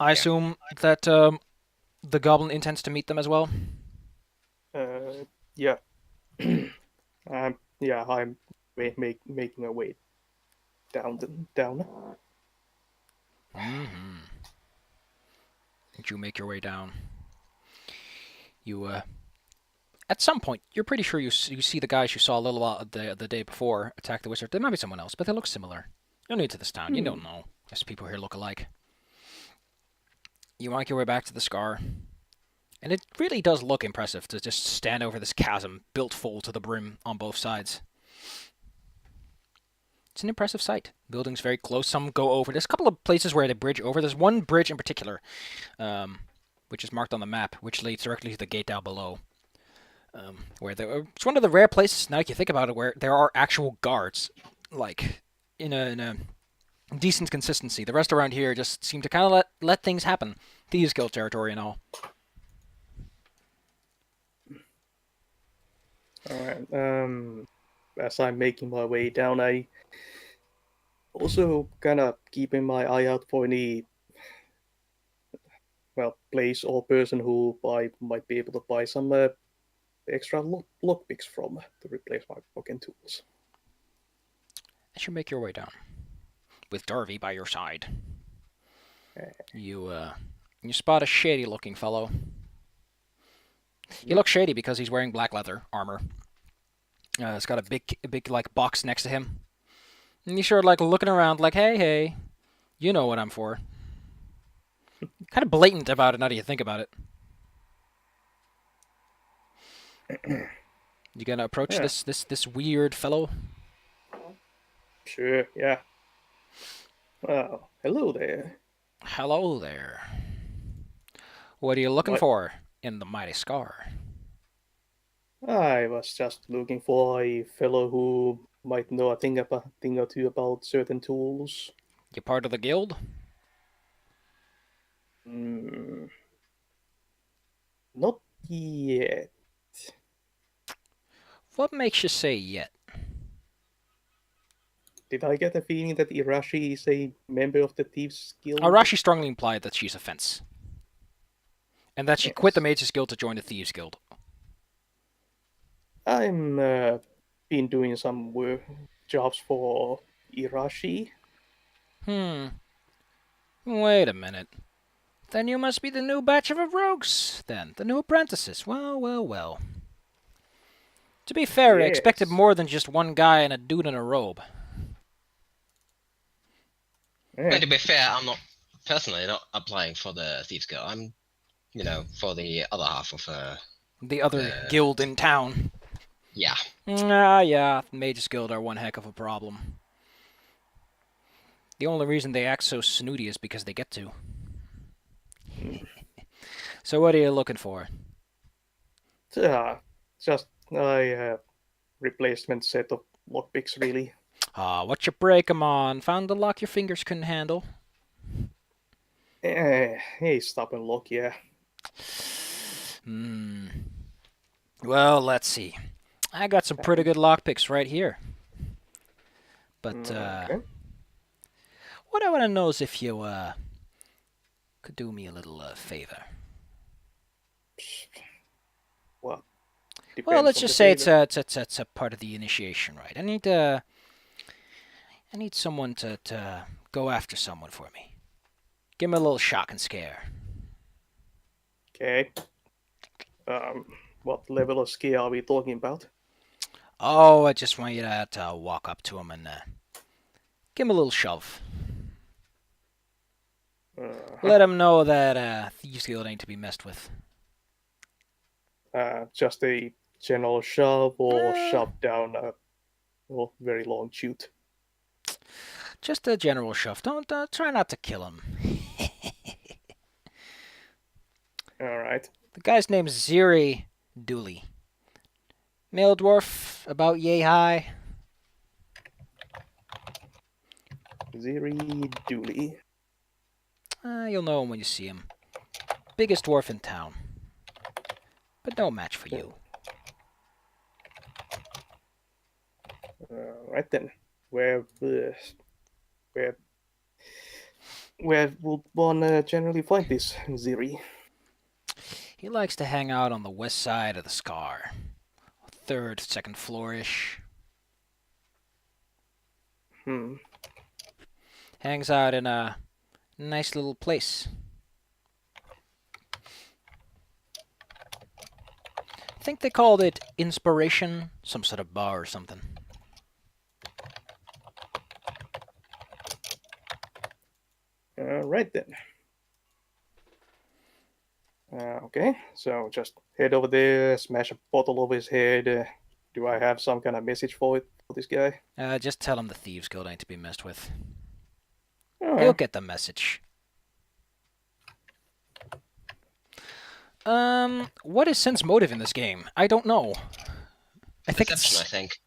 I assume that the goblin intends to meet them as well. Yeah. Yeah, I'm making my way down. Mm-hmm. Did you make your way down? You at some point, you're pretty sure you see the guys you saw a little while the day before attack the wizard. There might be someone else, but they look similar. You're new to this town. You don't know. Just people here look alike. You make your way back to the scar, and it really does look impressive to just stand over this chasm built full to the brim on both sides. It's an impressive sight. Buildings very close. Some go over. There's a couple of places where they bridge over. There's one bridge in particular, which is marked on the map, which leads directly to the gate down below. It's one of the rare places, now that you think about it, where there are actual guards, like in a decent consistency. The rest around here just seem to kind of let things happen. Thieves Guild territory and all. Alright, as I'm making my way down, I also kind of keeping my eye out for any, place or person who I might be able to buy some extra lockpicks from to replace my broken tools. As you make your way down, with Darby by your side, you spot a shady-looking fellow. He looks shady because he's wearing black leather armor. It's got a big like box next to him, and he's sort of like looking around, like, hey, you know what I'm for. Kind of blatant about it. Now that you think about it, you gonna approach this weird fellow? Sure, yeah. Well, hello there. Hello there. What are you looking for in the mighty scar? I was just looking for a fellow who might know a thing or two about certain tools. You part of the guild? Not yet. What makes you say yet? Did I get a feeling that Irashi is a member of the Thieves Guild? Arashi strongly implied that she's a fence. And that she quit the Mages Guild to join the Thieves Guild. I'm been doing some jobs for Irashi. Wait a minute. Then you must be the new batch of rogues, then. The new apprentices. Well. To be fair, I expected more than just one guy and a dude in a robe. But to be fair, I'm not personally not applying for the Thieves Guild. I'm, for the other half of the other guild in town. Yeah. Yeah. Mages Guild are one heck of a problem. The only reason they act so snooty is because they get to. So what are you looking for? Just a replacement set of lockpicks, really. What you break 'em on? Found the lock your fingers couldn't handle. Hey, stop and look, yeah. Well, let's see. I got some pretty good lockpicks right here. But, Okay. what I want to know is if you, could do me a little, favor. Well, Well, depends let's on just the say favor. it's a part of the initiation, right? I need someone to go after someone for me. Give me a little shock and scare. Okay. What level of skill are we talking about? Oh, I just want you to walk up to him and give him a little shove. Let him know that Thieves Guild ain't to be messed with. Just a general shove or Eh. shove down a very long shoot. Just a general shove. Don't try not to kill him. All right. The guy's name's Ziri Dooley. Male dwarf, about yay high. Ziri Dooley. You'll know him when you see him. Biggest dwarf in town. But no match for you. Right then. Where would one generally find this Ziri? He likes to hang out on the west side of the Scar. Third, second floor-ish. Hangs out in a nice little place. I think they called it Inspiration, some sort of bar or something. Right then. Okay, so just head over there, smash a bottle over his head. Do I have some kind of message for this guy? Just tell him the Thieves Guild ain't to be messed with. Oh, He'll get the message. What is Sin's motive in this game? I don't know. I think Perception, I it's... think.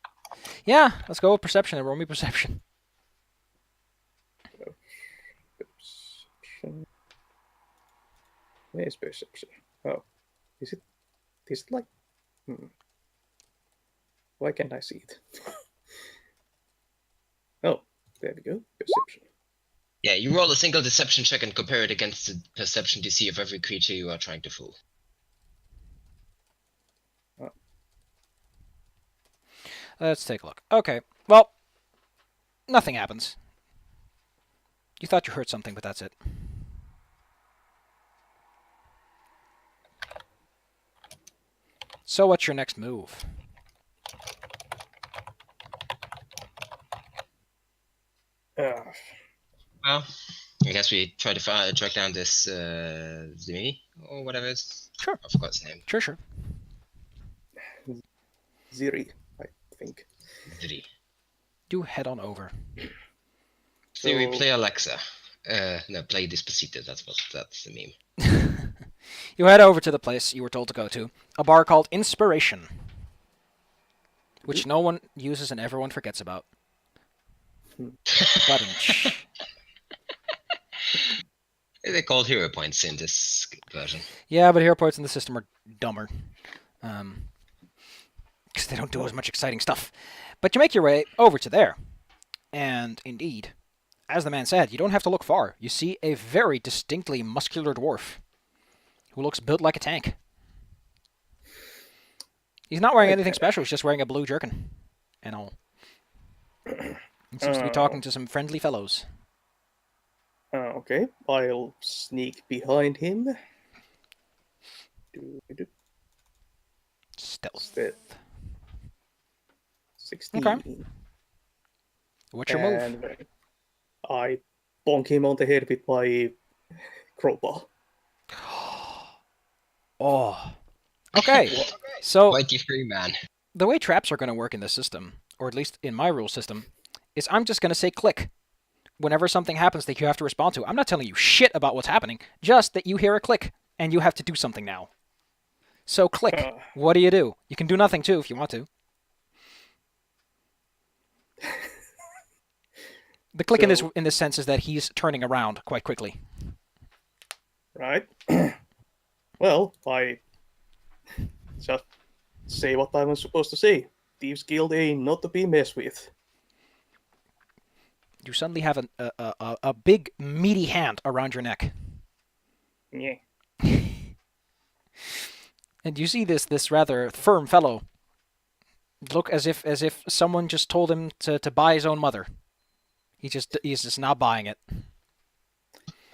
Yeah, let's go with perception and roll me perception. Perception. Where's perception? Oh, is it like? Why can't I see it? Oh, there we go. Perception. Yeah, you roll a single deception check and compare it against the perception DC of every creature you are trying to fool. Let's take a look. Okay, well, nothing happens. You thought you heard something, but that's it. So what's your next move? Well, I guess we try to track down this Zimi, or whatever it's... Sure. I forgot his name. Sure. Ziri, I think. Ziri. You head on over. Ziri, So- play Alexa. No, play Despacito, that's the meme. You head over to the place you were told to go to, a bar called Inspiration, which no one uses and everyone forgets about. But They're called hero points in this version. yeah, but hero points in the system are dumber. Because they don't do as much exciting stuff. But you make your way over to there. And indeed, as the man said, you don't have to look far. You see a very distinctly muscular dwarf who looks built like a tank. He's not wearing anything special. He's just wearing a blue jerkin and all. He seems to be talking to some friendly fellows. Okay, I'll sneak behind him. Stealth. 16. Okay. What's your move? And I bonk him on the head with my crowbar. Oh. Okay. So Mighty free man. the way traps are going to work in this system, or at least in my rule system, is I'm just going to say click whenever something happens that you have to respond to. I'm not telling you shit about what's happening, just that you hear a click and you have to do something now. So click. What do? You can do nothing too if you want to. The click in So- this sense is that he's turning around quite quickly. Right. Well, I just say what I was supposed to say. Thieves Guild ain't not to be messed with. You suddenly have a big meaty hand around your neck. Yeah. And you see this rather firm fellow look as if someone just told him to buy his own mother. He's just not buying it.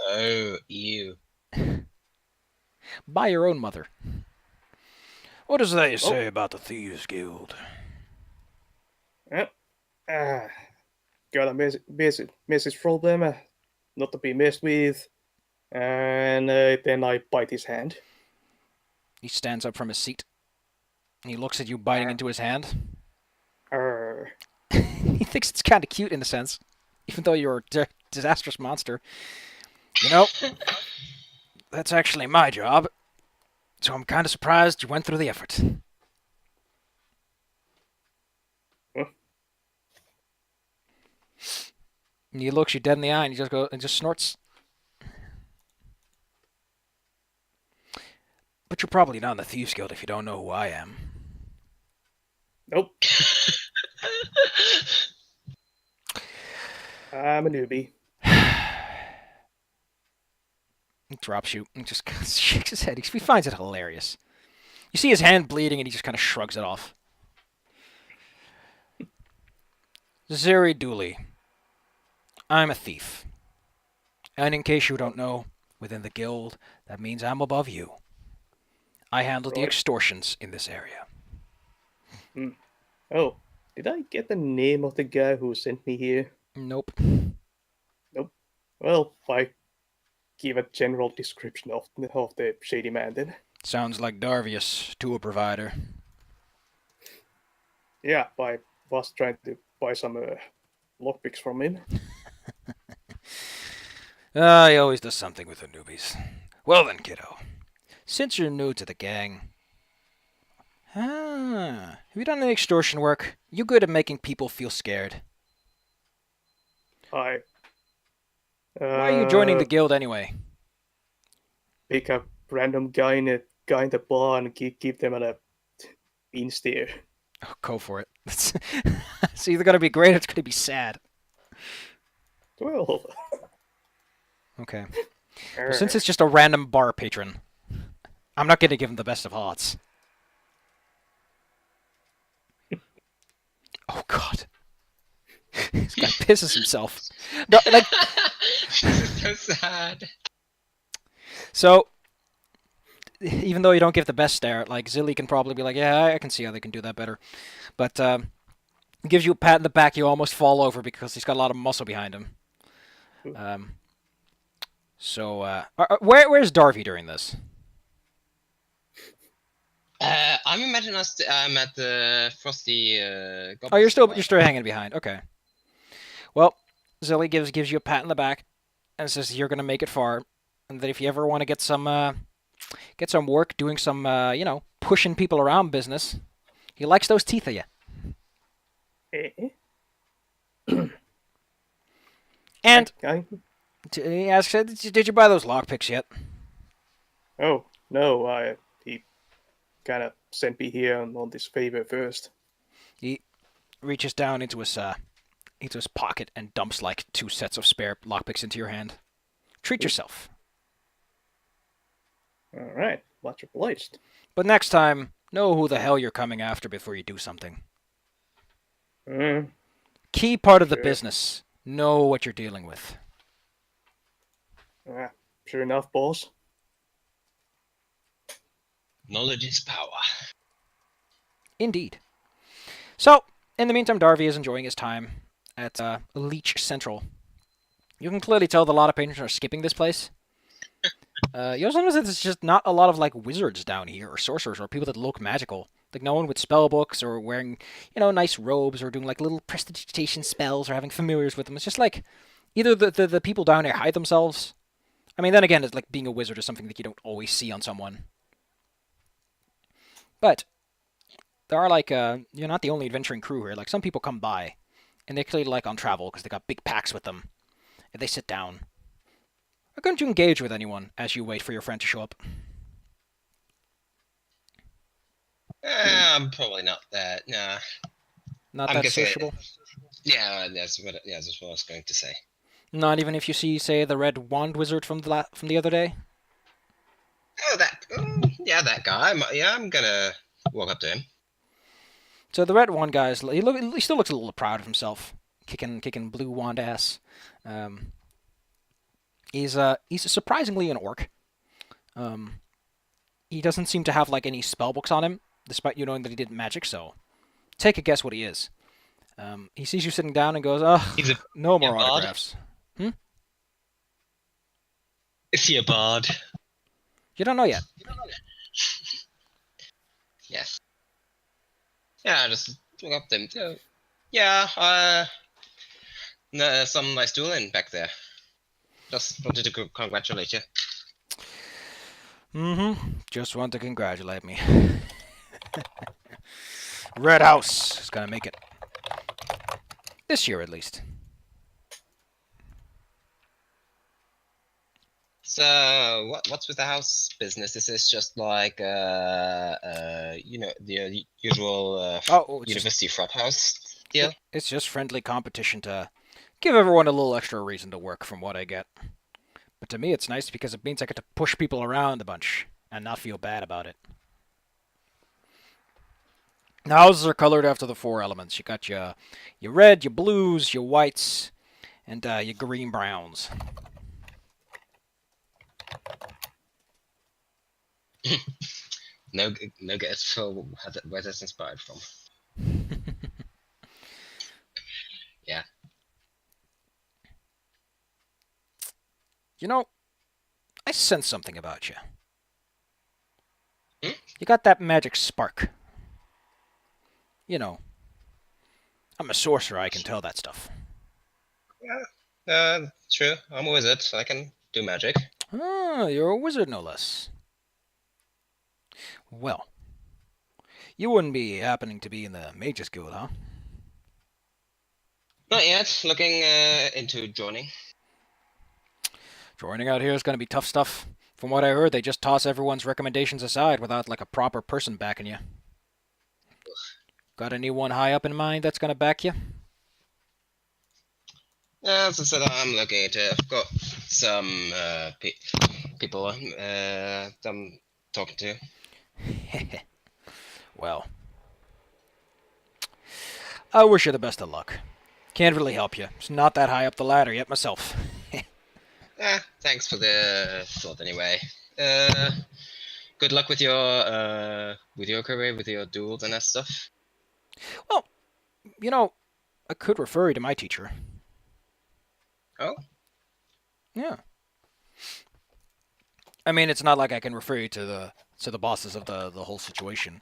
Oh, you. Buy your own mother. What does they say about the Thieves Guild? Yep. Got a message problem, not to be messed with. And then I bite his hand. He stands up from his seat. And he looks at you biting into his hand. Arr. He thinks it's kind of cute in a sense, even though you're a disastrous monster. You know, that's actually my job. So I'm kind of surprised you went through the effort. Huh? And he looks you dead in the eye and he just snorts. But you're probably not in the Thieves Guild if you don't know who I am. Nope. I'm a newbie. He drops you and just shakes his head. He finds it hilarious. You see his hand bleeding and he just kind of shrugs it off. Zeri Dooley. I'm a thief. And in case you don't know, within the guild, that means I'm above you. I handle the Right. extortions in this area. Oh, did I get the name of the guy who sent me here? Nope. Well, I give a general description of the shady man then. Sounds like Darvius, tour provider. Yeah, I was trying to buy some lockpicks from him. He always does something with the newbies. Well then, kiddo. Since you're new to the gang... have you done any extortion work? You good at making people feel scared. I... Why are you joining the guild anyway? Pick a random guy in the bar and keep them on a bean steer. Oh, go for it. It's either going to be great or it's going to be sad. Well, Okay. Well, since it's just a random bar patron, I'm not going to give him the best of odds. Oh, God. This guy pisses himself. No, like, This is so sad. so, even though you don't give the best stare, like, Zilly can probably be like, yeah, I can see how they can do that better. But, gives you a pat in the back, you almost fall over because he's got a lot of muscle behind him. Where's Darby during this? I'm imagining I'm at the Frosty Goblin. Oh, you're still hanging behind. Okay. Well, Zilly gives you a pat in the back and says you're gonna make it far, and that if you ever want to get some work doing some pushing people around business, he likes those teeth of you. And he asks, "Did you buy those lockpicks yet?" Oh, no, he kind of sent me here on this favor first. He reaches down into his pocket and dumps like 2 sets of spare lockpicks into your hand. Treat yourself. All right, much obliged. But next time, know who the hell you're coming after before you do something. Key part of the Sure. business. Know what you're dealing with. Sure enough, boss. Knowledge is power. Indeed. So, in the meantime, Darby is enjoying his time at Leech Central. You can clearly tell that a lot of patrons are skipping this place. You also notice that there's just not a lot of like wizards down here, or sorcerers, or people that look magical. Like no one with spell books, or wearing, nice robes, or doing like little prestidigitation spells, or having familiars with them. It's just like either the people down here hide themselves. I mean, then again, it's like being a wizard is something that you don't always see on someone. But there are like you're not the only adventuring crew here. Like some people come by, And they're clearly like on travel because they got big packs with them. And they sit down. Why couldn't you engage with anyone as you wait for your friend to show up? I'm probably not that. Nah. Not I'm that guessing. sociable? Yeah, that's what I was going to say. Not even if you see, say, the red wand wizard from the other day? Oh, that guy. I'm gonna walk up to him. So the red wand guy, he still looks a little proud of himself. Kicking blue wand ass. He's surprisingly an orc. He doesn't seem to have like any spell books on him, despite you knowing that he did magic, so take a guess what he is. He sees you sitting down and goes, He's no more bard? autographs. Is he a bard? You don't know yet. Yes. Yeah, I just walk up to him. Some nice dueling back there. Just wanted to congratulate you. Just want to congratulate me. Red House is gonna make it. This year, at least. So, what's with the house business? This is just like, the usual university frat house deal? It's just friendly competition to give everyone a little extra reason to work, from what I get. But to me, it's nice because it means I get to push people around a bunch and not feel bad about it. The houses are colored after the 4 elements. You got your red, your blues, your whites, and your green browns. No guess for where that's inspired from. Yeah. You know, I sense something about you. Hmm? You got that magic spark. You know, I'm a sorcerer, I can tell that stuff. True. I'm a wizard. I can do magic. Ah, you're a wizard, no less. Well, you wouldn't be happening to be in the Mages Guild, huh? Not yet. Looking into joining. Joining out here is going to be tough stuff. From what I heard, they just toss everyone's recommendations aside without like a proper person backing you. Got anyone high up in mind that's going to back you? As I said, I'm looking into. I've got some people I'm talking to. Well, I wish you the best of luck. Can't really help you. It's not that high up the ladder yet myself. Thanks for the thought anyway. Good luck with your career, with your duels and that stuff. Well, you know, I could refer you to my teacher. Oh? Yeah. I mean, it's not like I can refer you to the bosses of the whole situation,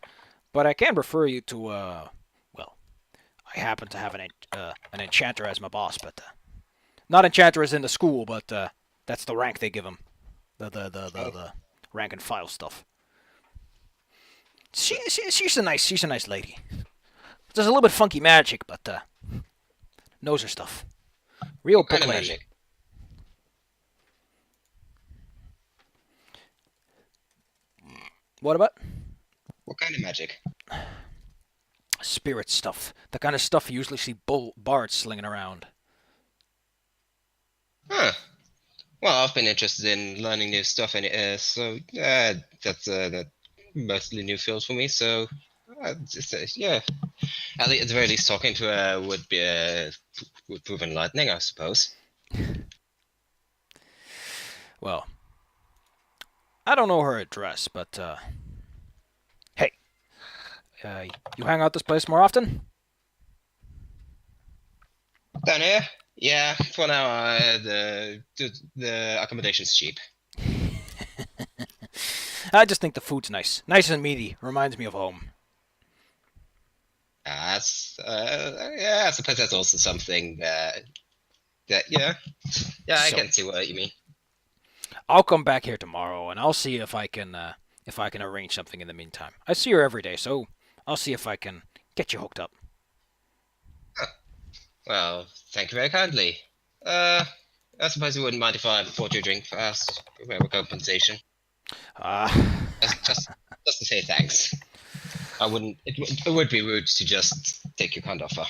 but I can refer you to well, I happen to have an enchanter as my boss, but not enchanter as in the school, but that's the rank they give him, the rank and file stuff. She's a nice lady. There's a little bit funky magic, but knows her stuff. Real What kind book of lady. magic? What about? What kind of magic? Spirit stuff. The kind of stuff you usually see bards slinging around. Huh. Well, I've been interested in learning new stuff, and that's mostly new field for me. So, yeah. At the very least, talking to her would prove enlightening, I suppose. Well, I don't know her address, but hey, you hang out this place more often? Down here? Yeah, for now, the accommodation's cheap. I just think the food's nice and meaty. Reminds me of home. I suppose that's also something that yeah, I So- can see what you mean. I'll come back here tomorrow, and I'll see if I can arrange something in the meantime. I see her every day, so I'll see if I can get you hooked up. Well, thank you very kindly. I suppose you wouldn't mind if I bought you a drink first, for compensation. Ah. Just to say thanks. I wouldn't. It would be rude to just take your kind offer.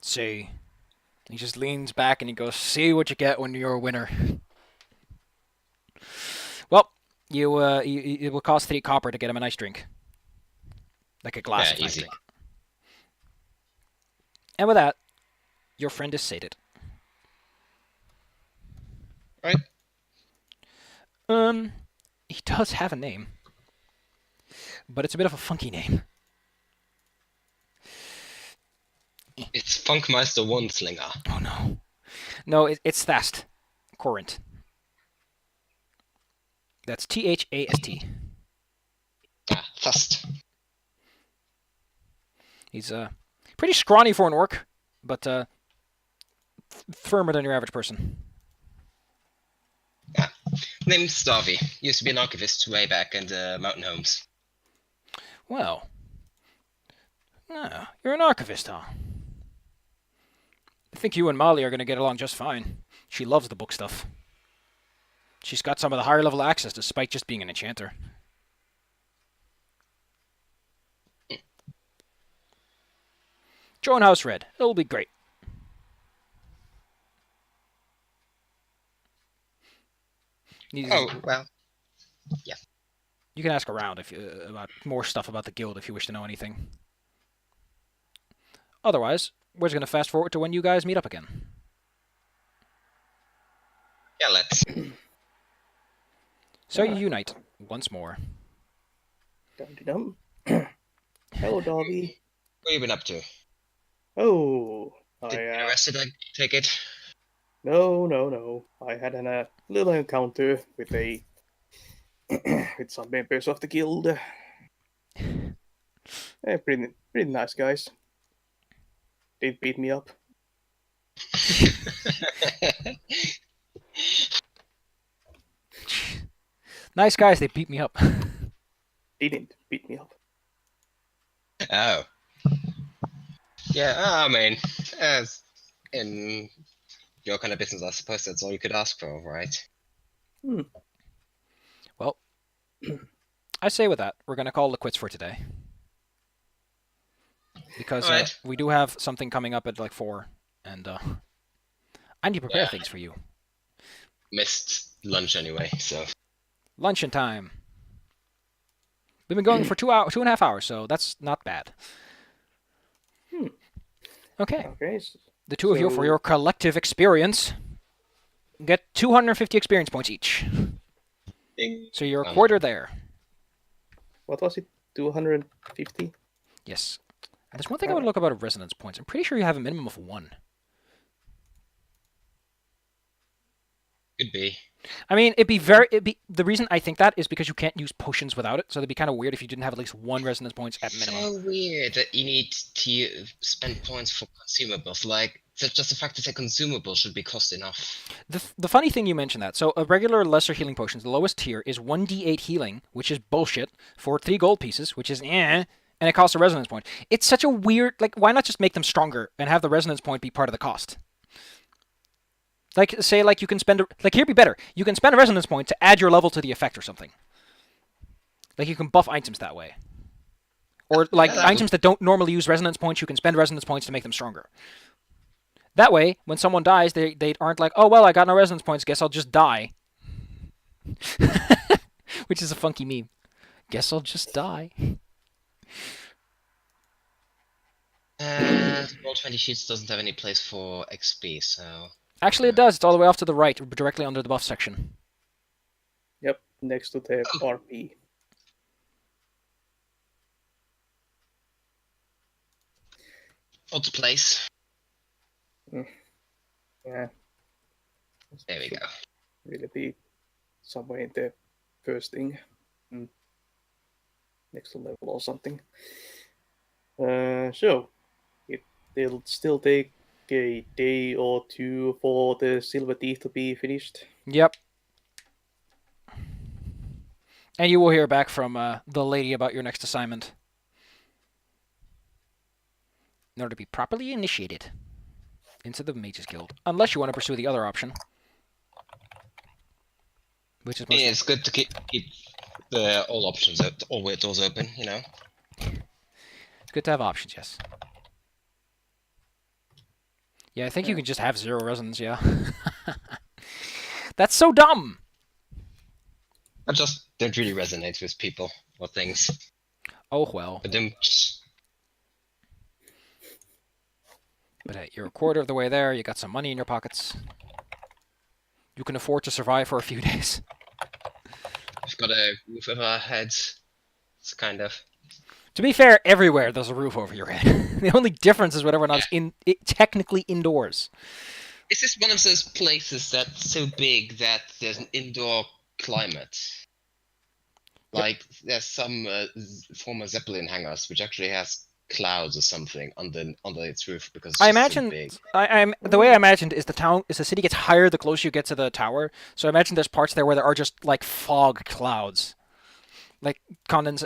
See. He just leans back and he goes, "See what you get when you're a winner." Well, it will cost 3 copper to get him a nice drink. Like a glass Yeah, of nice easy. drink. And with that, your friend is sated. Right? He does have a name. But it's a bit of a funky name. It's Funkmeister One-Slinger. Oh no. No, it's Thast. Corinth. That's Thast. Ah, Thust. He's pretty scrawny for an orc, but firmer than your average person. Ah. Name's Starvey. Used to be an archivist way back in the mountain homes. Well, you're an archivist, huh? I think you and Molly are going to get along just fine. She loves the book stuff. She's got some of the higher level access despite just being an enchanter. Join House Red. It'll be great. Oh, well. Yeah. You can ask around about more stuff about the guild if you wish to know anything. Otherwise, we're just going to fast forward to when you guys meet up again. Yeah, let's. So you unite once more. Dum-de-dum. Hello, doggy. What have you been up to? Oh, Did you get arrested, I take it? no. I had a little encounter with with some members of the guild. Pretty nice guys. They beat me up. Nice guys, they beat me up. They didn't beat me up. Oh. Yeah, I mean, as in your kind of business, I suppose that's all you could ask for, right? Well, I say with that, we're going to call it quits for today. Because Alright. we do have something coming up at like 4, and I need to prepare things for you. Missed lunch anyway, so. Luncheon time. We've been going for 2.5 hours, so that's not bad. Okay. Okay. The two of you, for your collective experience, get 250 experience points each. Ding. So you're a quarter there. What was it? 250? Yes. And there's one thing I would look about resonance points. I'm pretty sure you have a minimum of 1. Could be. I mean, the reason I think that is because you can't use potions without it, so it'd be kind of weird if you didn't have at least 1 resonance points at minimum. So weird that you need to spend points for consumables. Like, just the fact that a consumable should be cost enough. The funny thing you mentioned that. So a regular lesser healing potion, the lowest tier, is 1d8 healing, which is bullshit, for 3 gold pieces, which is and it costs a resonance point. It's such a weird, like, why not just make them stronger and have the resonance point be part of the cost? Like, say, like, you can spend, here'd be better. You can spend a resonance point to add your level to the effect or something. Like, you can buff items that way. Or, like, items that don't normally use resonance points, you can spend resonance points to make them stronger. That way, when someone dies, they aren't like, oh, well, I got no resonance points, guess I'll just die. Which is a funky meme. Guess I'll just die. Roll20 Sheets doesn't have any place for XP, so. Actually, it does. It's all the way off to the right, directly under the buff section. Yep, next to the RP. Odd place. Yeah. There we go. Really be somewhere in the first thing. Next level or something. So, it'll still take a day or 2 for the Silver Teeth to be finished. Yep. And you will hear back from the lady about your next assignment. in order to be properly initiated into the Mages Guild. Unless you want to pursue the other option. Which is most... It's good to keep all options, all doors open, you know? It's good to have options, yes. Yeah, I think you can just have 0 resonance, yeah. That's so dumb! I just don't really resonate with people or things. Oh, well. But then, But hey, you're a quarter of the way there, you got some money in your pockets. You can afford to survive for a few days. we've got a roof over our heads. It's kind of... To be fair, everywhere there's a roof over your head. The only difference is whether or not it's technically indoors. Is this one of those places that's so big that there's an indoor climate? Like, there's some former Zeppelin hangars which actually has clouds or something under its roof because it's I just imagine so big. the way I imagined is the city gets higher the closer you get to the tower. So I imagine there's parts there where there are just like fog clouds, like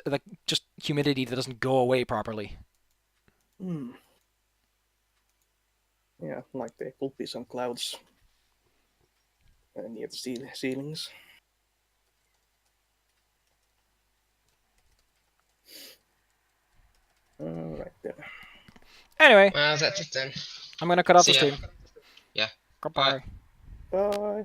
like just humidity that doesn't go away properly. Hmm. Yeah, like there could be some clouds near the ceilings. Right there. Anyway, Well, that's it then. I'm gonna cut off the See ya. stream. Yeah. Goodbye. Bye.